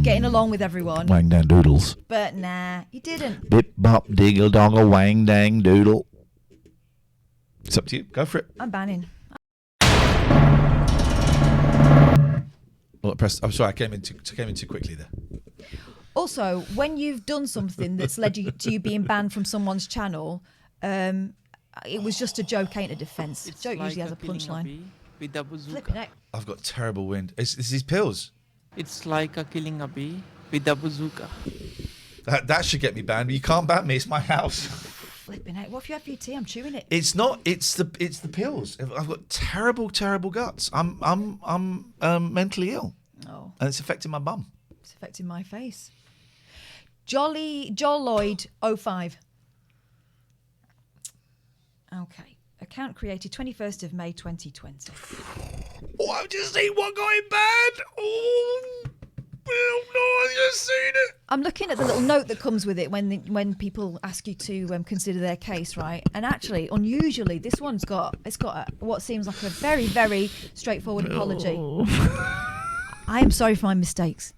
getting along with everyone. Wang dang doodles. But nah, he didn't. Bip bop diggle dongle wang dang doodle. It's up to you. Go for it. I'm banning. Oh, I'm sorry. I came in too quickly there. Also, when you've done something that's led you to you being banned from someone's channel, it was just a joke, ain't a defence. Joke usually has a punchline. With a bazooka. Flipping heck. I've got terrible wind. It's these pills. It's like killing a bee with a bazooka. That should get me banned. But you can't ban me. It's my house. Flipping heck. What if you have your tea? I'm chewing it. It's not. It's the pills. I've got terrible guts. I'm mentally ill. Oh. And it's affecting my bum. It's affecting my face. Joel Lloyd 05. Okay. Account created 21st of May 2020. Oh, I've just seen one going bad. Oh, no, I've just seen it. I'm looking at the little note that comes with it when people ask you to consider their case, right? And actually, unusually, this one's got what seems like a very, very straightforward apology. I am sorry for my mistakes.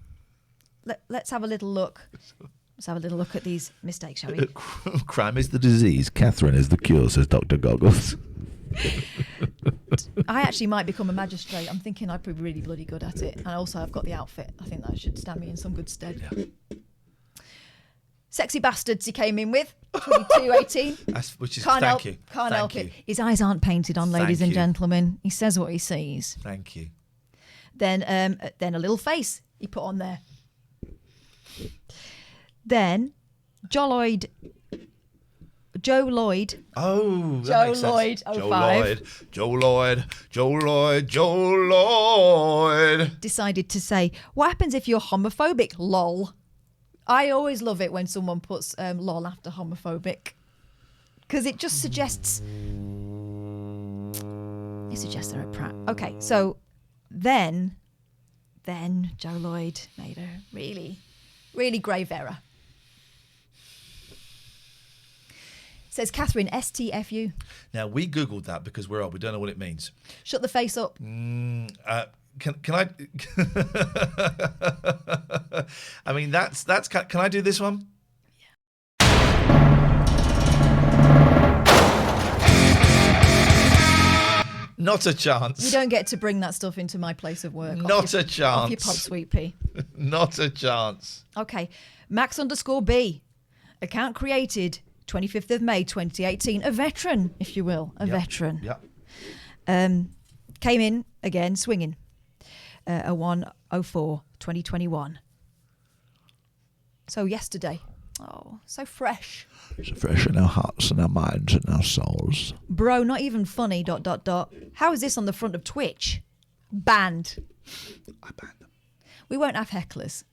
Let's have a little look. Let's have a little look at these mistakes, shall we? Crime is the disease. Catherine is the cure, says Dr. Goggles. I actually might become a magistrate. I'm thinking I'd be really bloody good at it. And also, I've got the outfit. I think that should stand me in some good stead. Yeah. Sexy bastards he came in with. 2218. Which is, Can't thank you. help it. His eyes aren't painted on, ladies and gentlemen. He says what he sees. Thank you. Then a little face he put on there. Then Joe Lloyd. Oh, Joe Lloyd 05. Joe Lloyd. Decided to say, what happens if you're homophobic? Lol. I always love it when someone puts lol after homophobic. Because it just suggests... It suggests they're a prat. Okay, so then Joe Lloyd made a really, really grave error. Says Catherine, STFU. Now, we Googled that because we're old. We don't know what it means. Shut the face up. Can I... I mean, that's... Can I do this one? Not a chance. You don't get to bring that stuff into my place of work. Not a chance. Off your pop, sweet pea. Not a chance. Okay. Max_B. Account created 25th of May 2018. A veteran, if you will. A veteran. Yeah. Came in, again, swinging. 01/04/2021. So yesterday. Oh, so fresh. So fresh in our hearts and our minds and our souls. Bro, not even funny, ... How is this on the front of Twitch? Banned. I banned them. We won't have hecklers.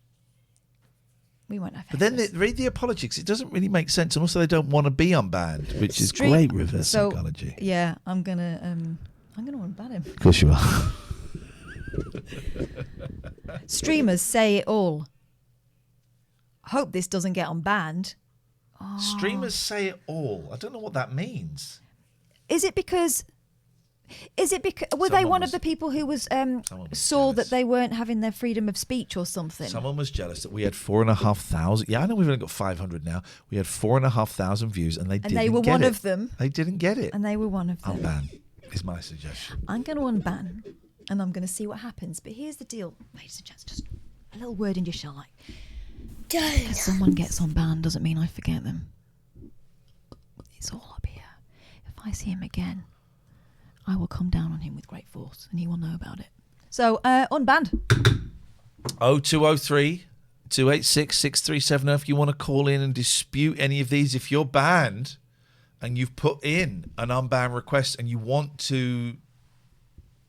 But then read the apology, because it doesn't really make sense. And also, they don't want to be unbanned, which is great reverse psychology. Yeah, I'm gonna unban him. Of course you are. Streamers say it all. Hope this doesn't get unbanned. Oh. Streamers say it all. I don't know what that means. Is it because were they one of the people who was saw that they weren't having their freedom of speech or something? Someone was jealous that we had 4,500. Yeah, I know we've only got 500 now. We had 4,500 views, and they didn't get it. And they were one of them. They didn't get it. And they were one of them. Unban. is my suggestion. I'm going to unban, and I'm going to see what happens. But here's the deal, ladies and gents. Just a little word in your shell, like, because someone gets unbanned doesn't mean I forget them. It's all up here. If I see him again, I will come down on him with great force, and he will know about it. So, unbanned. 0203 286 6370 if you want to call in and dispute any of these. If you're banned and you've put in an unban request and you want to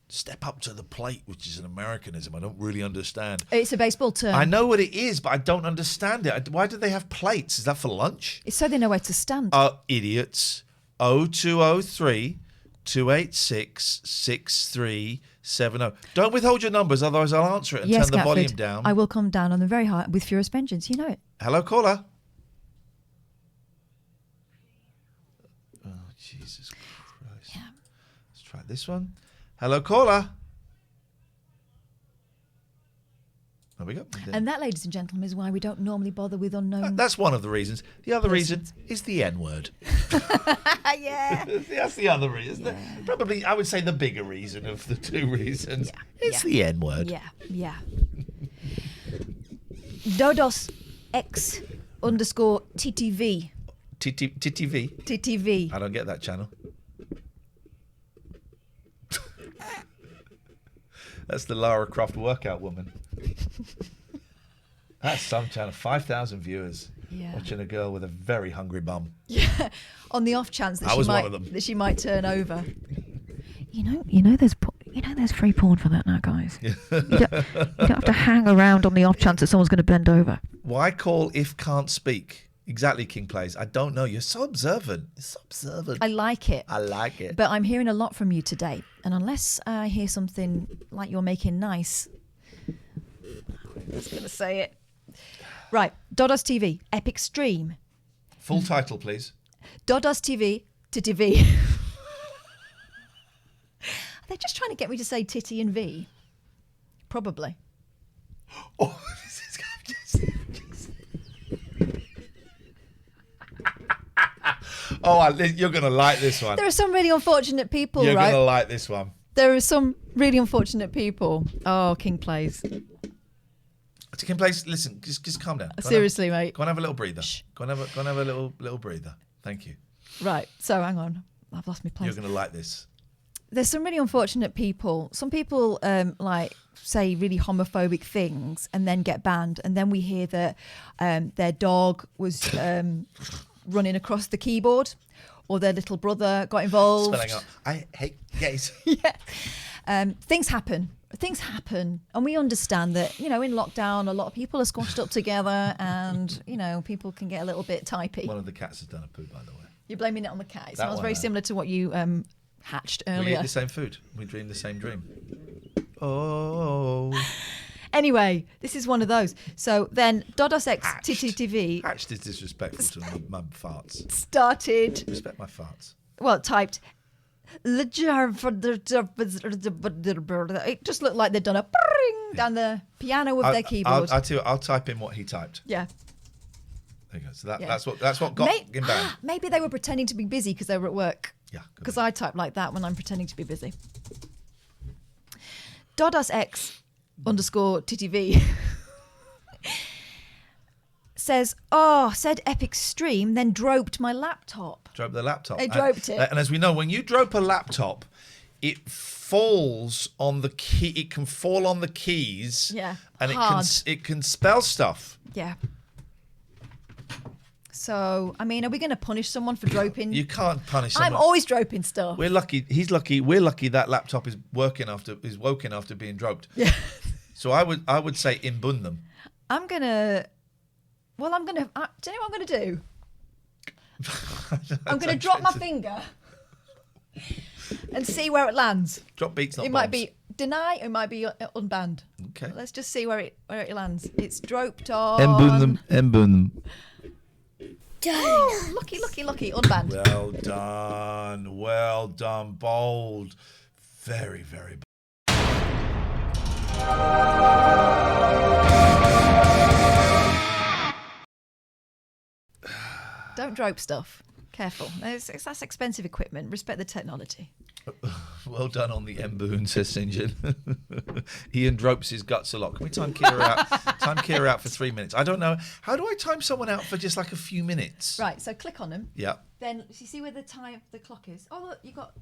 step up to the plate, which is an Americanism I don't really understand. It's a baseball term. I know what it is, but I don't understand it. Why do they have plates? Is that for lunch? It's so they know where to stand. Idiots. 0203 286 6370. Don't withhold your numbers, otherwise I'll answer it and Yes, turn the Gatford, volume down. I will come down on them very high with furious vengeance. You know it. Hello, caller. Oh, Jesus Christ. Yeah. Let's try this one. Hello, caller. There we go. And that, ladies and gentlemen, is why we don't normally bother with unknown. That's one of the reasons. The other reason is the N-word. Yeah. That's the other reason. Yeah. Probably, I would say, the bigger reason of the two reasons. Yeah. It's the N-word. Yeah, yeah. Dodos X _ TTV. TTV? TTV. I don't get that channel. That's the Lara Croft workout woman. That's some channel. 5,000 viewers watching a girl with a very hungry bum. Yeah, on the off chance that she might turn over. You know, there's free porn for that now, guys. You don't have to hang around on the off chance that someone's going to bend over. Why call if can't speak? Exactly, King Plays. I don't know. You're so observant. You're so observant. I like it. I like it. But I'm hearing a lot from you today. And unless I hear something like you're making nice, I'm just going to say it. Right. Dodos TV, Epic Stream. Full title, please. Dodos TV to TV. They're just trying to get me to say titty and V. Probably. Oh, this is you're going to like this one. There are some really unfortunate people, You're right? going to like this one. There are some really unfortunate people. Oh, King Plays. King Plays, listen, just calm down. Seriously, mate. Go and have a little breather. Go and have a little breather. Thank you. Right, so hang on. I've lost my place. You're going to like this. There's some really unfortunate people. Some people say really homophobic things and then get banned. And then we hear that their dog was running across the keyboard, or their little brother got involved. Spelling out, I hate gays. Yeah. Things happen. Things happen. And we understand that, in lockdown, a lot of people are squashed up together and, people can get a little bit typey. One of the cats has done a poo, by the way. You're blaming it on the cat. It sounds very similar to what you hatched earlier. We eat the same food. We dream the same dream. Oh. Anyway, this is one of those. So then Dodos X TTTV. Hatched is disrespectful to my farts. Started. Respect my farts. Well, typed. It just looked like they'd done a down the piano with their keyboard. I'll type in what he typed. Yeah. There you go. So that's what got him banned. Maybe they were pretending to be busy because they were at work. Yeah. Because I type like that when I'm pretending to be busy. Dodos X _ TTV says, said Epic Stream, then droped my laptop. Drope the laptop. They droped it. And as we know, when you drope a laptop, it falls on the key. It can fall on the keys. Yeah. And hard. it can spell stuff. Yeah. So, are we going to punish someone for droping? You can't punish someone. I'm always droping stuff. We're lucky. He's lucky. We're lucky that laptop is woken after being droped. Yeah. So I would say imbun them. do you know what I'm going to do? I'm going to drop my finger and see where it lands. Drop beats, not It might be deny, it might be unbanned. Okay. Let's just see where it lands. It's droped on. Imbun them. Oh, lucky, unbanned. Well done, bold. Very, very bold. Don't drope stuff. Careful. That's expensive equipment. Respect the technology. Well done on the M Boone, says St. John. Ian dropes his guts a lot. Can we time Kira out? Time Kira out for 3 minutes. I don't know. How do I time someone out for just like a few minutes? Right, so click on them. Yeah. Then you see where the clock is? Oh, look, you got...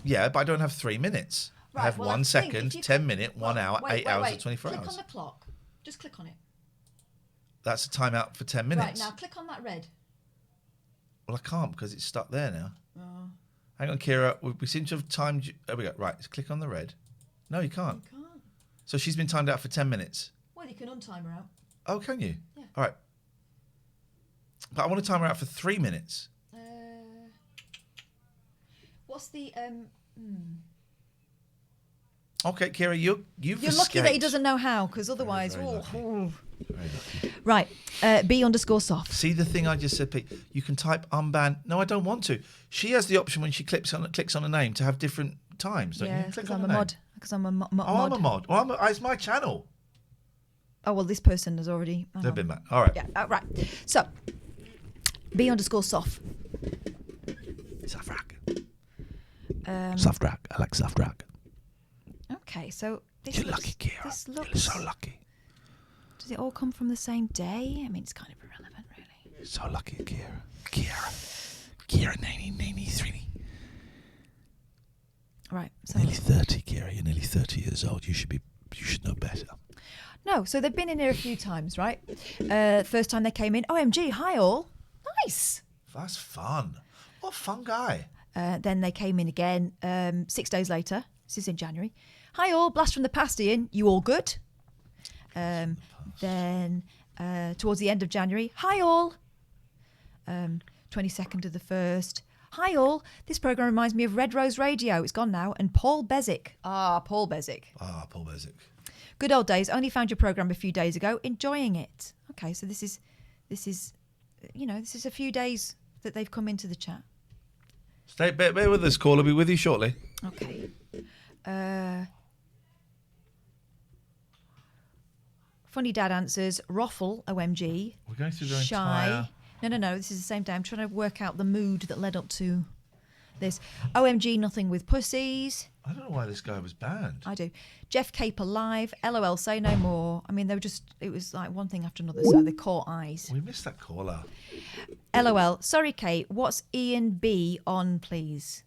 Yeah, but I don't have 3 minutes. Right, I have well, 1 I think second, if you 10 click- minute, 1 hour, Wait, 8 hours, wait. or 24 click hours. on the clock. Just click on it. That's a timeout for 10 Right, minutes. now click on that red. Well, I can't because it's stuck there now. Oh. Hang on, Kira. We seem to have timed... There we go. Right, let's click on the red. No, you can't. You can't. So she's been timed out for 10 minutes. Well, you can untime her out. Oh, can you? Yeah. All right. But I want to time her out for 3 minutes. What's the... Okay, Kira, you've You're lucky that he doesn't know how, because otherwise... Right, B_soft. See the thing I just said, Pete? You can type unban. No, I don't want to. She has the option when she clicks on a name to have different times, don't Yeah, you? because I'm a mod. Because I'm a mod. Oh, I'm a mod. Well, it's my channel. Oh, well, this person has already... They've been back. All right. Yeah, right. So, B_soft. Soft Soft rack. I like soft rack. Okay, so this You're looks... lucky, Kira. This You're looks... so lucky. Does it all come from the same day? I mean, it's kind of irrelevant, really. So lucky, Kira. Kira, Nani, 3. Right. So Nearly 30, Kira. You're nearly 30 years old. You should know better. No, so they've been in here a few times, right? First time they came in, OMG, hi all. Nice. That's fun. What a fun guy. Then they came in again 6 days later. This is in January. Hi all, blast from the past, Ian. You all good? Then towards the end of January, hi all. 22nd of the 1st. Hi all, this programme reminds me of Red Rose Radio. It's gone now. And Paul Bezic. Paul Bezic. Paul Bezic. Good old days. Only found your programme a few days ago. Enjoying it. Okay, so this is, this is a few days that they've come into the chat. Stay bear with us, Call. I'll be with you shortly. Okay. Funny Dad answers. Roffle, OMG. We're going through the Shy. entire... No. This is the same day. I'm trying to work out the mood that led up to this. OMG, nothing with pussies. I don't know why this guy was banned. I do. Jeff Caper live. LOL, say no more. I mean, it was like one thing after another, so they caught eyes. We missed that caller. LOL, sorry, Kate. What's Ian B on, please?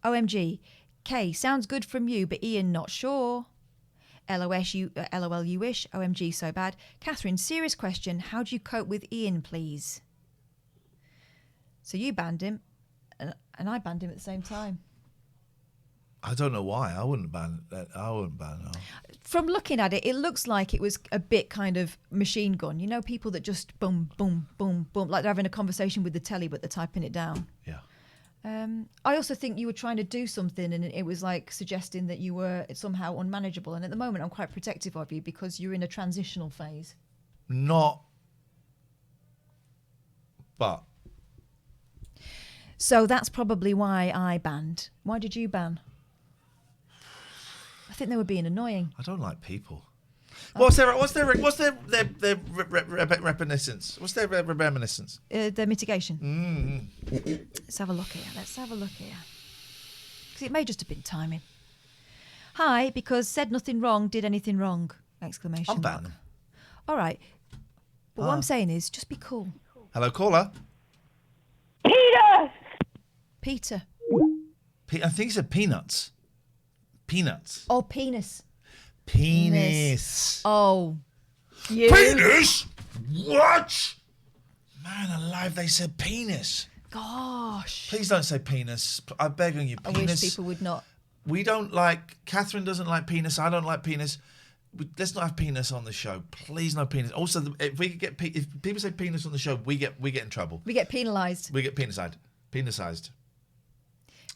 OMG, K, sounds good from you, but Ian not sure. LOL, you wish. OMG, so bad. Catherine, serious question. How do you cope with Ian, please? So you banned him, and I banned him at the same time. I don't know why. I wouldn't ban that. No. From looking at it, it looks like it was a bit kind of machine gun. You know, people that just boom, boom, boom, boom, like they're having a conversation with the telly, but they're typing it down. Yeah. I also think you were trying to do something and it was like suggesting that you were somehow unmanageable. And at the moment, I'm quite protective of you because you're in a transitional phase. Not. But. So that's probably why I banned. Why did you ban? I think they were being annoying. I don't like people. What's their reminiscence? What's their reminiscence? Their mitigation. Let's have a look here. Because it may just have been timing. Hi, because said nothing wrong, did anything wrong! Exclamation I'm mark. banning. All right. But what I'm saying is, just be cool. Hello, caller. Peter. I think he said peanuts. Peanuts. Oh, penis. Penis. Oh. You. Penis? What? Man alive, they said penis. Gosh. Please don't say penis. I beg of you, penis. I wish people would not. We don't like... Catherine doesn't like penis. I don't like penis. Let's not have penis on the show. Please, no penis. Also, if people say penis on the show, we get in trouble. We get penalised. We get penisized.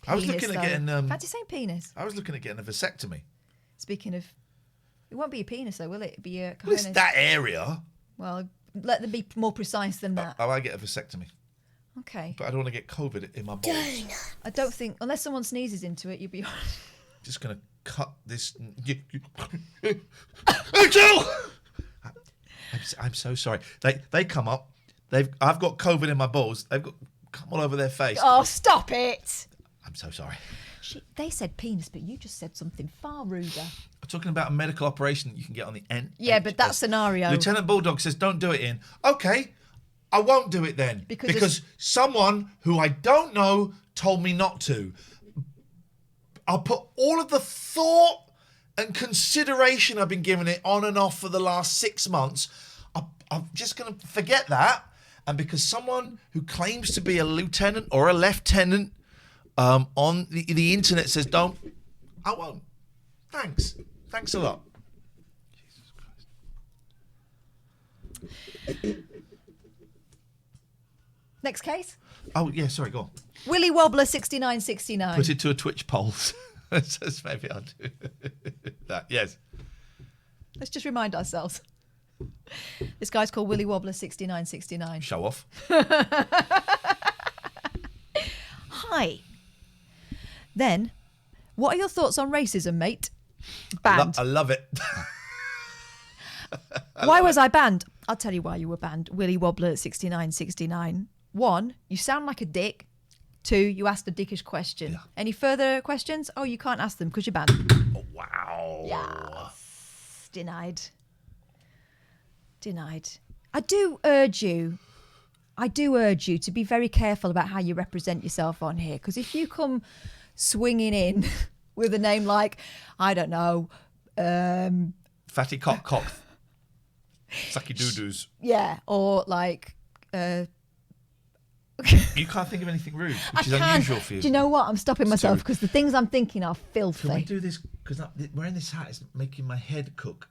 I was looking at getting... Fancy saying penis? I was looking at getting a vasectomy. Speaking of... It won't be a penis, though, will it? It'll be a... Well, it's that area. Well, let them be more precise than that. I get a vasectomy. Okay. But I don't want to get COVID in my balls. I don't think... Unless someone sneezes into it, you'll be... Just going to cut this... Angel! I'm so sorry. They come up. I've got COVID in my balls. They've got come all over their face. Oh, stop it! I'm so sorry. They said penis, but you just said something far ruder. I'm talking about a medical operation that you can get on the NHS. Yeah, but that scenario. Lieutenant Bulldog says, don't do it, Ian. Okay, I won't do it then. Because someone who I don't know told me not to. I'll put all of the thought and consideration I've been giving it on and off for the last 6 months. I'm just going to forget that. And because someone who claims to be a lieutenant or a lieutenant on the internet says don't, I won't. Thanks a lot. Jesus Christ. Next case. Oh yeah, sorry, go on. Willy Wobbler 6969. Put it to a Twitch poll. Says maybe I'll do that. Yes. Let's just remind ourselves. This guy's called Willy Wobbler 6969. Show off. Hi. Then, what are your thoughts on racism, mate? Banned. I love it. Why was I banned? I'll tell you why you were banned. Willy Wobbler 6969. 1, you sound like a dick. 2, you asked a dickish question. Yeah. Any further questions? Oh, you can't ask them because you're banned. Oh, wow. Yes. Denied. I do urge you to be very careful about how you represent yourself on here, because if you come swinging in with a name like, I don't know, Fatty Cock Sucky Doo-Doos. Yeah, or like... You can't think of anything rude, which is unusual for you. Do you know what? I'm stopping myself because the things I'm thinking are filthy. Can we do this? Because wearing this hat is making my head cook.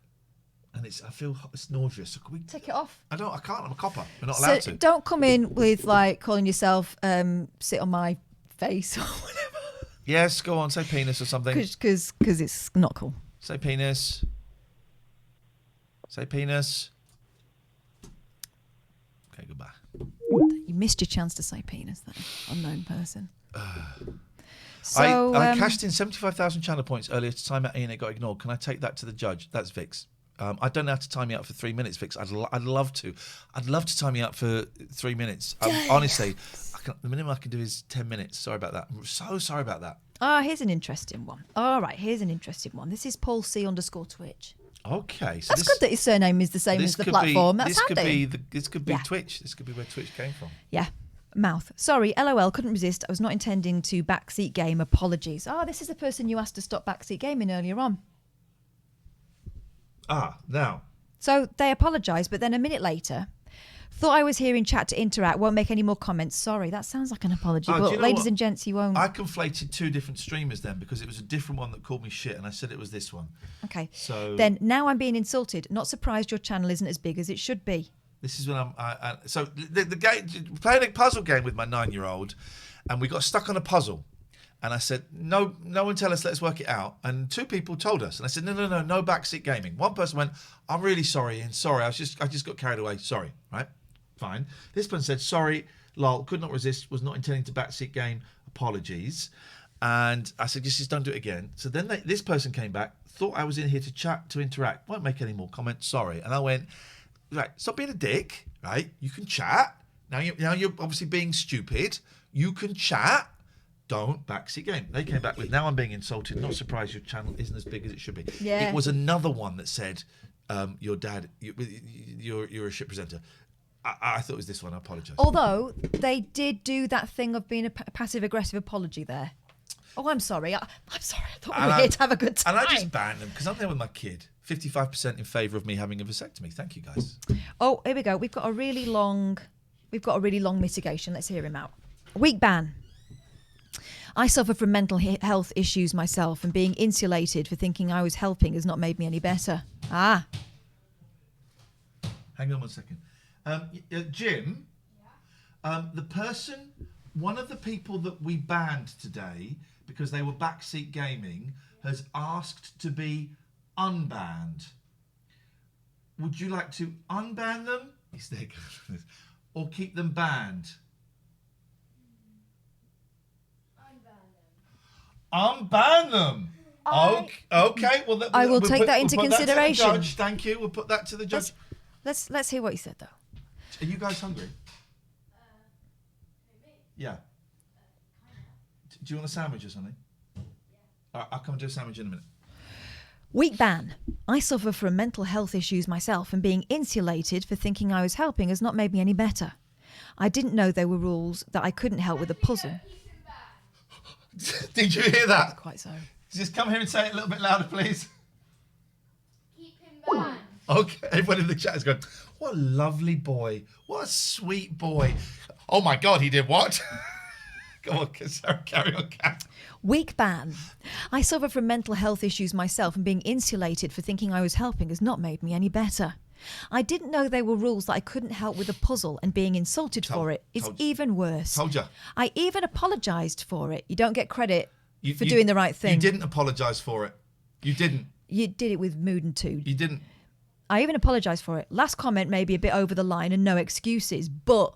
And I feel it's nauseous. So can we take it off? I can't. I'm a copper. We're not allowed to. Don't come in with like calling yourself sit on my face or whatever. Yes, go on. Say penis or something. Because it's not cool. Say penis. Say penis. Okay, goodbye. You missed your chance to say penis, then, unknown person. So I cashed in 75,000 channel points earlier to time out Ian. It got ignored. Can I take that to the judge? That's Vix. I don't know how to time you out for 3 minutes, Vix. I'd love to. I'd love to time you out for 3 minutes. Honestly, the minimum I can do is 10 minutes. Sorry about that. I'm so sorry about that. Here's an interesting one. All right, here's an interesting one. This is Paul C_Twitch. Okay, so that's good that his surname is the same as the platform. That's handy. This could be Twitch. This could be where Twitch came from. Yeah. Mouth. Sorry, LOL, couldn't resist. I was not intending to backseat game. Apologies. This is the person you asked to stop backseat gaming earlier on. Now. So they apologised, but then a minute later, thought I was here in chat to interact, won't make any more comments. Sorry, that sounds like an apology, but ladies and gents, you won't. I conflated 2 different streamers then because it was a different one that called me shit and I said it was this one. Okay. So then now I'm being insulted. Not surprised your channel isn't as big as it should be. This is when so the game, playing a puzzle game with my 9-year-old, and we got stuck on a puzzle. And I said, no one tell us, let's work it out. And 2 people told us. And I said, no backseat gaming. One person went, I'm really sorry, and sorry, I just got carried away. Sorry, right? Fine. This person said, sorry, lol, could not resist, was not intending to backseat game, apologies. And I said, just don't do it again. So then this person came back, thought I was in here to chat, to interact, won't make any more comments, sorry. And I went, right, stop being a dick, right? You can chat. Now you're obviously being stupid. You can chat. Don't backseat game. They came back with, now I'm being insulted. Not surprised your channel isn't as big as it should be. Yeah. It was another one that said, your dad, you're a shit presenter. I thought it was this one. I apologise. Although they did do that thing of being a passive-aggressive apology there. Oh, I'm sorry. I'm sorry. I thought we were here to have a good time. And I just banned them because I'm there with my kid. 55% in favour of me having a vasectomy. Thank you, guys. Oh, here we go. We've got a really long mitigation. Let's hear him out. Week ban. I suffer from mental health issues myself, and being insulated for thinking I was helping has not made me any better. Hang on 1 second. Jim, one of the people that we banned today because they were backseat gaming has asked to be unbanned. Would you like to unban them? Or keep them banned? Unban them. Okay. Well, I will take that into consideration. Judge. Thank you. We'll put that to the judge. Let's hear what you said, though. Are you guys hungry? Yeah. Do you want a sandwich or something? All right, I'll come and do a sandwich in a minute. Week ban. I suffer from mental health issues myself, and being insulated for thinking I was helping has not made me any better. I didn't know there were rules that I couldn't help with a puzzle. Did you hear that? Quite so. Just come here and say it a little bit louder, please. Keep him back. Okay, everyone in the chat is going, what a lovely boy. What a sweet boy. Oh my God, he did what? Go on, Sarah, carry on, Kat. Week ban. I suffer from mental health issues myself, and being insulated for thinking I was helping has not made me any better. I didn't know there were rules that I couldn't help with a puzzle, and being insulted for it is even worse. Told you. I even apologised for it. You don't get credit for doing the right thing. You didn't apologise for it. You didn't. You did it with mood and tude. You didn't. I even apologised for it. Last comment may be a bit over the line and no excuses, but...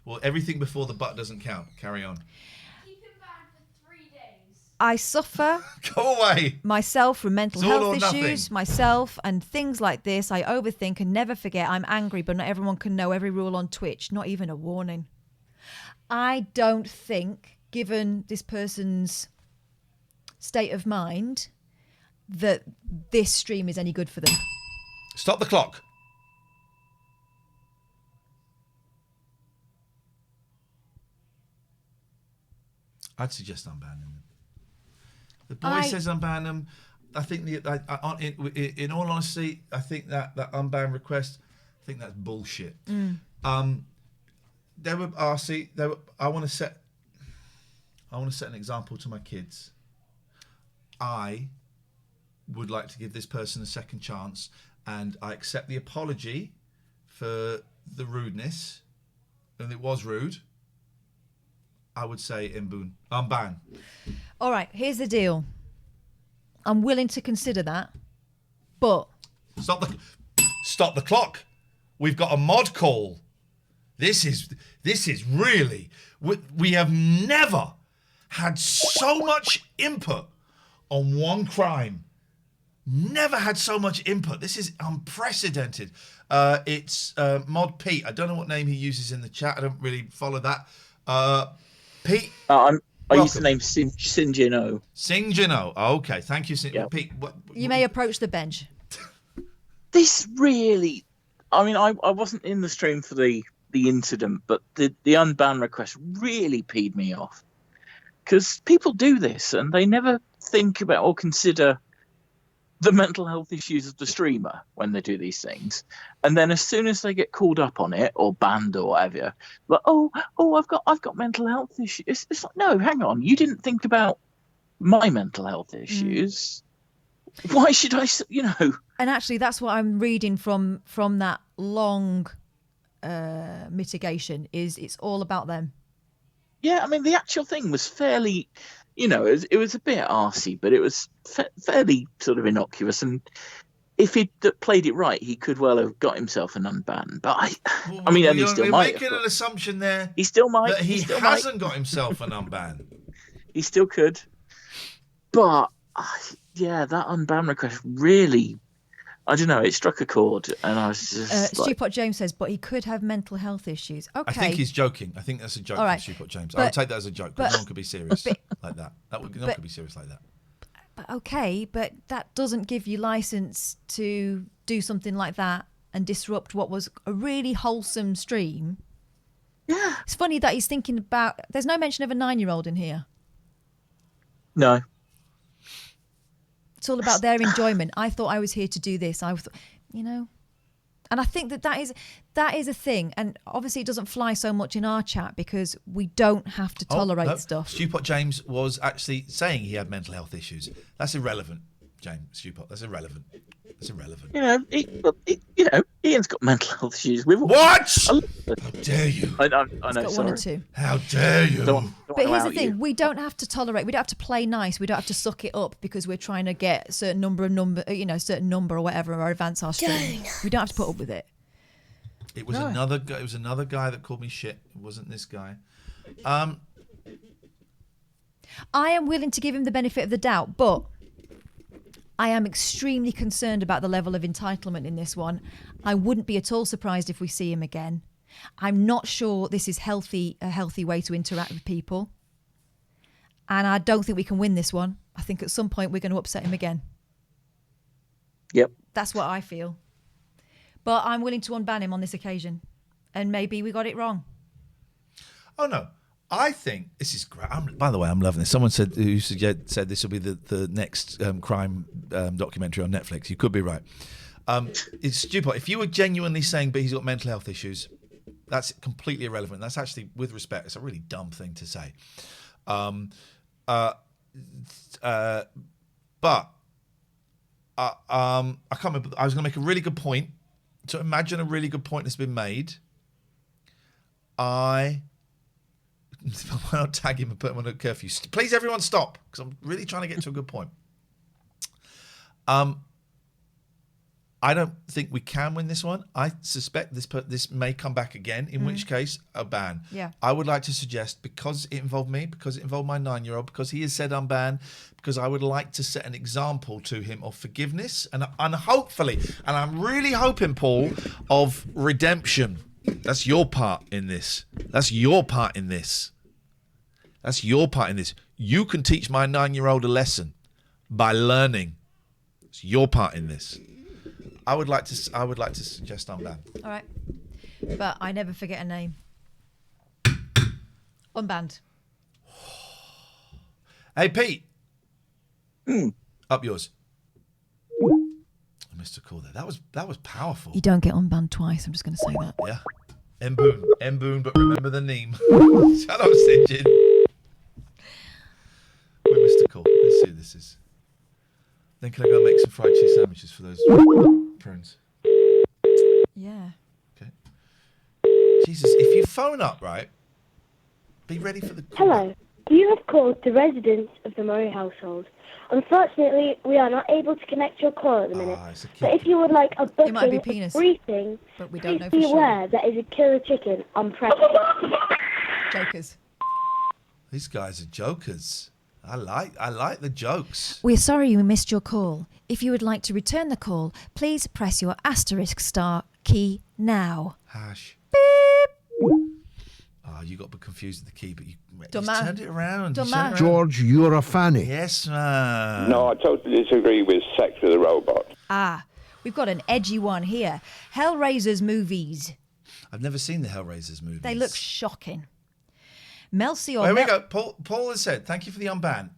Well, everything before the but doesn't count. Carry on. Keep him back for 3 days. I suffer Go away. myself from mental It's all health or issues, nothing. myself, and things like this. I overthink and never forget. I'm angry, but not everyone can know every rule on Twitch, not even a warning. I don't think, given this person's state of mind, that this stream is any good for them. Stop the clock. I'd suggest unbanning them. The boy says unban them. I think in all honesty, I think that unban request, I think that's bullshit. There were RC. I want to set an example to my kids. I would like to give this person a second chance, and I accept the apology for the rudeness, and it was rude. I would say unban. All right, here's the deal. I'm willing to consider that, but... Stop the clock. We've got a mod call. This is really... We have never had so much input on one crime. Never had so much input. This is unprecedented. It's Mod Pete. I don't know what name he uses in the chat. I don't really follow that. Pete? I use the name Sinjino. Sinjino. Okay, thank you, Pete. You may approach the bench. This really... I mean, I wasn't in the stream for the incident, but the unban request really peed me off. Because people do this, and they never think about or consider the mental health issues of the streamer when they do these things, and then as soon as they get called up on it or banned or whatever, like I've got mental health issues. It's like, no, hang on, you didn't think about my mental health issues. Why should I? And actually, that's what I'm reading from that long mitigation. Is it's all about them. Yeah, I mean the actual thing was fairly. It was a bit arsey, but it was fairly sort of innocuous. And if he'd played it right, he could well have got himself an unban. But I mean, and he still might. You're making an assumption there. He still might. That he hasn't got himself an unban. He still could. But yeah, that unban request really, I don't know, it struck a chord, and I was just Stewpot James says, but he could have mental health issues. Okay. I think he's joking. I think that's a joke from Stewpot James. I'll take that as a joke, but no one could be serious like that. No one could be serious like that. But okay, but that doesn't give you license to do something like that and disrupt what was a really wholesome stream. Yeah. It's funny that he's thinking about... There's no mention of a 9-year-old in here. No. It's all about their enjoyment. I thought I was here to do this. And I think that is a thing. And obviously it doesn't fly so much in our chat because we don't have to tolerate stuff. Stewpot James was actually saying he had mental health issues. That's irrelevant, James Stewpot. That's irrelevant. That's irrelevant. Ian's got mental health issues. What? How dare you? I know. Got sorry. one or two. How dare you? But here's the thing: we don't have to tolerate. We don't have to play nice. We don't have to suck it up because we're trying to get a certain number, or whatever, or advance our stream. We don't have to put up with it. It was another guy. It was another guy that called me shit. It wasn't this guy. I am willing to give him the benefit of the doubt, but I am extremely concerned about the level of entitlement in this one. I wouldn't be at all surprised if we see him again. I'm not sure this is a healthy way to interact with people. And I don't think we can win this one. I think at some point we're going to upset him again. Yep. That's what I feel. But I'm willing to unban him on this occasion. And maybe we got it wrong. Oh, no. I think this is great. By the way, I'm loving this. Someone said this will be the next crime documentary on Netflix. You could be right. It's stupid. If you were genuinely saying, but he's got mental health issues, that's completely irrelevant. That's actually, with respect, it's a really dumb thing to say. But I can't remember. I was going to make a really good point. So imagine a really good point that's been made. Why not tag him and put him on a curfew? Please, everyone, stop, because I'm really trying to get to a good point. I don't think we can win this one. I suspect this may come back again, in which case, a ban. Yeah. I would like to suggest, because it involved me, because it involved my 9-year-old, because he has said unban, because I would like to set an example to him of forgiveness and hopefully, and I'm really hoping, Paul, of redemption. That's your part in this. That's your part in this. That's your part in this. You can teach my 9-year-old a lesson by learning. It's your part in this. I would like to suggest unban. All right. But I never forget a name. Unbanned. Hey, Pete. Up yours. I missed a call there. That was powerful. You don't get unbanned twice. I'm just going to say that. Yeah. Mboon, but remember the name. Shut up, Sinjin. We missed a call. Let's see who this is. Then can I go make some fried cheese sandwiches for those prunes? Yeah. Okay. Jesus, if you phone up, right, be ready for the call. Hello. You have called the residents of the Murray household. Unfortunately, we are not able to connect your call at the minute. But if you would like a It might be booking penis, briefing, but we don't please know be for sure. aware that is a killer chicken on press. Jokers. These guys are jokers. I like the jokes. We're sorry you missed your call. If you would like to return the call, please press your * key now. Hash. Beep. Oh, you got confused with the key, but you Dumber. turned it around. Dumber. You turned it around. George, you're a fanny. Yes, man. No, I totally disagree with Sex with a Robot. We've got an edgy one here. Hellraiser's movies. I've never seen the Hellraisers movies. They look shocking. Melcy or There we go. Paul has said, "Thank you for the unban."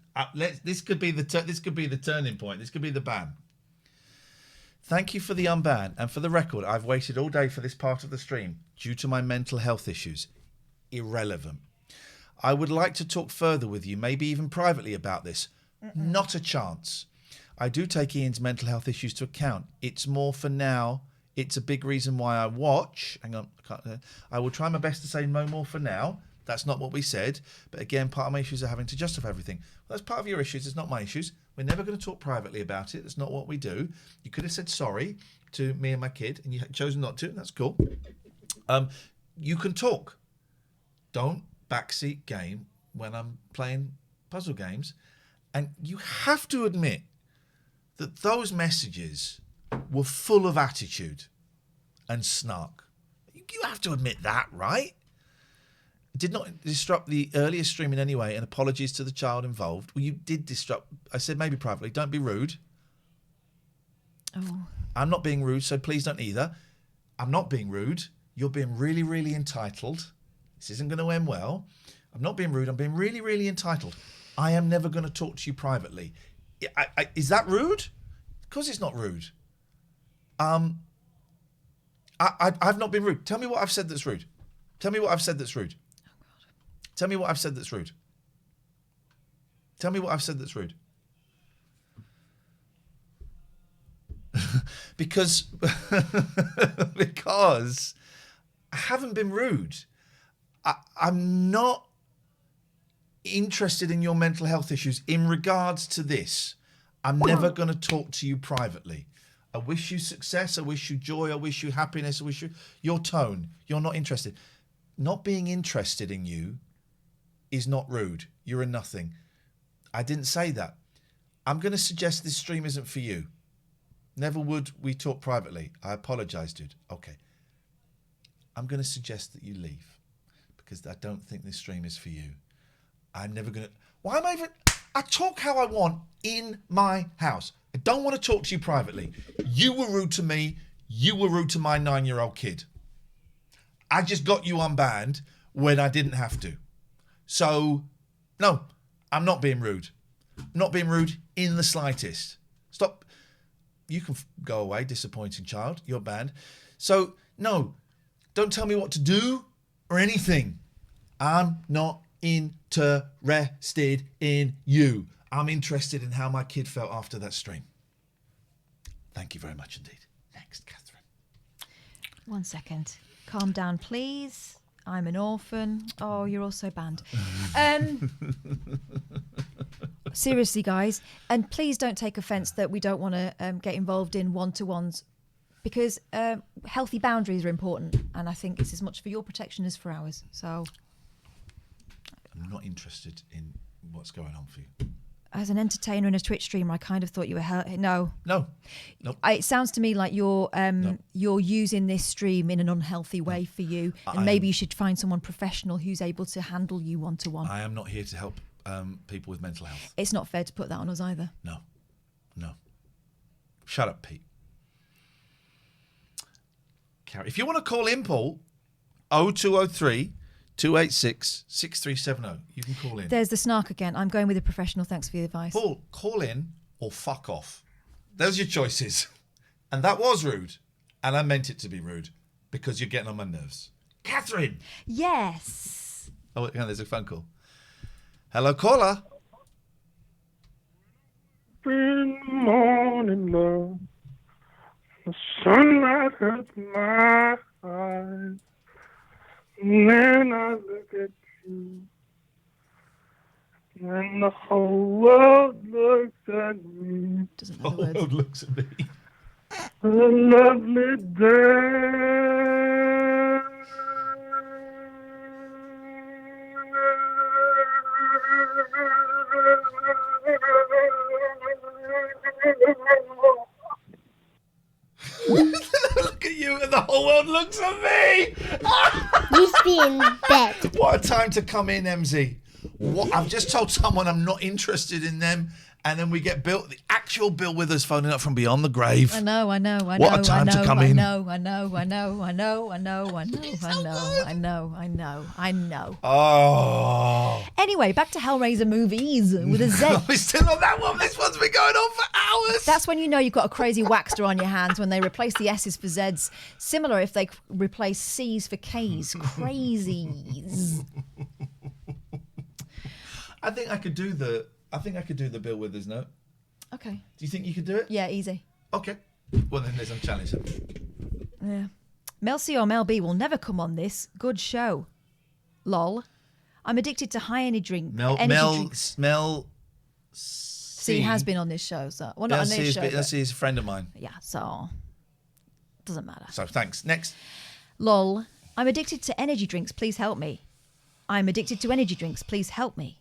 This could be the turning point. This could be the ban. Thank you for the unban, and for the record, I've waited all day for this part of the stream due to my mental health issues. Irrelevant. I would like to talk further with you, maybe even privately, about this. Not a chance. I do take Ian's mental health issues to account. It's more for now. It's a big reason why I watch. Hang on. I will try my best to say no more for now. That's not what we said. But again, part of my issues are having to justify everything. Well, that's part of your issues. It's not my issues. We're never going to talk privately about it. That's not what we do. You could have said sorry to me and my kid, and you chose not to. That's cool. You can talk. Don't backseat game when I'm playing puzzle games. And you have to admit that those messages were full of attitude and snark. You have to admit that, right? It did not disrupt the earlier stream in any way, and apologies to the child involved. Well, you did disrupt. I said maybe privately. Don't be rude. Oh. I'm not being rude, so please don't either. I'm not being rude. You're being really, really entitled. This isn't going to end well. I'm not being rude. I'm being really, really entitled. I am never going to talk to you privately. Is that rude? Of course it's not rude. I've not been rude. Tell me what I've said that's rude. Tell me what I've said that's rude. Oh, God. Tell me what I've said that's rude. Tell me what I've said that's rude. because I haven't been rude. I'm not interested in your mental health issues in regards to this. I'm never going to talk to you privately. I wish you success. I wish you joy. I wish you happiness. I wish you your tone. You're not interested. Not being interested in you is not rude. You're a nothing. I didn't say that. I'm going to suggest this stream isn't for you. Never would we talk privately. I apologise, dude. Okay. I'm going to suggest that you leave because I don't think this stream is for you. I'm never going to... Why am I even... I talk how I want in my house. I don't want to talk to you privately. You were rude to me. You were rude to my 9-year-old kid. I just got you unbanned when I didn't have to. So, no, I'm not being rude. I'm not being rude in the slightest. Stop. You can go away, disappointing child. You're banned. So, no, don't tell me what to do or anything. I'm not interested in you. I'm interested in how my kid felt after that stream. Thank you very much indeed. Next, Catherine. 1 second. Calm down, please. I'm an orphan. Oh, you're also banned. Seriously, guys. And please don't take offence that we don't want to get involved in one-to-ones, because healthy boundaries are important. And I think it's as much for your protection as for ours. So I'm not interested in what's going on for you. As an entertainer and a Twitch streamer, I kind of thought you were... No. Nope. It sounds to me like you're using this stream in an unhealthy way for you, and maybe you should find someone professional who's able to handle you one-to-one. I am not here to help people with mental health. It's not fair to put that on us either. No. Shut up, Pete. If you want to call in, Paul, 0203 286 6370. You can call in. There's the snark again. I'm going with a professional. Thanks for the advice. Paul, call in or fuck off. Those are your choices. And that was rude. And I meant it to be rude because you're getting on my nerves. Catherine! Yes. Oh, hang on, there's a phone call. Hello, caller. In the morning, love, the sunlight hurts my eyes. And then I look at you, and the whole world looks at me. Doesn't know the words. The whole world looks at me. A lovely day. Look at you, and the whole world looks at me. You be in bed. What a time to come in, MZ. What? I've just told someone I'm not interested in them, and then we get the actual Bill Withers phoning up from beyond the grave. I know. What a time to come in. I know. Oh. Anyway, back to Hellraiser movies with a Z. We're still on that one. This one's been going on for hours. That's when you know you've got a crazy waxter on your hands, when they replace the S's for Z's. Similar if they replace C's for K's. Crazies. I think I could do the Bill Withers note. Okay. Do you think you could do it? Yeah, easy. Okay. Well, then there's some challenge. Yeah. Mel C or Mel B will never come on this. Good show. Lol. I'm addicted to high energy drinks. Mel C has been on this show, so not on this show. Mel C is a friend of mine. Yeah, so doesn't matter. So thanks. Next. Lol. I'm addicted to energy drinks. Please help me. I'm addicted to energy drinks. Please help me.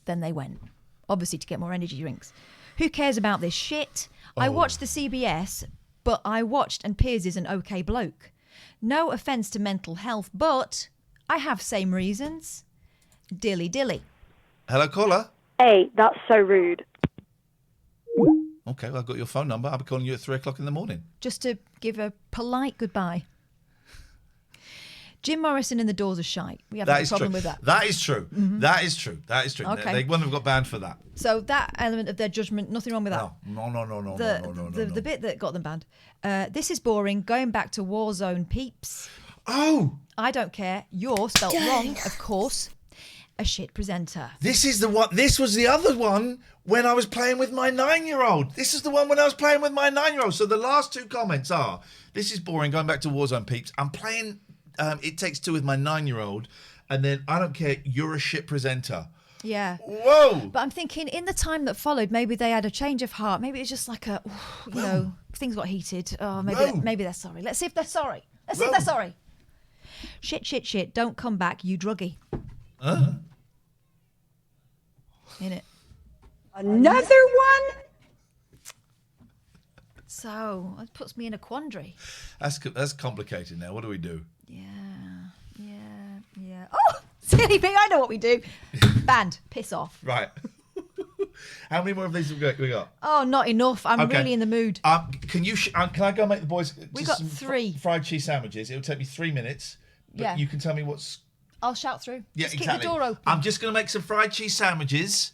Then they went, obviously to get more energy drinks. Who cares about this shit? I watched the CBS, but I watched, and Piers is an okay bloke. No offence to mental health, but I have same reasons. Dilly dilly. Hello, caller. Hey, that's so rude. Okay, well, I've got your phone number. I'll be calling you at 3:00 in the morning. Just to give a polite goodbye. Jim Morrison and the Doors are shite. We have a problem with that. That is true. Mm-hmm. That is true. Okay. They wouldn't have got banned for that. So that element of their judgment, nothing wrong with that. No. The bit that got them banned. This is boring. Going back to Warzone peeps. Oh! I don't care. You're spelt wrong, of course. A shit presenter. This is the one. This was the other one when I was playing with my 9-year-old. This is the one when I was playing with my 9-year-old. So the last two comments are, this is boring. Going back to Warzone peeps. I'm playing It Takes Two with my 9-year-old. And then, I don't care, you're a shit presenter. Yeah. Whoa! But I'm thinking, in the time that followed, maybe they had a change of heart. Maybe it's just like things got heated. Oh, maybe they're sorry. Let's see if they're sorry. Let's see if they're sorry. Shit. Don't come back, you druggie. In it. Another one? So, it puts me in a quandary. That's complicated now. What do we do? Yeah. Oh, silly me, I know what we do. Banned. Piss off. Right. How many more of these have we got? Oh, not enough. I'm Okay. really in the mood. Can I go make the boys We just got some 3. fried cheese sandwiches? It'll take me 3 minutes. But Yeah. you can tell me what's... I'll shout through. Yeah, Just exactly. keep the door open. I'm just going to make some fried cheese sandwiches.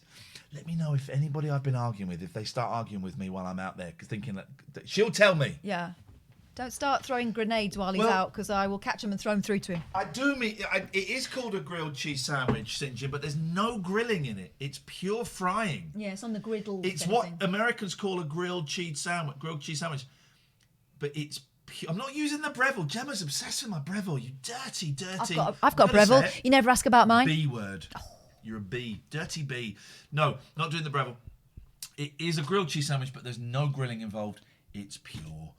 Let me know if anybody I've been arguing with, if they start arguing with me while I'm out there, because thinking that she'll tell me. Yeah. Don't start throwing grenades while he's out, because I will catch him and throw him through to him. I do mean it is called a grilled cheese sandwich, St. Jim, but there's no grilling in it. It's pure frying. Yeah, it's on the griddle. It's what Americans call a grilled cheese sandwich. But it's pure. I'm not using the Breville. Gemma's obsessed with my Breville. You dirty. I've got a Breville. You never ask about mine. B word. You're a B. Dirty B. No, not doing the Breville. It is a grilled cheese sandwich, but there's no grilling involved. It's pure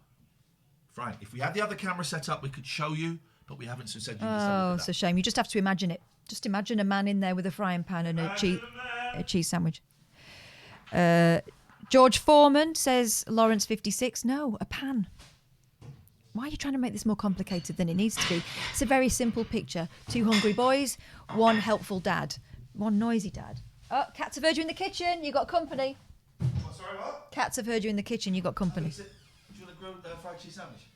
frying. If we had the other camera set up, we could show you, but we haven't, so said you Oh, it's a shame. You just have to imagine it. Just imagine a man in there with a frying pan and a cheese sandwich. George Foreman says, Lawrence 56, no, a pan. Why are you trying to make this more complicated than it needs to be? It's a very simple picture. 2 hungry boys, 1 helpful dad, 1 noisy dad. Oh, cats have heard you in the kitchen. You got company. Sorry, what? Cats have heard you in the kitchen. You got company. Do you want a grilled fried cheese sandwich?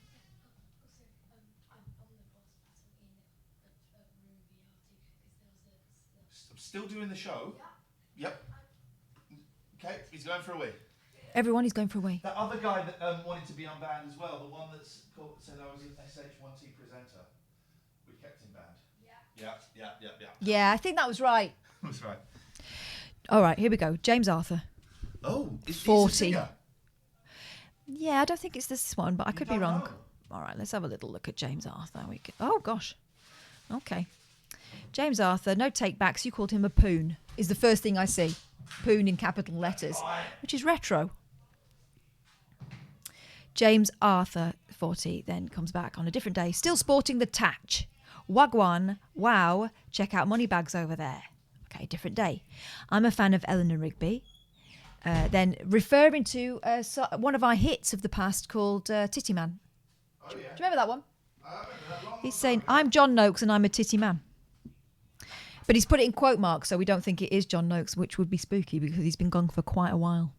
I'm still doing the show. Yep. Okay, he's going for a wee. Everyone is going for a wee. That other guy that wanted to be unbanned as well, the one that's said I was an SH1T presenter, we kept him banned. Yeah. Yeah, I think that was right. That's right. All right, here we go. James Arthur. Oh, is 40. Yeah, I don't think it's this one, but I could be wrong. All right, let's have a little look at James Arthur. Oh, gosh. Okay. James Arthur, no take-backs. You called him a poon, is the first thing I see. Poon in capital letters, which is retro. James Arthur, 40, then comes back on a different day, still sporting the tatch. Wagwan, wow, check out Moneybags over there. Okay, different day. I'm a fan of Eleanor Rigby. Then referring to one of our hits of the past called Titty Man. Do you remember that one? He's saying, I'm John Noakes and I'm a titty man. But he's put it in quote marks, so we don't think it is John Noakes, which would be spooky because he's been gone for quite a while.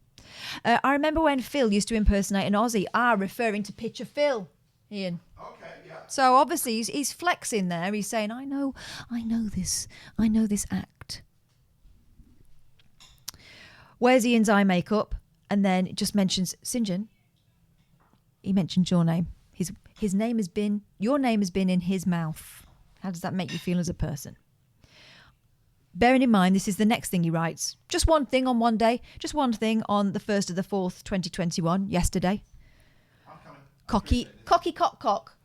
I remember when Phil used to impersonate an Aussie. Referring to Picture Phil, Ian. Okay, yeah. So obviously he's flexing there. He's saying, I know this act. Where's Ian's eye makeup? And then it just mentions St. John. He mentioned your name. Your name has been in his mouth. How does that make you feel as a person? Bearing in mind, this is the next thing he writes. Just one thing on one day. Just one thing on the 1st of the 4th, 2021, yesterday. I'm coming. Cocky, cock.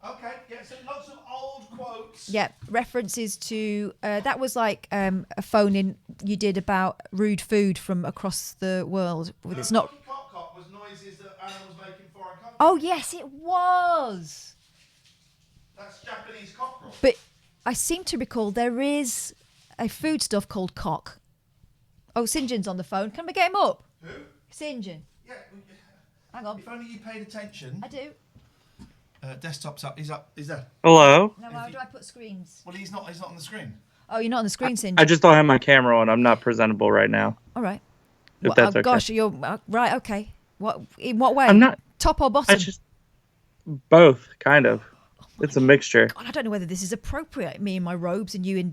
Okay, yeah, so lots of old quotes. Yeah, references to, that was like a phone-in you did about rude food from across the world. It's not... Cock was noises that animals make in foreign countries. Oh, yes, it was. That's Japanese cockroach. But I seem to recall there is a foodstuff called cock. Oh, St. John's on the phone. Can we get him up? Who? St. John. Yeah. Hang on. If only you paid attention. I do. Desktop's up. He's up. He's there. Hello? No, how do I put screens? Well, he's not on the screen. Oh, you're not on the screen, St. I John. just don't have my camera on. I'm not presentable right now. All right. If that's okay. Gosh, you're... right, okay. In what way? I'm not... Top or bottom? Both, kind of. It's a mixture. God, I don't know whether this is appropriate. Me in my robes and you in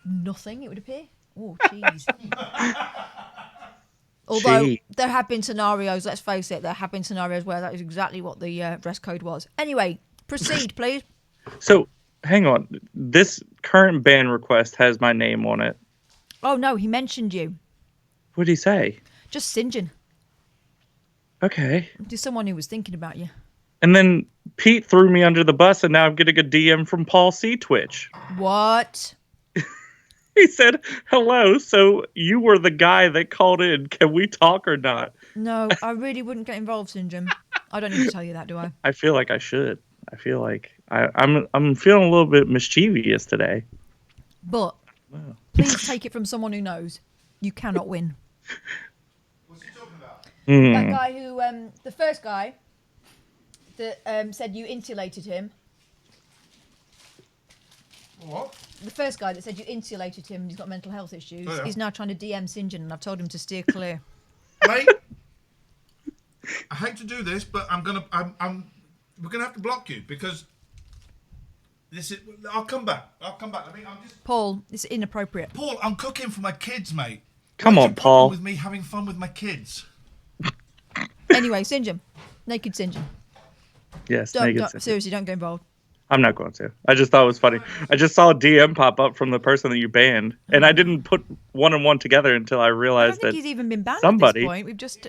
nothing, it would appear. Oh, jeez. Although there have been scenarios, let's face it, there have been scenarios where that is exactly what the dress code was. Anyway, proceed, please. So, hang on. This current ban request has my name on it. Oh, no, he mentioned you. What did he say? Just St. John. Okay. Just someone who was thinking about you. And then Pete threw me under the bus, and now I'm getting a DM from Paul C. Twitch. What? He said, hello, so you were the guy that called in. Can we talk or not? No, I really wouldn't get involved, St. John. I don't need to tell you that, do I? I feel like I should. I feel like I'm feeling a little bit mischievous today. But please take it from someone who knows. You cannot win. What's he talking about? That guy who, the first guy that said you insulated him. What? The first guy that said you insulated him and he's got mental health issues. Oh, yeah. He's now trying to DM St. John, and I've told him to steer clear. Mate, I hate to do this, but we're gonna have to block you because this is. I'll come back. I'm just. Paul, it's inappropriate. Paul, I'm cooking for my kids, mate. Come What's on, your problem Paul. With me having fun with my kids. Anyway, St. John. Naked St. John. Yes, Don't, naked don't, St. John. seriously, don't get involved. I'm not going to. I just thought it was funny. I just saw a DM pop up from the person that you banned, and I didn't put one and one together until I I don't realized think that he's even been banned at somebody, this point. We've just...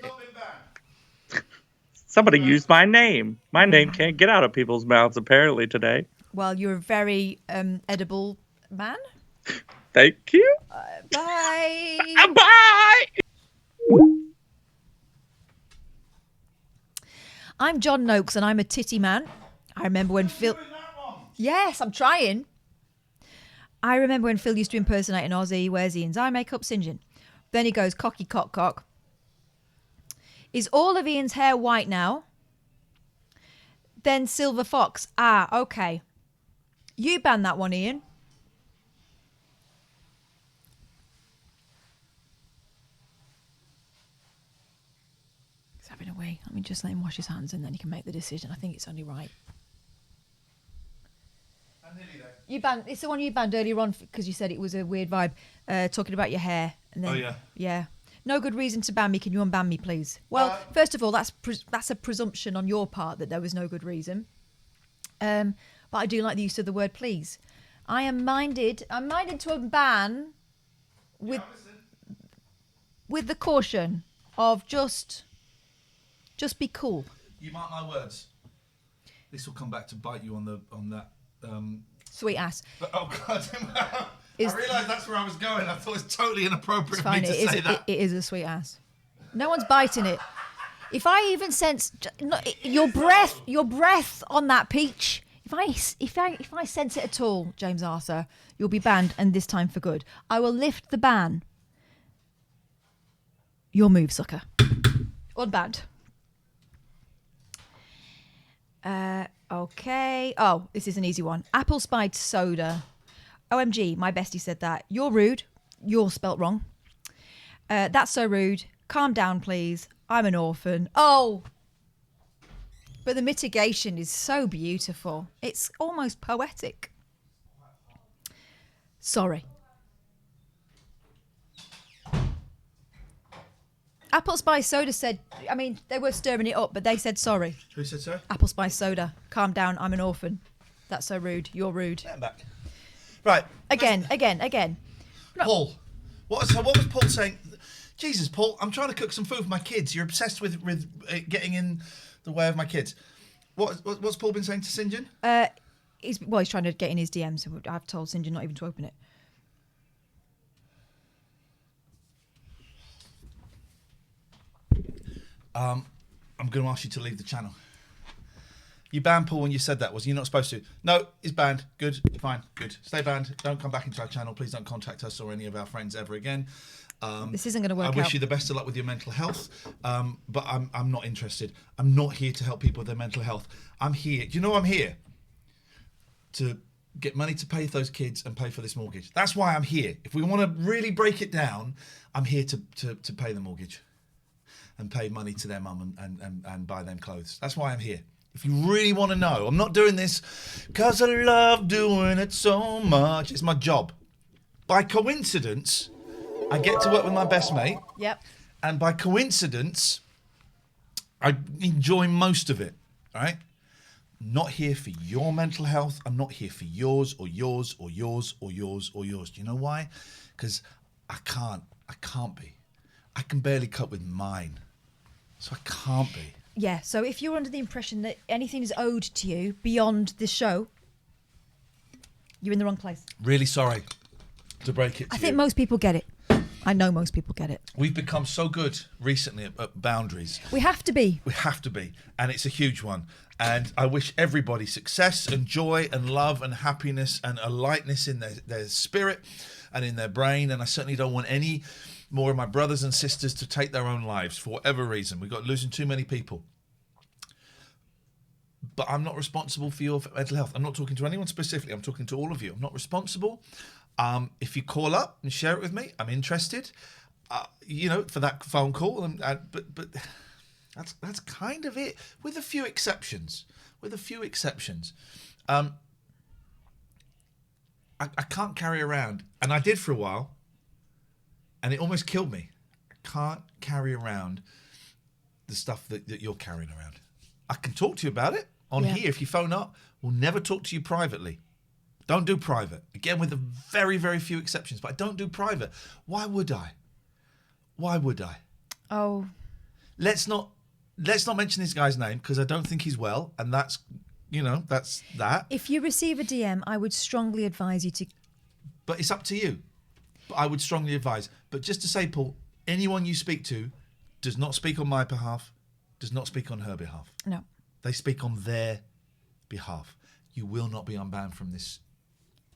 somebody used my name. My name can't get out of people's mouths apparently today. Well, you're a very edible man. Thank you. Bye. Bye. I'm John Noakes, and I'm a titty man. I remember when Phil... Yes, I'm trying. I remember when Phil used to impersonate an Aussie. He wears Ian's eye makeup, singeing. Then he goes, cocky cock cock. Is all of Ian's hair white now? Then Silver Fox. Ah, okay. You ban that one, Ian. He's having a wee. Let me just let him wash his hands and then he can make the decision. I think it's only right. You banned. It's the one you banned earlier on because you said it was a weird vibe. Talking about your hair. And then, Oh, yeah. Yeah. No good reason to ban me. Can you unban me, please? Well, first of all, that's a presumption on your part that there was no good reason. But I do like the use of the word please. I'm minded to unban with the caution of just be cool. You mark my words. This will come back to bite you on that. Sweet ass. But, oh God! I realised that's where I was going. I thought it was totally inappropriate It's for me fine. to say that. It is a sweet ass. No one's biting it. If I even sense your breath on that peach, if I sense it at all, James Arthur, you'll be banned, and this time for good. I will lift the ban. Your move, sucker. Unbanned. Okay. Oh, this is an easy one. Apple spiced soda. OMG, my bestie said that. You're rude. You're spelt wrong. That's so rude. Calm down, please. I'm an orphan. Oh! But the mitigation is so beautiful. It's almost poetic. Sorry. Apple Spice Soda said, I mean, they were stirring it up, but they said sorry. Who said so? Apple Spice Soda. Calm down, I'm an orphan. That's so rude. You're rude. Get back. Right. Again. Paul, what was Paul saying? Jesus, Paul, I'm trying to cook some food for my kids. You're obsessed with getting in the way of my kids. What's Paul been saying to St. John? He's trying to get in his DMs. So I've told St. John not even to open it. I'm going to ask you to leave the channel. You banned Paul when you said that, was you not supposed to? No, he's banned. Good, fine, good. Stay banned. Don't come back into our channel. Please don't contact us or any of our friends ever again. This isn't going to work out. I wish you the best of luck with your mental health, but I'm not interested. I'm not here to help people with their mental health. I'm here. Do you know I'm here? To get money to pay those kids and pay for this mortgage. That's why I'm here. If we want to really break it down, I'm here to pay the mortgage and pay money to their mum and buy them clothes. That's why I'm here. If you really want to know, I'm not doing this because I love doing it so much. It's my job. By coincidence, I get to work with my best mate. Yep. And by coincidence, I enjoy most of it, right? Not here for your mental health. I'm not here for yours or yours or yours or yours or yours. Do you know why? Because I can't be. I can barely cope with mine. So I can't be. Yeah, so if you're under the impression that anything is owed to you beyond this show, you're in the wrong place. Really sorry to break it to you. I think most people get it. I know most people get it. We've become so good recently at boundaries. We have to be. We have to be. And it's a huge one. And I wish everybody success and joy and love and happiness and a lightness in their spirit and in their brain. And I certainly don't want any more of my brothers and sisters to take their own lives for whatever reason. We've got losing too many people. but I'm not responsible for your mental health. I'm not talking to anyone specifically. I'm talking to all of you. I'm not responsible. If you call up and share it with me, I'm interested. For that phone call. But that's kind of it, with a few exceptions. I can't carry around, and I did for a while, and it almost killed me. I can't carry around the stuff that you're carrying around. I can talk to you about it on here if you phone up. We'll never talk to you privately. Don't do private. Again, with a very, very few exceptions, but I don't do private. Why would I? Oh. Let's not mention this guy's name, because I don't think he's well, and that's that. If you receive a DM, I would strongly advise you to... But it's up to you. But I would strongly advise. But just to say, Paul, anyone you speak to does not speak on my behalf, does not speak on her behalf. No. They speak on their behalf. You will not be unbanned from this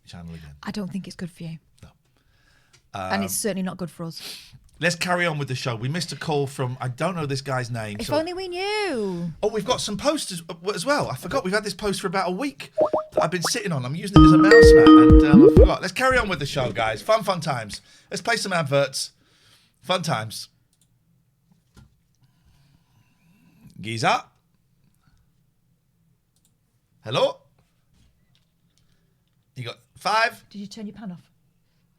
channel again. I don't think it's good for you. No. And it's certainly not good for us. Let's carry on with the show. We missed a call from, I don't know this guy's name. If only we knew. Oh, we've got some posters as well. I forgot. We've had this post for about a week that I've been sitting on. I'm using it as a mouse mat, and I forgot. Let's carry on with the show, guys. Fun times. Let's play some adverts. Fun times. Giza. Hello? You got 5. Did you turn your pan off?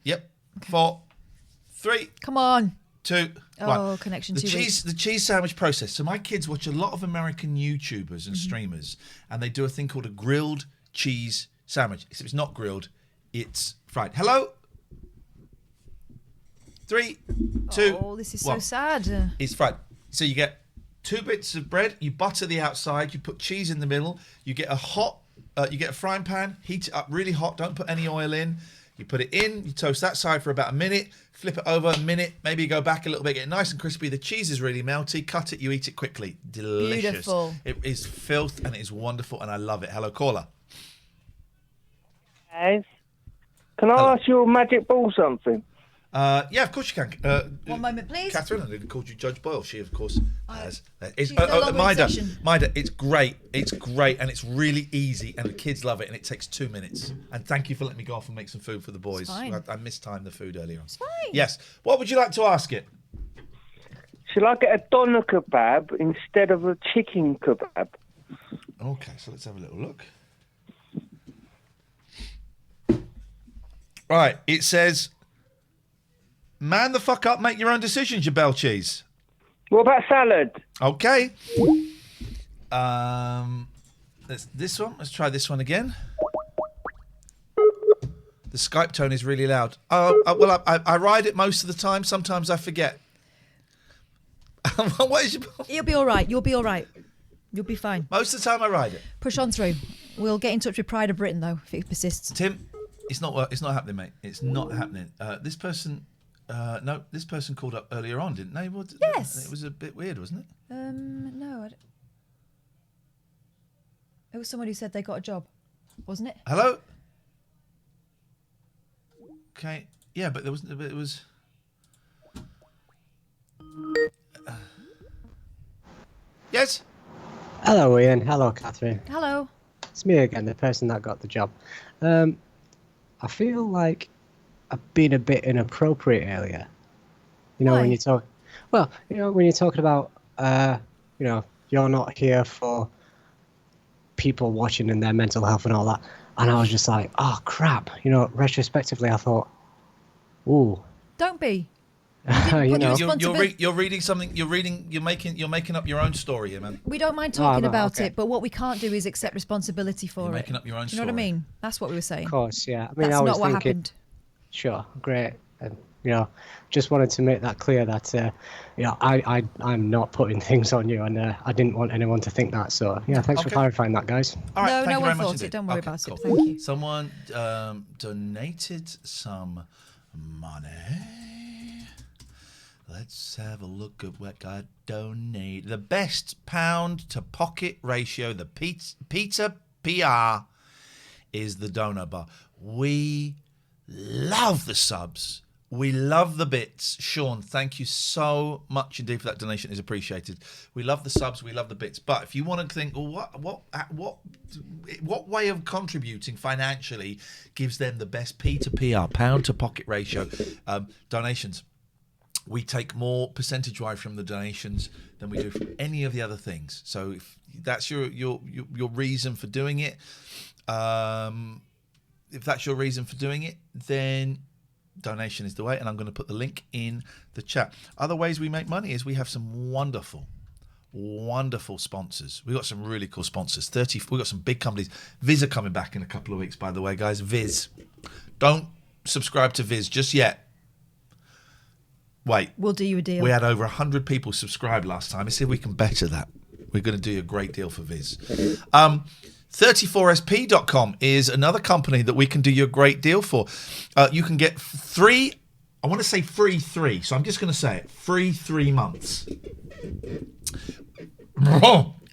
Yep. Okay. 4, 3. Come on. 2. Oh, Right. connection The 2 weeks. cheese sandwich process. So my kids watch a lot of American YouTubers and streamers, and they do a thing called a grilled cheese sandwich. Except it's not grilled, it's fried. Hello? 3, 2. Oh, this is 1. so sad. It's fried. So you get 2 bits of bread. You butter the outside. You put cheese in the middle. You get a frying pan. Heat it up really hot. Don't put any oil in. You put it in, you toast that side for about a minute, flip it over a minute, maybe you go back a little bit, get it nice and crispy. The cheese is really melty. Cut it, you eat it quickly. Delicious. Beautiful. It is filth and it is wonderful and I love it. Hello, caller. Guys, can I ask you a magic ball something? Yeah, of course you can. 1 moment, please. Catherine, I didn't call you Judge Boyle. She, of course, has. She's no longer in Maida, session. Maida, it's great, and it's really easy, and the kids love it, and it takes 2 minutes. And thank you for letting me go off and make some food for the boys. It's fine. I mistimed the food earlier on. It's fine. Yes. What would you like to ask it? Shall I get a doner kebab instead of a chicken kebab? Okay, so let's have a little look. Right, it says, man the fuck up, make your own decisions, you bell cheese. What about salad? Okay. That's this one. Let's try this one again. The Skype tone is really loud. Well, I ride it most of the time. Sometimes I forget. What is your... You'll be all right. You'll be all right. You'll be fine. Most of the time I ride it. Push on through. We'll get in touch with Pride of Britain, though, if it persists. Tim, it's not happening, mate. It's not happening. This person called up earlier on, didn't they? Yes. It was a bit weird, wasn't it? No. It was someone who said they got a job, wasn't it? Hello? Okay. Yeah, but it was... Yes? Hello, Ian. Hello, Catherine. Hello. It's me again, the person that got the job. I feel like I've been a bit inappropriate earlier. You know, Why? when you talk... Well, you know, when you're talking about, you're not here for people watching and their mental health and all that. And I was just like, oh, crap. You know, retrospectively, I thought, ooh. Don't be. You know. You're reading something. You're making up your own story here, man. We don't mind talking no, about okay. it, but what we can't do is accept responsibility for You're it. making up your own Do you know what I story. mean? That's what we were saying. Of course, yeah. I mean, That's I was not what thinking, happened. Sure, great. And, just wanted to make that clear that, I'm not putting things on you, and I didn't want anyone to think that. So, yeah, thanks for clarifying that, guys. All right, No, thank no you one very much thought indeed. it. Don't worry Okay, about cool. it. Thank you. Someone donated some money. Let's have a look at what got donated. The best pound to pocket ratio, the Peter PR, is the donor bar. We love the subs. We love the bits. Sean, thank you so much indeed for that donation. Is appreciated. We love the subs. We love the bits. But if you want to think, well, what way of contributing financially gives them the best P to PR, pound to pocket ratio, donations. We take more percentage-wise from the donations than we do from any of the other things. So if that's your reason for doing it, then donation is the way, and I'm going to put the link in the chat. Other ways we make money is we have some wonderful sponsors. We've got some really cool sponsors. We've got some big companies. Viz are coming back in a couple of weeks, by the way, guys. Viz. Don't subscribe to Viz just yet. Wait. We'll do you a deal. We had over 100 people subscribe last time. Let's see if we can better that. We're going to do a great deal for Viz. 34sp.com is another company that we can do you a great deal for. You can get free 3, so I'm just going to say it, free 3 months.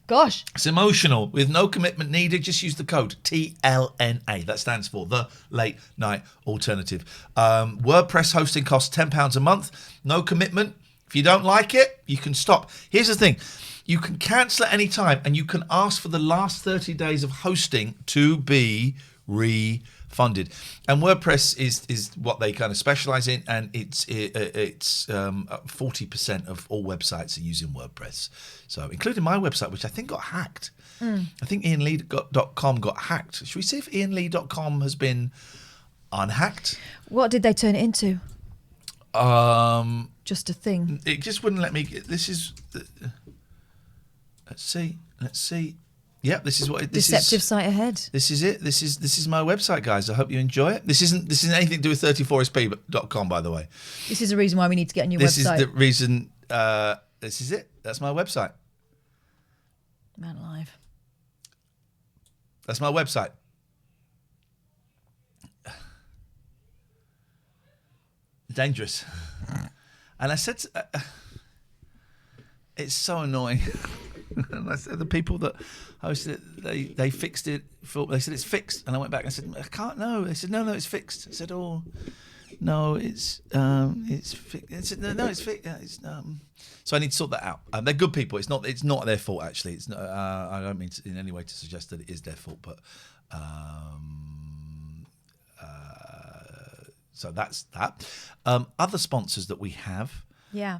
Gosh. It's emotional, with no commitment needed. Just use the code TLNA. That stands for The Late Night Alternative. WordPress hosting costs £10 a month. No commitment. If you don't like it, you can stop. Here's the thing. You can cancel at any time, and you can ask for the last 30 days of hosting to be refunded. And WordPress is what they kind of specialize in, and it's 40% of all websites are using WordPress. So, including my website, which I think got hacked. I think IanLee.com got hacked. Should we see if IanLee.com has been unhacked? What did they turn it into? Just a thing. It just wouldn't let me. This is. Let's see. Yep, this is what it is. Deceptive site ahead. This is it. This is my website, guys. I hope you enjoy it. This isn't anything to do with 34sp.com, by the way. This is the reason why we need to get a new This website. is the reason. This is it. That's my website. Man alive. That's my website. Dangerous. And I said, it's so annoying. And I said the people that hosted it, they fixed it. They said it's fixed, and I went back and I said, I can't. No, they said no, it's fixed. I said, oh, no, it's fixed. They said no, it's fixed. So I need to sort that out. They're good people. It's not their fault actually. It's not. I don't mean in any way to suggest that it is their fault, but so that's that. Other sponsors that we have. Yeah.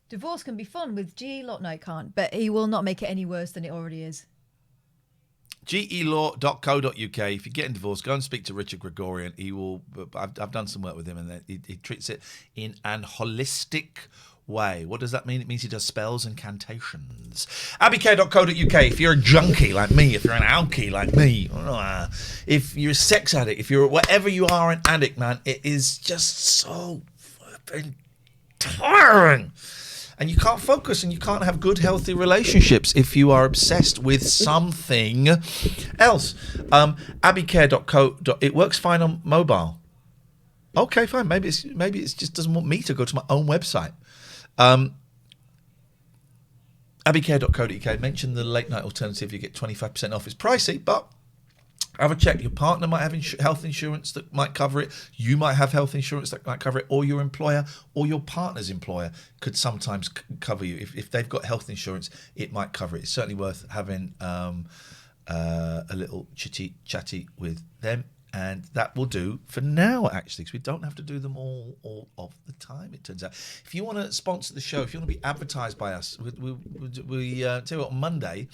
Divorce can be fun with GE Law. No, it can't. But he will not make it any worse than it already is. gelaw.co.uk. If you're getting divorced, go and speak to Richard Gregorian. He will. I've done some work with him, and he treats it in an holistic way. What does that mean? It means he does spells and cantations. abbycare.co.uk. If you're a junkie like me, if you're an alkie like me, if you're a sex addict, if you're whatever you are, an addict, man, it is just so flipping tiring. And you can't focus, and you can't have good, healthy relationships if you are obsessed with something else. abbycare.co. It works fine on mobile. Okay, fine. Maybe it just doesn't want me to go to my own website. abbycare.co.uk. Mention the late night alternative. You get 25% off. It's pricey, but have a check. Your partner might have health insurance that might cover it. You might have health insurance that might cover it, or your employer or your partner's employer could sometimes cover you. If they've got health insurance, it might cover it. It's certainly worth having a little chatty with them, and that will do for now, actually, because we don't have to do them all of the time, it turns out. If you want to sponsor the show, if you want to be advertised by us, we tell you what, on Monday,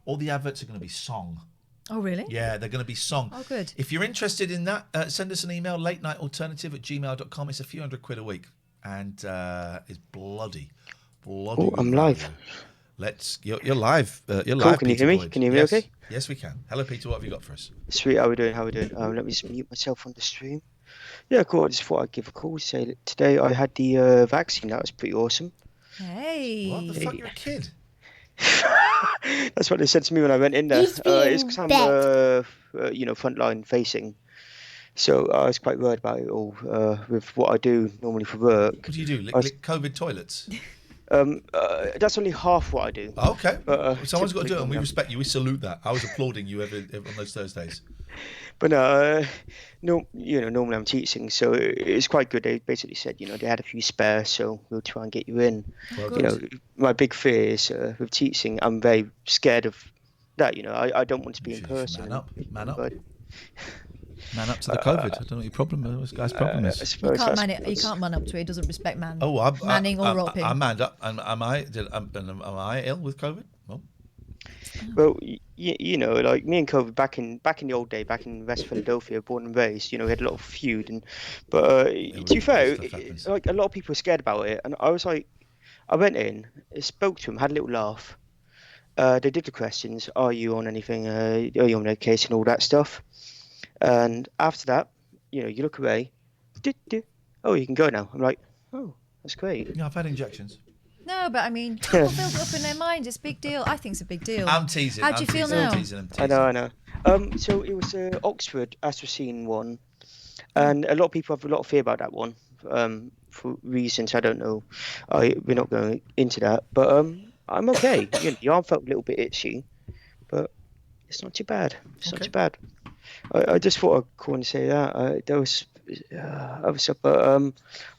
all the adverts are going to be song. Oh, really? Yeah, they're going to be song. Oh, good. If you're interested in that, send us an email, latenightalternative@gmail.com. It's a few £100 a week, and it's bloody. Oh, I'm live. You're live. You're Cool. live. Can you Peter hear me? Boyd. Can you hear me Yes. okay? Yes, we can. Hello, Peter. What have you got for us? Sweet. How we doing? Let me just mute myself on the stream. Yeah, cool. I just thought I'd give a call. Say that today I had the vaccine. That was pretty awesome. Hey. What the fuck? You're a kid. That's what they said to me when I went in there. It's because I'm, frontline facing. So I was quite worried about it all with what I do normally for work. What do you do? Lick COVID toilets? That's only half what I do. Okay. But, Someone's got to do it, and we respect you. We salute that. I was applauding you every on those Thursdays. But no, normally I'm teaching, so it's quite good. They basically said, they had a few spare, so we'll try and get you in. Well, My big fear is with teaching, I'm very scared of that. I don't want to be in person. Man up. Man up to the COVID. I don't know what your problem is. This guy's problem is. You can't man it. You can't man up to it. He doesn't respect man. Oh, manning or roping. I manned up. And am I ill with COVID? Well, like me and COVID back in the old day, back in West Philadelphia, born and raised. We had a lot of feud, but to be fair, like a lot of people were scared about it, and I was like, I went in, spoke to him, had a little laugh. They did the questions. Are you on anything? Are you on medication? All that stuff. And after that, you look away. Oh, you can go now. I'm like, oh, that's great. Yeah, I've had injections. No, but I mean, people build it up in their minds. It's a big deal. I think it's a big deal. I'm teasing. How do you feel now? I know. So it was Oxford Astrocene one, and a lot of people have a lot of fear about that one for reasons I don't know. We're not going into that, but I'm okay. The arm felt a little bit itchy, but it's not too bad. It's not too bad. I just thought I'd call and say that. There was other stuff, but I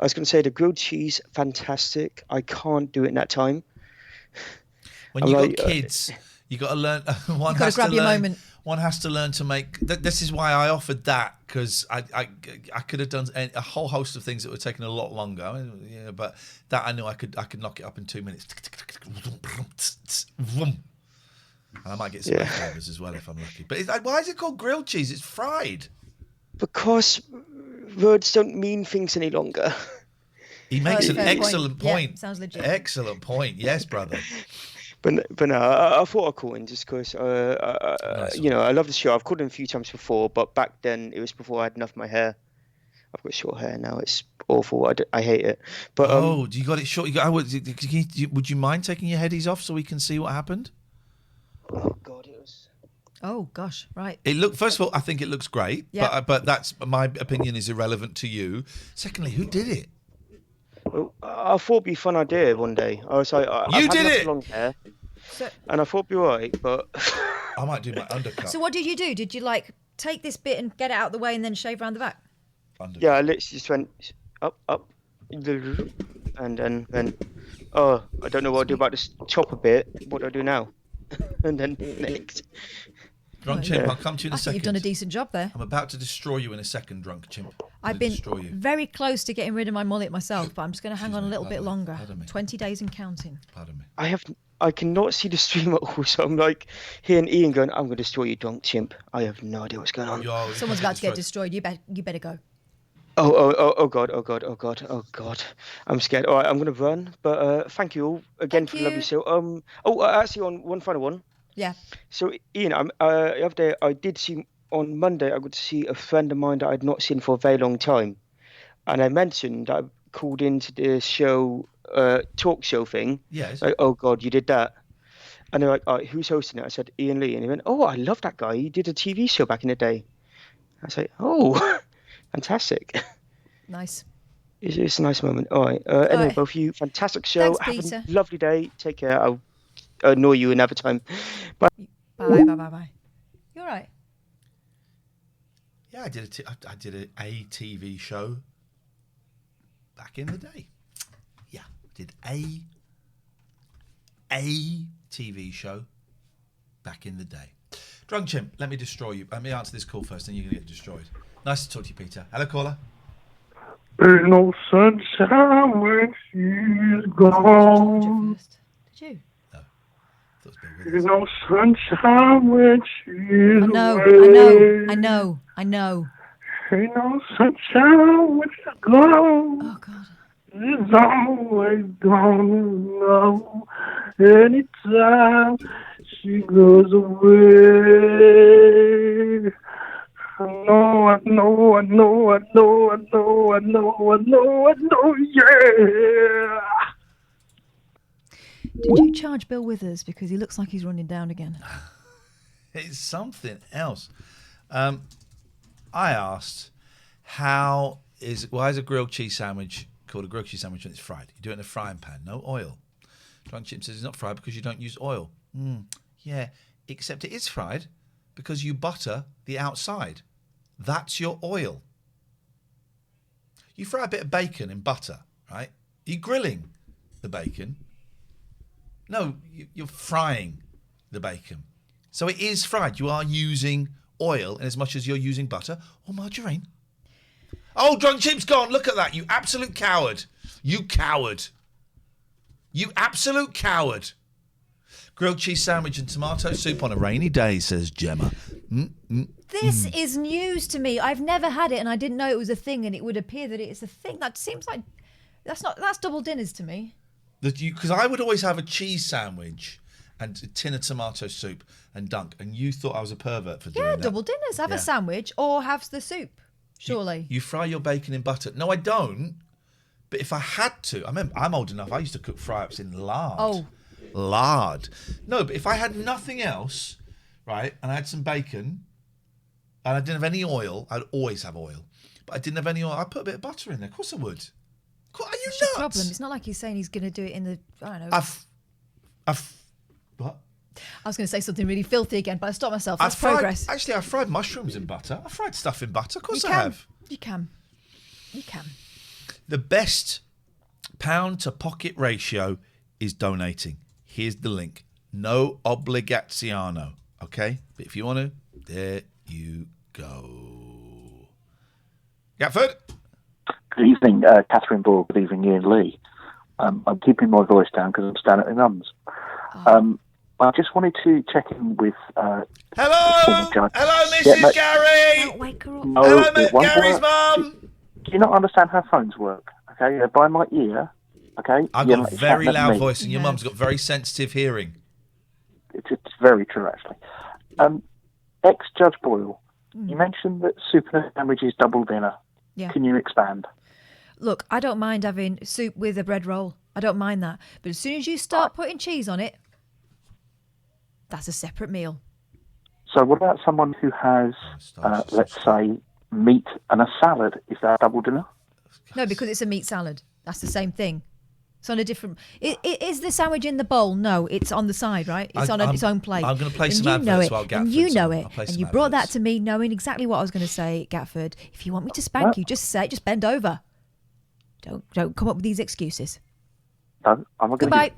was going to say the grilled cheese, fantastic. I can't do it in that time. When you got kids, you got to learn. One has to grab your moment. One has to learn to make. This is why I offered that, because I could have done a whole host of things that were taking a lot longer. Yeah, but that I knew I could knock it up in 2 minutes. And I might get some leftovers as well if I'm lucky. But why is it called grilled cheese? It's fried. Because words don't mean things any longer. He makes an excellent point. Yeah, sounds legit. Excellent point. Yes, brother. But no, I thought I'd call in just because, I love the show. I've called in a few times before, but back then it was before I had enough of my hair. I've got short hair now. It's awful. I hate it. But you got it short. Would you mind taking your headies off so we can see what happened? Oh God, it was. Oh gosh, right. First of all, I think it looks great. Yeah. But that's my opinion is irrelevant to you. Secondly, who did it? Well, I thought it'd be a fun idea one day. I was like, you did it. Long hair, and I thought it'd be alright, but I might do my undercut. So what did you do? Did you take this bit and get it out of the way and then shave around the back? Undercut. Yeah, I literally just went up, and then went. Oh, I don't know what I'll do about this chopper bit. What do I do now? And then next. Drunk chimp, I'll come to you in a I think second. you've done a decent job there. I'm about to destroy you in a second, drunk chimp. I've been very close to getting rid of my mullet myself, but I'm just going to hang on a little bit longer. 20 days and counting. Pardon me. I cannot see the stream at all, so I'm like hearing Ian going, I'm going to destroy you, drunk chimp. I have no idea what's going on. Someone's about to get destroyed. You better go. Oh God. I'm scared. All right, I'm going to run, but thank you all again for the lovely show. Actually on one final one. Yeah. So Ian, the other day I did see on Monday. I got to see a friend of mine that I'd not seen for a very long time, and I mentioned that I called into the show, talk show thing. Yes. Like, oh God, you did that, and they're like, all right, who's hosting it? I said Ian Lee, and he went, oh, I love that guy. He did a TV show back in the day. I was like, oh, fantastic. Nice. It's a nice moment. All right. Anyway, both of you, fantastic show. Thanks, Have a lovely day. Take care. I'll annoy you another time. Bye. Bye. You all right? Yeah, I did a TV show back in the day. Yeah, I did a TV show back in the day. Drunk chimp, let me destroy you. Let me answer this call first, then you're going to get destroyed. Nice to talk to you, Peter. Hello, caller. Ain't no sunshine when she's gone. Did you? Ain't no sunshine when she's away. I know. Ain't no sunshine when she's gone. Oh God. It's always gonna know anytime she goes away. I know, yeah. Did you charge Bill Withers because he looks like he's running down again? It's something else. I asked, why is a grilled cheese sandwich called a grilled cheese sandwich when it's fried? You do it in a frying pan, no oil. Drunk Chip says it's not fried because you don't use oil. Yeah, except it is fried because you butter the outside. That's your oil. You fry a bit of bacon in butter, right? You're grilling the bacon. No, you're frying the bacon. So it is fried. You are using oil in as much as you're using butter or margarine. Oh, Drunk Chip's gone. Look at that. You absolute coward. You coward. You absolute coward. Grilled cheese sandwich and tomato soup on a rainy day, says Gemma. This is news to me. I've never had it, and I didn't know it was a thing, and it would appear that it's a thing. That seems like that's double dinners to me. Because I would always have a cheese sandwich and a tin of tomato soup and dunk, and you thought I was a pervert for doing that. Yeah, double dinners. Have a sandwich or have the soup, surely. You fry your bacon in butter. No, I don't. But if I had to, I remember, I'm old enough, I used to cook fry-ups in lard. Oh. Lard. No, but if I had nothing else, right, and I had some bacon, and I didn't have any oil, I'd always have oil, but I didn't have any oil, I'd put a bit of butter in there. Of course I would. Are you That's nuts? the problem. It's not like he's saying he's going to do it in the, I don't know. What? I was going to say something really filthy again, but I stopped myself. That's I've progress. fried mushrooms in butter. I've fried stuff in butter. Of course You I can. have. You can. You can. The best pound to pocket ratio is donating. Here's the link. No obligaziano. Okay? But if you want to, there you go. Gatford? Good evening, Catherine Ball. Good evening, Ian Lee. I'm keeping my voice down because I'm staying at my mum's. I just wanted to check in with... Hello, Mrs. Gary! No, Hello, Gary's mum! Do you not understand how phones work? Okay, they're by my ear. Okay, I've got a very loud voice, and your mum's got very sensitive hearing. It's very true, actually. Ex-Judge Boyle, you mentioned that soup and a sandwich is double dinner. Yeah. Can you expand? Look, I don't mind having soup with a bread roll. I don't mind that. But as soon as you start putting cheese on it, that's a separate meal. So what about someone who has, let's say, meat and a salad? Is that double dinner? No, because it's a meat salad. That's the same thing. It's on a different... Is the sandwich in the bowl? No, it's on the side, right? It's on its own plate. I'm going to play And some you adverts know it, while Gatford's and you know on. it. I'll play And some you brought adverts. that to me knowing exactly what I was going to say, Gatford. If you want me to spank you, just say it. Just bend over. Don't come up with these excuses. No, I'm not going to...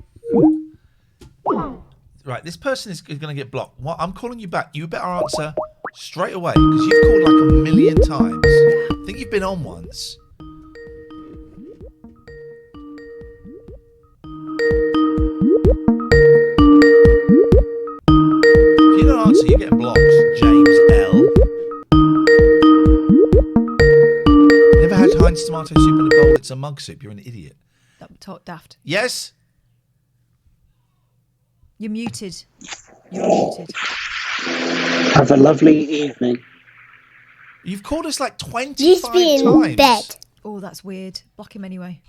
Goodbye. Right, this person is going to get blocked. What? I'm calling you back. You better answer straight away because you've called like a million times. I think you've been on once. If you don't answer, you're getting blocked. James L. Never had Heinz tomato soup in a bowl. It's a mug soup. You're an idiot. Talk daft. Yes? You're muted. You're muted. Have a lovely evening. You've called us like 25 Just be in times. bed. Oh, that's weird. Block him anyway.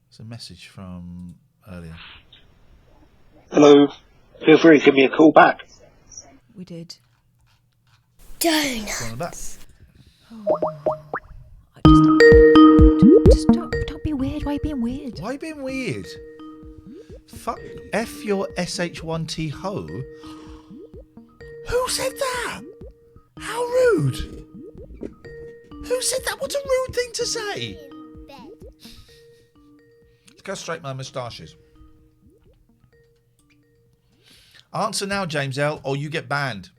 It's a message from earlier. Hello. Feel free to give me a call back. We did. Donuts. Just don't be weird. Why are you being weird? Why are you being weird? Fuck. F your SH1T ho. Who said that? How rude. Who said that? What's a rude thing to say? Let's go straight my moustaches. Answer now, James L., or you get banned.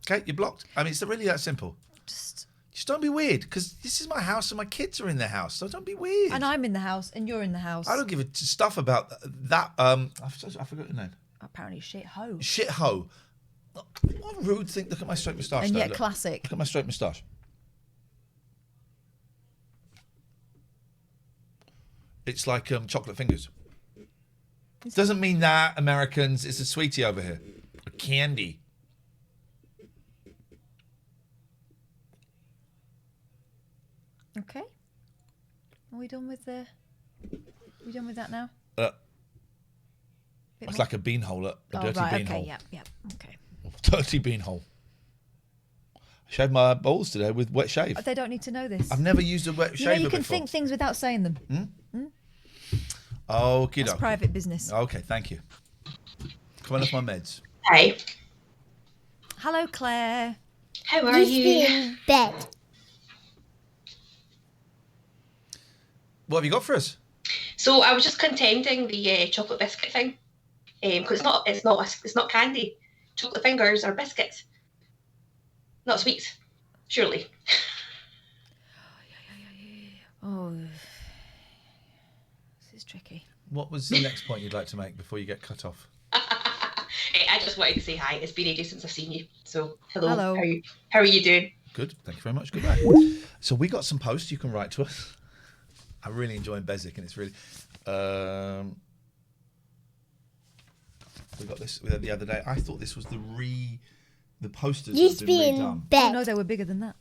Okay, you're blocked. I mean, it's really that simple. Just don't be weird, because this is my house and my kids are in the house, so don't be weird. And I'm in the house, and you're in the house. I don't give a stuff about that. I forgot your name. Apparently, shit ho. Shit ho. What a rude thing. Look at my straight moustache. And though, yet look. classic. Look at my straight moustache. It's like chocolate fingers. Doesn't mean that, Americans. It's a sweetie over here. A candy. Okay. Are we done with the... we done with that now? It's more? like a beanhole. A dirty right, beanhole. okay, yeah, okay. Dirty beanhole. I shaved my balls today with wet shave. They don't need to know this. I've never used a wet shaver You can before. think things without saying them. Okie That's dokie. private business. Okay, thank you. Coming off my meds. Hi. Hello, Claire. How are you? In bed. What have you got for us? So I was just contending the chocolate biscuit thing, because it's not candy. Chocolate fingers are biscuits, not sweets. Surely. Oh, this is tricky. What was the next point you'd like to make before you get cut off? I just wanted to say hi. It's been ages since I've seen you. So hello. Hello. How are you doing? Good. Thank you very much. Goodbye. So we got some posts you can write to us. I'm really enjoying Bezic, and it's really. We got this the other day. I thought this was the posters Used had to be been in redone. bed. Oh, no, they were bigger than that.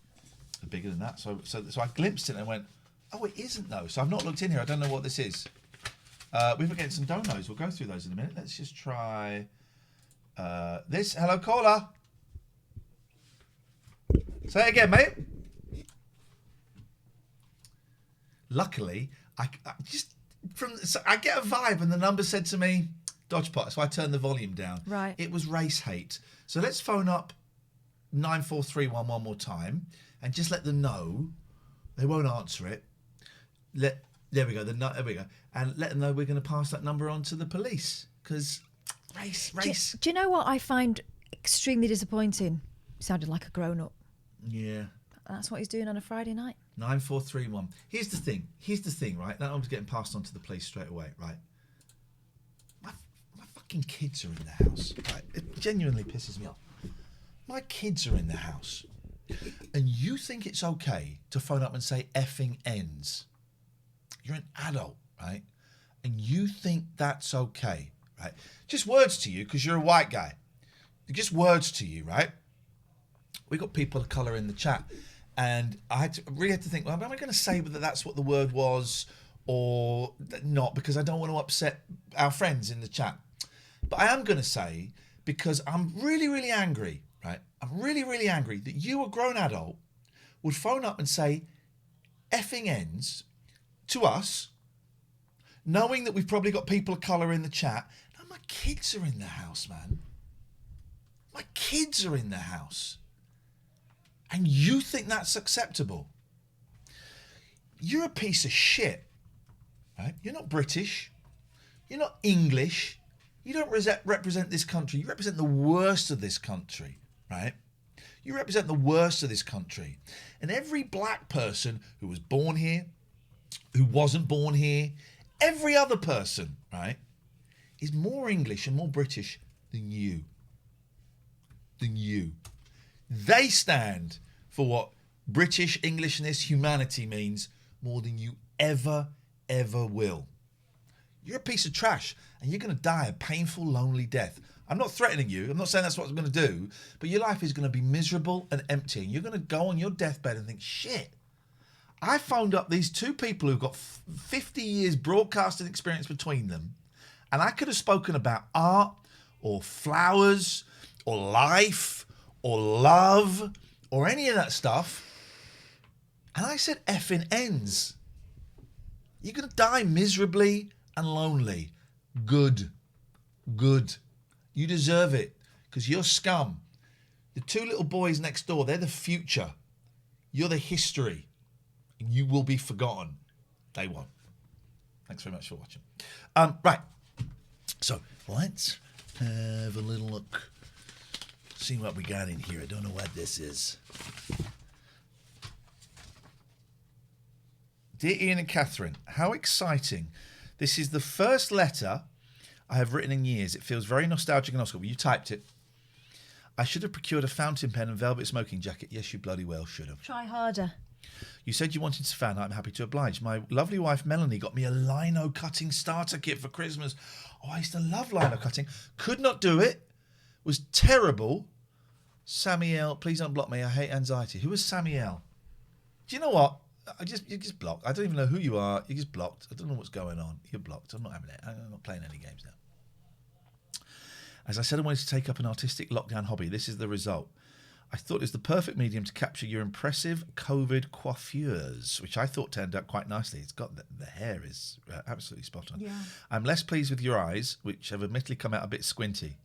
Bigger than that. So I glimpsed it and went, oh, it isn't though. So I've not looked in here. I don't know what this is. We've been getting some donos. We'll go through those in a minute. Let's just try this. Hello, caller. Say it again, mate. Luckily, I get a vibe, and the number said to me, Dodgepot, so I turned the volume down. Right. It was race hate. So let's phone up 94311 one more time and just let them know. They won't answer it. There we go. There we go. And let them know we're going to pass that number on to the police, because race. Do you know what I find extremely disappointing? He sounded like a grown-up. Yeah. That's what he's doing on a Friday night. 9431. Here's the thing, right? That number's getting passed on to the police straight away, right? My fucking kids are in the house, right? It genuinely pisses me off. My kids are in the house, and you think it's okay to phone up and say effing ends. You're an adult, right? And you think that's okay, right? Just words to you, because you're a white guy. Just words to you, right? We got people of colour in the chat, and I really had to think, well, am I going to say that that's what the word was or not, because I don't want to upset our friends in the chat. But I am going to say, because I'm really, really angry, right? I'm really, really angry that you, a grown adult, would phone up and say effing ends to us, knowing that we've probably got people of colour in the chat. Now, my kids are in the house, man. My kids are in the house. And you think that's acceptable? You're a piece of shit, right? You're not British. You're not English. You don't represent this country. You represent the worst of this country, right? You represent the worst of this country. And every black person who was born here, who wasn't born here, every other person, right, is more English and more British than you. They stand for what British, Englishness, humanity means more than you ever will. You're a piece of trash, and you're going to die a painful, lonely death. I'm not threatening you. I'm not saying that's what I'm going to do, but your life is going to be miserable and empty, and you're going to go on your deathbed and think, shit, I phoned up these two people who've got 50 years broadcasting experience between them, and I could have spoken about art or flowers or life or love or any of that stuff, and I said effing ends. You're going to die miserably and lonely. Good. You deserve it, because you're scum. The two little boys next door, they're the future. You're the history. And you will be forgotten. They won't. Thanks very much for watching. Right. So let's have a little look. See what we got in here. I don't know what this is. Dear Ian and Catherine, how exciting. This is the first letter I have written in years. It feels very nostalgic and Oscar. Well, you typed it. I should have procured a fountain pen and velvet smoking jacket. Yes, you bloody well should have. Try harder. You said you wanted to fan. I'm happy to oblige. My lovely wife Melanie got me a lino cutting starter kit for Christmas. Oh, I used to love lino cutting. Could not do it. Was terrible. Samuel, please don't block me. I hate anxiety. Who was Samuel? Do you know what? You just blocked. I don't even know who you are. You just blocked. I don't know what's going on. You're blocked. I'm not having it. I'm not playing any games now. As I said, I wanted to take up an artistic lockdown hobby. This is the result. I thought it was the perfect medium to capture your impressive COVID coiffures, which I thought turned out quite nicely. It's got the hair is absolutely spot on. Yeah. I'm less pleased with your eyes, which have admittedly come out a bit squinty.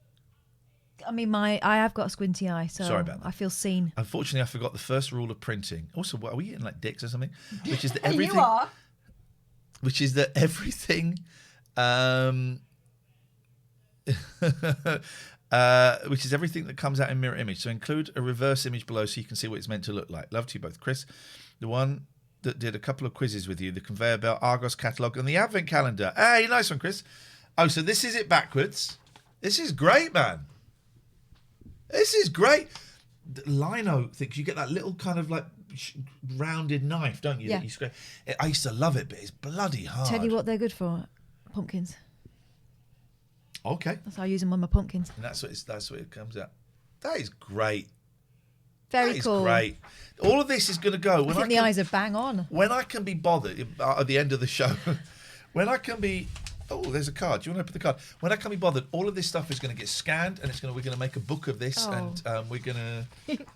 I mean, I have got a squinty eye, so Sorry about that. I feel seen. Unfortunately, I forgot the first rule of printing. Also, what, are we eating like dicks or something? Which is that everything. You are. Which is that everything. Which is everything that comes out in mirror image. So include a reverse image below so you can see what it's meant to look like. Love to you both. Chris, the one that did a couple of quizzes with you, the conveyor belt, Argos catalogue, and the advent calendar. Hey, nice one, Chris. Oh, so this is it backwards. This is great, man. This is great. The lino things, you get that little kind of like rounded knife, don't you? Yeah. That you scrape. I used to love it, but it's bloody hard. Tell you what they're good for. Pumpkins. Okay. That's how I use them on my pumpkins. And that's what it comes out. That is great. Very that is cool. Great. All of this is going to go. I think the eyes are bang on. When I can be bothered at the end of the show, when I can be. Oh, there's a card. Do you want to open the card? When I can be bothered, all of this stuff is going to get scanned, and we're going to make a book of this, and we're going to.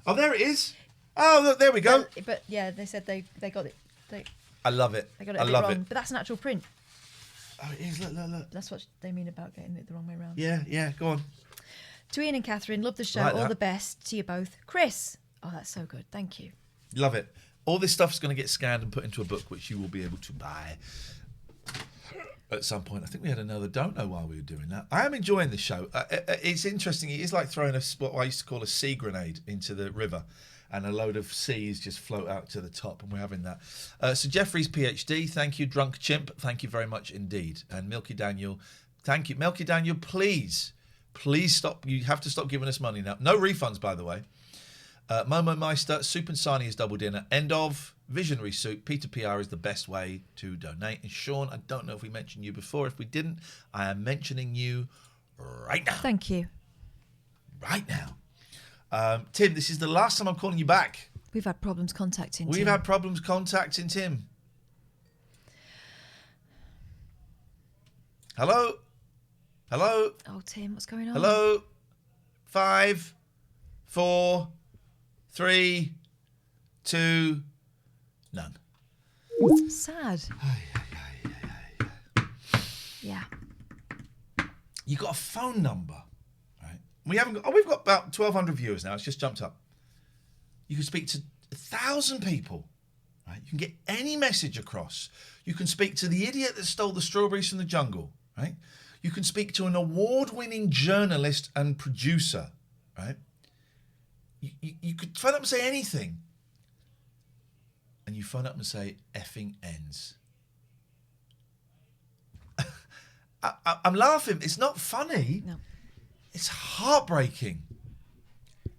Oh, there it is. Oh, look, there we go. But yeah, they said they got it. I love it. They got it I a bit love wrong. it. But that's an actual print. Oh, it is. Look. That's what they mean about getting it the wrong way around. Yeah. Go on. To Ian and Catherine, love the show. Like all that. the best to you both. Chris. Oh, that's so good. Thank you. Love it. All this stuff's going to get scanned and put into a book, which you will be able to buy at some point. I think we had another don't know while we were doing that. I am enjoying the show. It's interesting. It is like throwing what I used to call a sea grenade into the river, and a load of seas just float out to the top, and we're having that. So Jeffrey's PhD, thank you. Drunk Chimp, thank you very much indeed. And Milky Daniel, thank you. Milky Daniel, please stop. You have to stop giving us money now. No refunds, by the way. Momo Meister, Soup and Sarnie is double dinner. End of. Visionary Soup, Peter PR is the best way to donate. And Sean, I don't know if we mentioned you before. If we didn't, I am mentioning you right now. Thank you. Right now. Tim, this is the last time I'm calling you back. We've had problems contacting We've Tim. had problems contacting Tim. Hello? Oh, Tim, what's going on? Hello? 5, 4, 3, 2, none. Sad. Yeah. You got a phone number, right? We've got about 1,200 viewers now. It's just jumped up. You can speak to 1,000 people, right? You can get any message across. You can speak to the idiot that stole the strawberries from the jungle, right? You can speak to an award-winning journalist and producer, right? You could phone up and say anything. And you phone up and say, effing ends. I'm laughing. It's not funny. No. It's heartbreaking.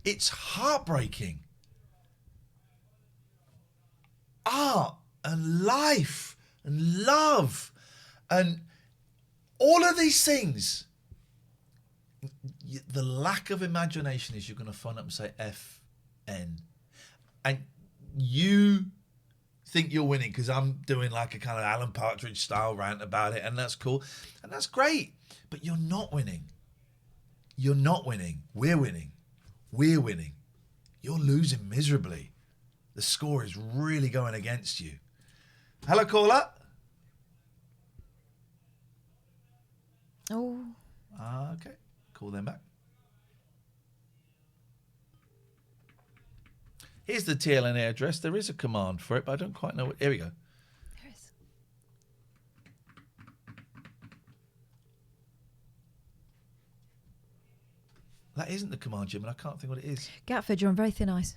It's heartbreaking. Art and life and love and all of these things. The lack of imagination is you're going to phone up and say FN. And you think you're winning because I'm doing like a kind of Alan Partridge style rant about it, and that's cool. And that's great. But you're not winning. You're not winning. We're winning. We're winning. You're losing miserably. The score is really going against you. Hello, caller. Oh. Okay. Call them back. Here's the TLNA address. There is a command for it, but I don't quite know what. Here we go. There is. That isn't the command, Jim, and I can't think what it is. Gatford, you're on very thin ice.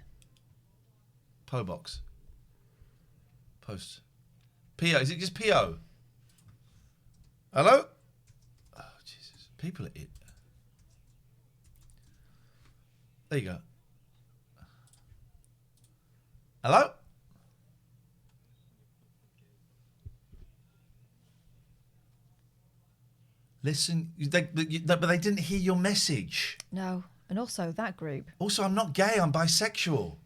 PO box. Post. PO. Is it just PO? Hello? Oh, Jesus. People are it. There you go. Hello? Listen, but they didn't hear your message. No. And also that group. Also, I'm not gay, I'm bisexual.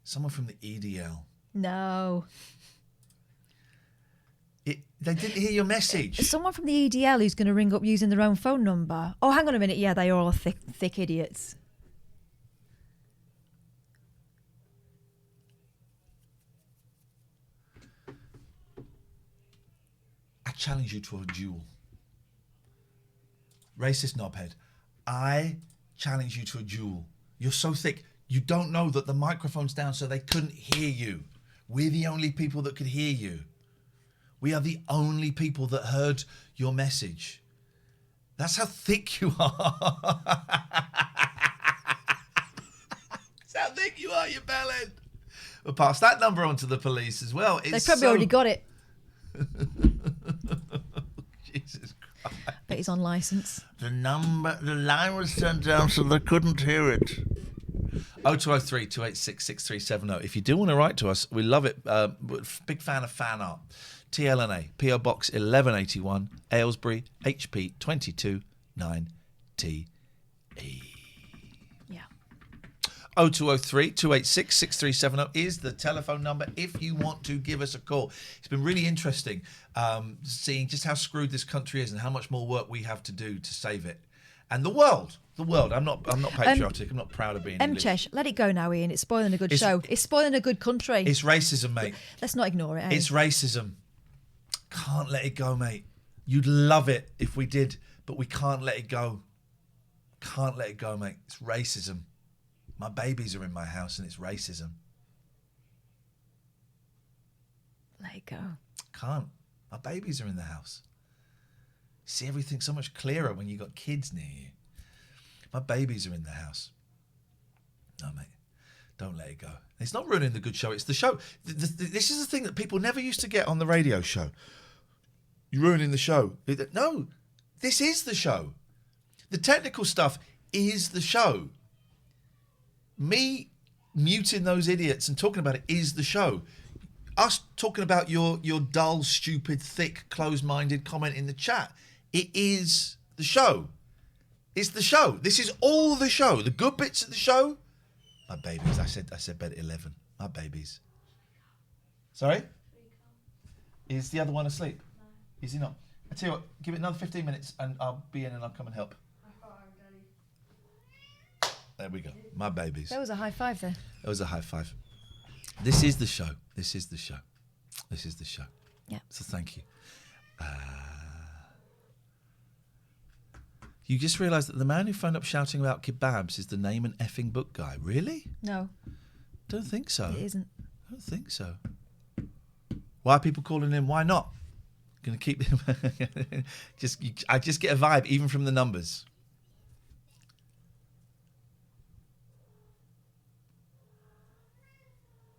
Someone from the EDL. No. They didn't hear your message. Someone from the EDL who's going to ring up using their own phone number. Oh, hang on a minute. Yeah, they are all thick idiots. challenge you to a duel. Racist knobhead. I challenge you to a duel. You're so thick. You don't know that the microphone's down so they couldn't hear you. We're the only people that could hear you. We are the only people that heard your message. That's how thick you are. That's how thick you are, you bellend. We'll pass that number on to the police as well. They probably already got it. Jesus Christ. Bet he's on license. The line was turned down so they couldn't hear it. 0203 286 6370. If you do want to write to us, we love it. Big fan of fan art. TLNA, PO Box 1181, Aylesbury, HP 22 9TE. Yeah. 0203 286 6370 is the telephone number if you want to give us a call. It's been really interesting seeing just how screwed this country is and how much more work we have to do to save it. And the world. I'm not patriotic. I'm not proud of being English. Chesh, let it go now, Ian. It's spoiling a good show. It's spoiling a good country. It's racism, mate. Let's not ignore it. It's racism. Can't let it go, mate. You'd love it if we did, but we can't let it go. Can't let it go, mate. It's racism. My babies are in my house and it's racism. Let it go. Can't. My babies are in the house. See everything so much clearer when you got kids near you. My babies are in the house. No, mate. Don't let it go. It's not ruining the good show. It's the show. This is the thing that people never used to get on the radio show. You're ruining the show. No, this is the show. The technical stuff is the show. Me muting those idiots and talking about it is the show. Us talking about your dull, stupid, thick, closed-minded comment in the chat. It is the show. It's the show. This is all the show. The good bits of the show. My babies. I said bed at 11. My babies. Sorry? Is the other one asleep? No. Is he not? I tell you what, give it another 15 minutes and I'll be in and I'll come and help. There we go. My babies. There was a high five there. There was a high five. This is the show. This is the show. This is the show. Yeah. So thank you. You just realised that the man who phoned up shouting about kebabs is the name and effing book guy. Really? No. Don't think so. It isn't. I don't think so. Why are people calling in? Why not? Going to keep I just get a vibe even from the numbers.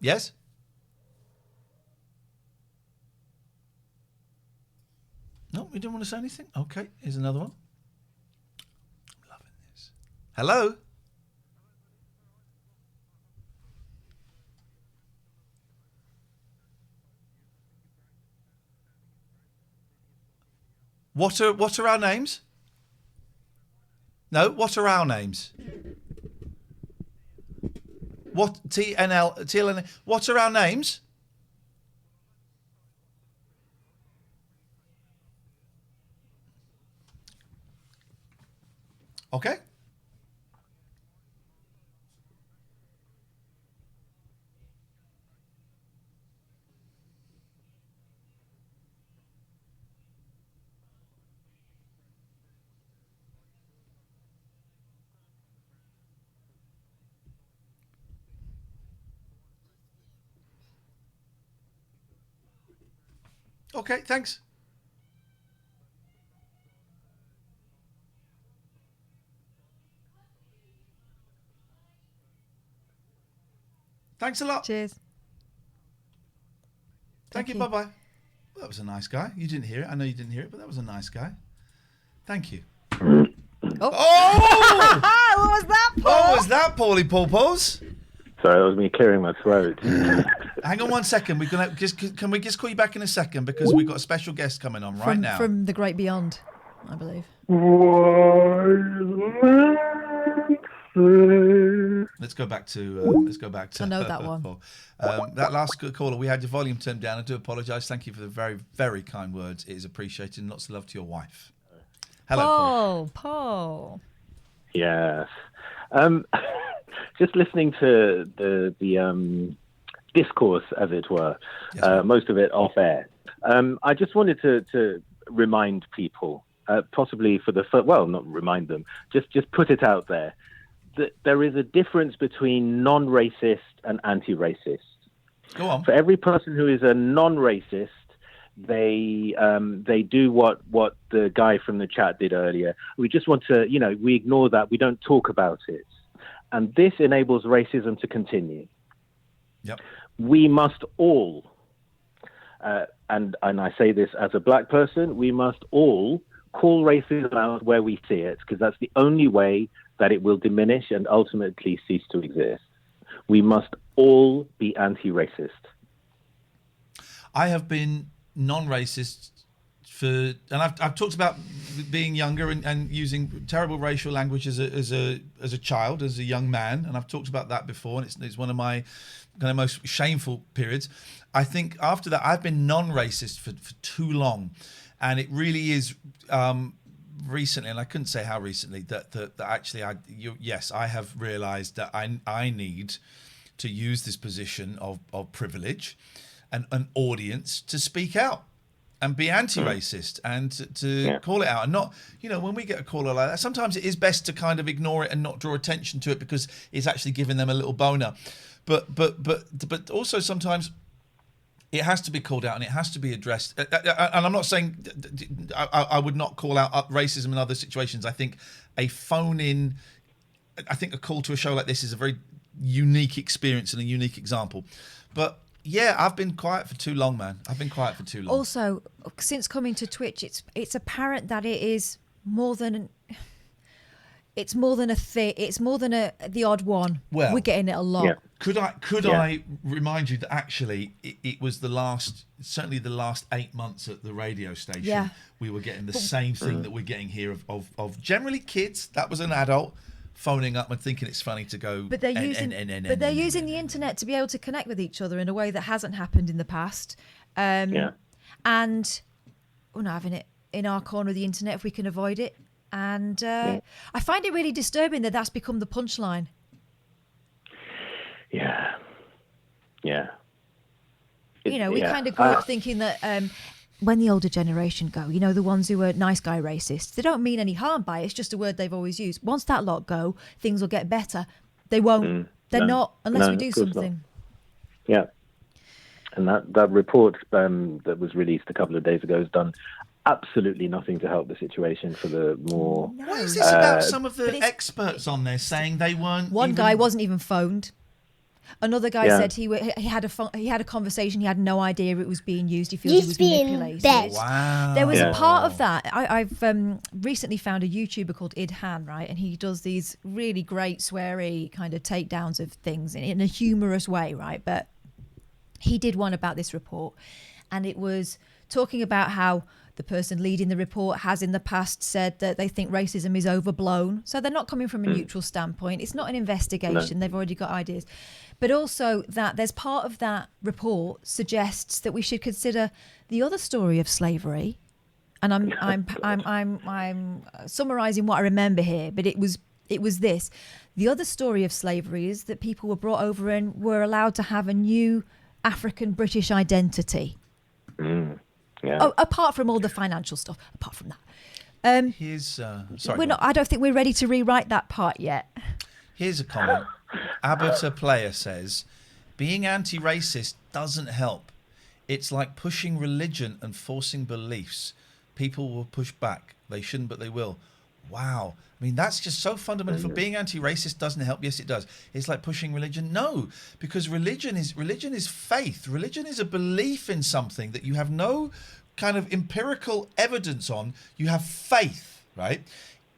Yes? No, we don't want to say anything? Okay, here's another one. I'm loving this. Hello? What are our names? No, what are our names? What TLN? What are our names? Okay. Okay, thanks. Thanks a lot. Cheers. Thank you. Bye-bye. Well, that was a nice guy. You didn't hear it. I know you didn't hear it, but that was a nice guy. Thank you. Oh! What was that, Paul? What was that, Paulie Paw-Paws? Sorry, that was me clearing my throat. Hang on 1 second. We're gonna can we just call you back in a second because we've got a special guest coming on right now. From the great beyond, I believe. Let's go back to. I know that one. That last caller, we had your volume turned down. I do apologise. Thank you for the very, very kind words. It is appreciated. And lots of love to your wife. Hello, Paul. Yes. Just listening to the discourse, as it were, most of it off air. I just wanted to remind people, possibly for the first, well, not remind them, just put it out there, that there is a difference between non-racist and anti-racist. Go on. For every person who is a non-racist, they do what the guy from the chat did earlier. We just want to, we ignore that. We don't talk about it. And this enables racism to continue. Yep. We must all, and I say this as a black person, we must all call racism out where we see it, because that's the only way that it will diminish and ultimately cease to exist. We must all be anti-racist. I have been non-racist and I've talked about being younger and using terrible racial language as a child, as a young man, and I've talked about that before, and it's one of my kind of most shameful periods. I think after that I've been non-racist for too long, and it really is recently, and I couldn't say how recently, that actually I have realised that I need to use this position of privilege and an audience to speak out and be anti-racist and to call it out, and not, when we get a caller like that, sometimes it is best to kind of ignore it and not draw attention to it because it's actually giving them a little boner. But also sometimes it has to be called out and it has to be addressed. And I'm not saying I would not call out racism in other situations. I think a call to a show like this is a very unique experience and a unique example. But yeah, I've been quiet for too long, man. I've been quiet for too long. Also, since coming to Twitch, it's apparent that it is more than the odd one. Well, we're getting it a lot. Yeah. Could I remind you that actually it was certainly the last 8 months at the radio station. Yeah. We were getting the same thing that we're getting here of generally kids. That was an adult phoning up and thinking it's funny to go. But they're using the internet to be able to connect with each other in a way that hasn't happened in the past. And we're not having it in our corner of the internet if we can avoid it. And I find it really disturbing that that's become the punchline. Yeah. We kind of grew up thinking that when the older generation go, the ones who are nice guy racists, they don't mean any harm by it. It's just a word they've always used. Once that lot go, things will get better. They won't. They're not, unless we do something. Yeah. And that report that was released a couple of days ago has done absolutely nothing to help the situation for the more... What is this about some of the experts on there saying they weren't... One guy wasn't even phoned. Another guy said he had a conversation. He had no idea it was being used. He feels he was manipulated. Wow. There was a part of that. I've recently found a YouTuber called Idhan, right? And he does these really great sweary kind of takedowns of things in a humorous way, right? But he did one about this report, and it was talking about how the person leading the report has in the past said that they think racism is overblown. So they're not coming from a neutral standpoint. It's not an investigation. No. They've already got ideas. But also that there's part of that report suggests that we should consider the other story of slavery. And I'm summarising what I remember here, but it was this. The other story of slavery is that people were brought over and were allowed to have a new African British identity. Yeah. Oh, apart from all the financial stuff, apart from that. I don't think we're ready to rewrite that part yet. Here's a comment. Abata Player says, being anti-racist doesn't help. It's like pushing religion and forcing beliefs. People will push back. They shouldn't, but they will. Wow. I mean, that's just so fundamental. For being anti-racist doesn't help. Yes, it does. It's like pushing religion. No, because religion is faith. Religion is a belief in something that you have no kind of empirical evidence on. You have faith, right?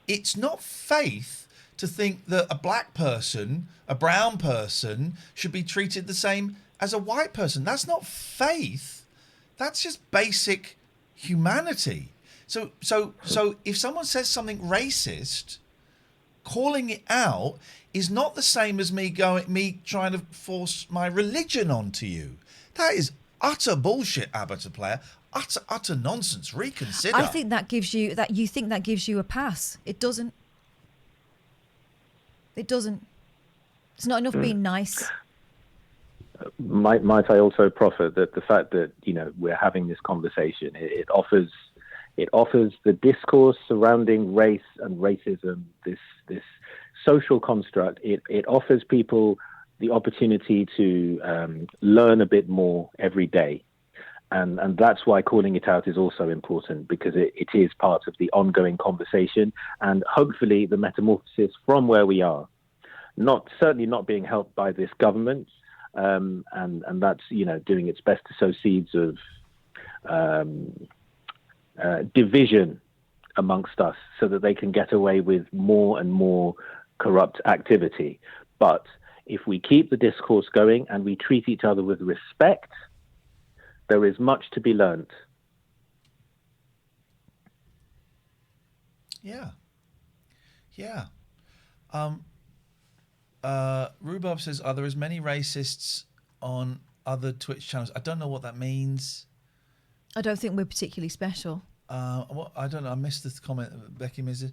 It's not faith to think that a black person, a brown person, should be treated the same as a white person. That's not faith. That's just basic humanity. So if someone says something racist, calling it out is not the same as me trying to force my religion onto you. That is utter bullshit, Abata Player. Utter nonsense. Reconsider. I think that gives you a pass. It doesn't. It's not enough being nice. Might I also proffer that the fact that we're having this conversation, it offers It offers the discourse surrounding race and racism, this social construct. It offers people the opportunity to learn a bit more every day. And that's why calling it out is also important, because it is part of the ongoing conversation and hopefully the metamorphosis from where we are. Certainly not being helped by this government, and that's, doing its best to sow seeds of division amongst us so that they can get away with more and more corrupt activity. But if we keep the discourse going and we treat each other with respect, there is much to be learnt. Yeah. Rhubarb says, are there as many racists on other Twitch channels? I don't know what that means. I don't think we're particularly special. I don't know. I missed the comment, Becky Mrs.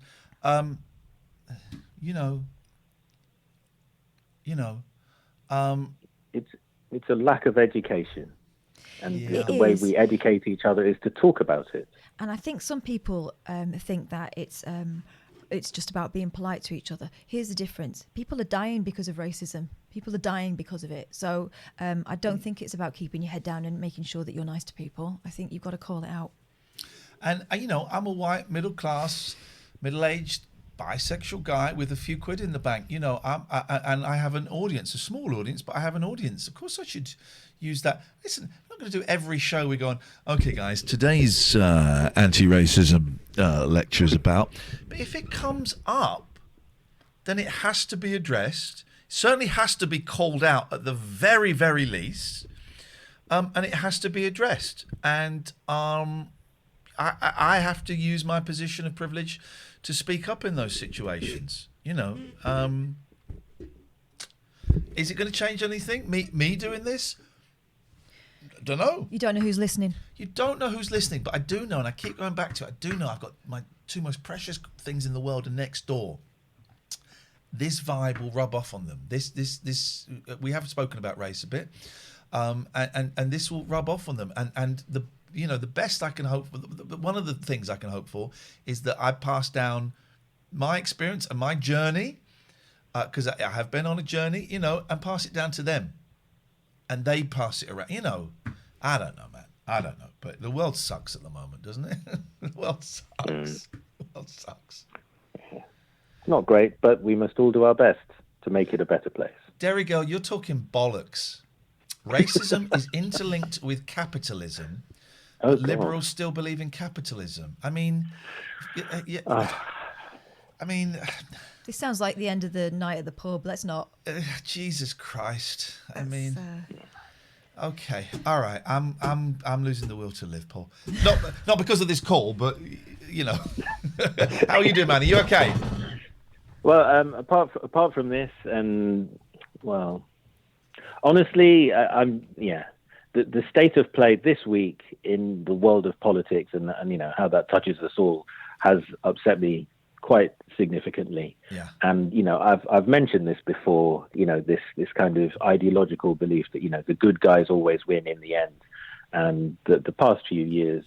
It's a lack of education. And the way we educate each other is to talk about it. And I think some people think that it's just about being polite to each other. Here's the difference. People are dying because of racism. People are dying because of it. So I don't think it's about keeping your head down and making sure that you're nice to people. I think you've got to call it out. And, I'm a white, middle-class, middle-aged, bisexual guy with a few quid in the bank. And I have an audience, a small audience, but I have an audience. Of course I should use that. Listen, I'm not going to do every show we're going, okay, guys, today's anti-racism lecture is about. But if it comes up, then it has to be addressed. It certainly has to be called out at the very, very least. And it has to be addressed. And I have to use my position of privilege to speak up in those situations. Is it going to change anything? Me doing this? Don't know. You don't know who's listening. You don't know who's listening, but I do know, and I keep going back to it. I do know I've got my two most precious things in the world are next door. This vibe will rub off on them. This we have spoken about race a bit, and this will rub off on them. And the best I can hope for, one of the things I can hope for is that I pass down my experience and my journey, because I have been on a journey, and pass it down to them. And they pass it around. I don't know, man. I don't know. But the world sucks at the moment, doesn't it? The world sucks. The world sucks. It's not great, but we must all do our best to make it a better place. Derry Girl, you're talking bollocks. Racism is interlinked with capitalism. Oh, liberals still believe in capitalism. I mean, This sounds like the end of the night at the pub. Let's not. Jesus Christ. Okay, all right. I'm losing the will to live, Paul. Not because of this call, but How are you doing, man? Are you okay? Well, apart from this, and well, honestly, the state of play this week in the world of politics and how that touches us all has upset me quite significantly. Yeah. And I've mentioned this before. This kind of ideological belief that the good guys always win in the end, and the past few years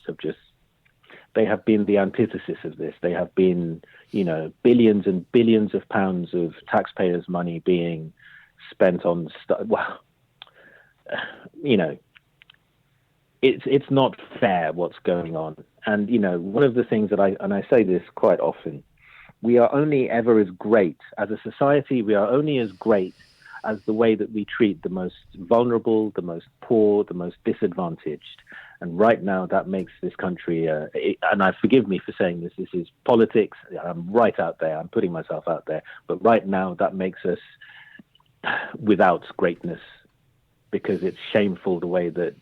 they have been the antithesis of this. They have been billions and billions of pounds of taxpayers' money being spent on it's not fair what's going on. And one of the things that I say this quite often, we are only ever as great as a society. We are only as great as the way that we treat the most vulnerable, the most poor, the most disadvantaged. And right now, that makes this country, and forgive me for saying this is politics. I'm right out there. I'm putting myself out there. But right now, that makes us without greatness, because it's shameful the way that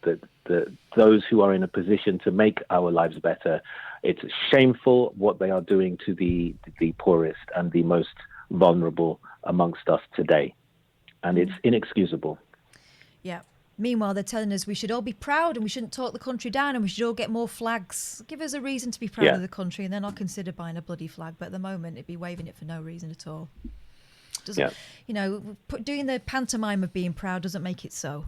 those who are in a position to make our lives better, it's shameful what they are doing to the poorest and the most vulnerable amongst us today. And it's inexcusable. Yeah. Meanwhile, they're telling us we should all be proud and we shouldn't talk the country down and we should all get more flags. Give us a reason to be proud of the country, and then I'll consider buying a bloody flag. But at the moment, it'd be waving it for no reason at all. Doesn't, doing the pantomime of being proud doesn't make it so.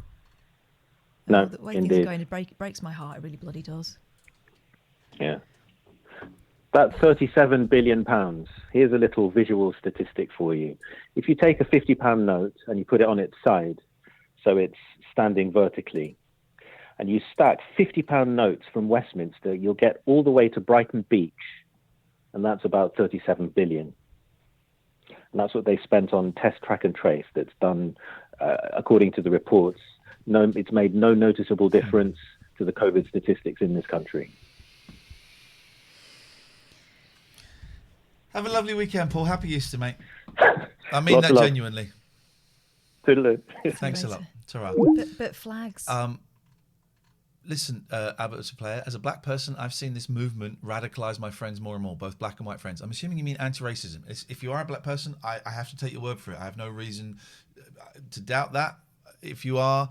No, the way indeed. things are going, it breaks my heart. It really bloody does. Yeah. That's £37 billion. Here's a little visual statistic for you. If you take a £50 note and you put it on its side, so it's standing vertically, and you stack £50 notes from Westminster, you'll get all the way to Brighton Beach, and that's about 37 billion. And that's what they spent on test, track and trace that's done, according to the reports. No, it's made no noticeable difference to the COVID statistics in this country. Have a lovely weekend, Paul. Happy Easter, mate. I mean Lots that of love. genuinely. Toodaloo. Thanks a lot. Ta-ra. But flags. Listen, Abbott was a player. As a black person, I've seen this movement radicalise my friends more and more, both black and white friends. I'm assuming you mean anti-racism. If you are a black person, I have to take your word for it. I have no reason to doubt that. If you are,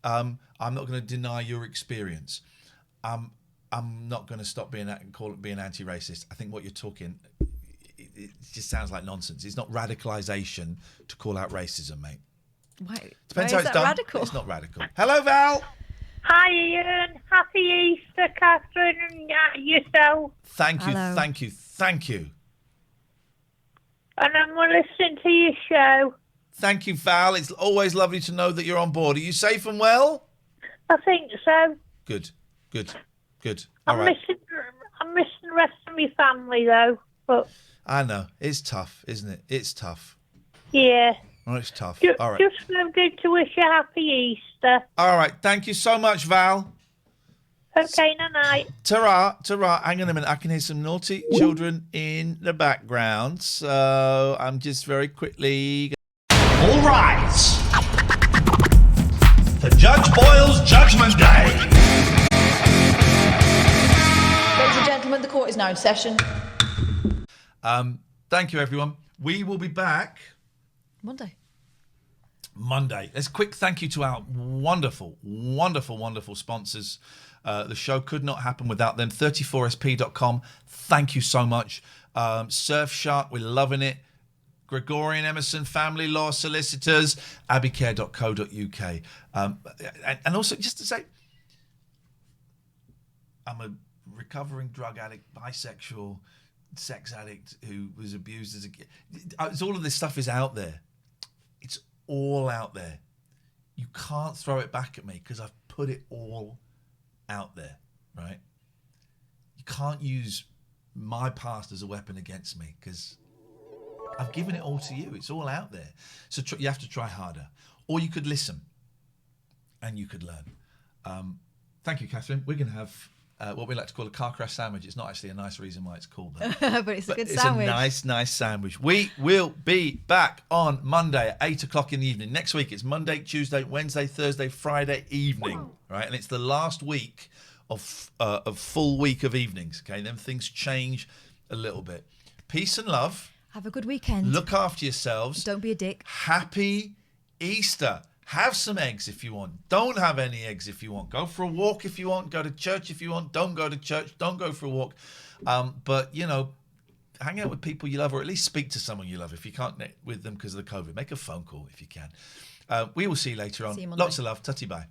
I'm not going to deny your experience. I'm not going to stop being anti-racist. I think what you're talking, it just sounds like nonsense. It's not radicalisation to call out racism, mate. Why Depends is how it's that done. radical? It's not radical. Hello, Val. Hi, Ian. Happy Easter, Catherine, and yourself. Thank you, Hello. thank you, thank you. And I'm going to listen to your show. Thank you, Val. It's always lovely to know that you're on board. Are you safe and well? I think so. Good, good, good. All I'm right. missing the rest of my family, though. But I know. It's tough, isn't it? It's tough. yeah. Oh, it's tough. Just, All right. just wanted to wish you a happy Easter. All right. Thank you so much, Val. Okay, night. Ta-ra, ta-ra. Hang on a minute. I can hear some naughty children in the background. So I'm just very quickly... All rise. For Judge Boyle's Judgment Day. Ladies and gentlemen, the court is now in session. Thank you, everyone. We will be back... Monday. Let's quick thank you to our wonderful, wonderful, wonderful sponsors. The show could not happen without them. 34sp.com. Thank you so much. Surfshark, we're loving it. Gregorian Emerson Family Law Solicitors, abbeycare.co.uk. And also, just to say, I'm a recovering drug addict, bisexual, sex addict who was abused as a kid. All of this stuff is out there. It's all out there. You can't throw it back at me because I've put it all out there, right? You can't use my past as a weapon against me because I've given it all to you. It's all out there. So you have to try harder. Or you could listen and you could learn. Thank you, Catherine. We're going to have what we like to call a car crash sandwich. It's not actually a nice reason why it's called that. but it's a good sandwich. It's a nice sandwich. We will be back on Monday at 8 o'clock in the evening. Next week, it's Monday, Tuesday, Wednesday, Thursday, Friday evening, right? And it's the last week of full week of evenings, okay? Then things change a little bit. Peace and love. Have a good weekend. Look after yourselves. Don't be a dick. Happy Easter. Have some eggs if you want. Don't have any eggs if you want. Go for a walk if you want. Go to church if you want. Don't go to church. Don't go for a walk. But, you know, hang out with people you love, or at least speak to someone you love. If you can't connect with them because of the COVID, make a phone call if you can. We will see you later on. See you Monday. Lots of love. Tutty bye.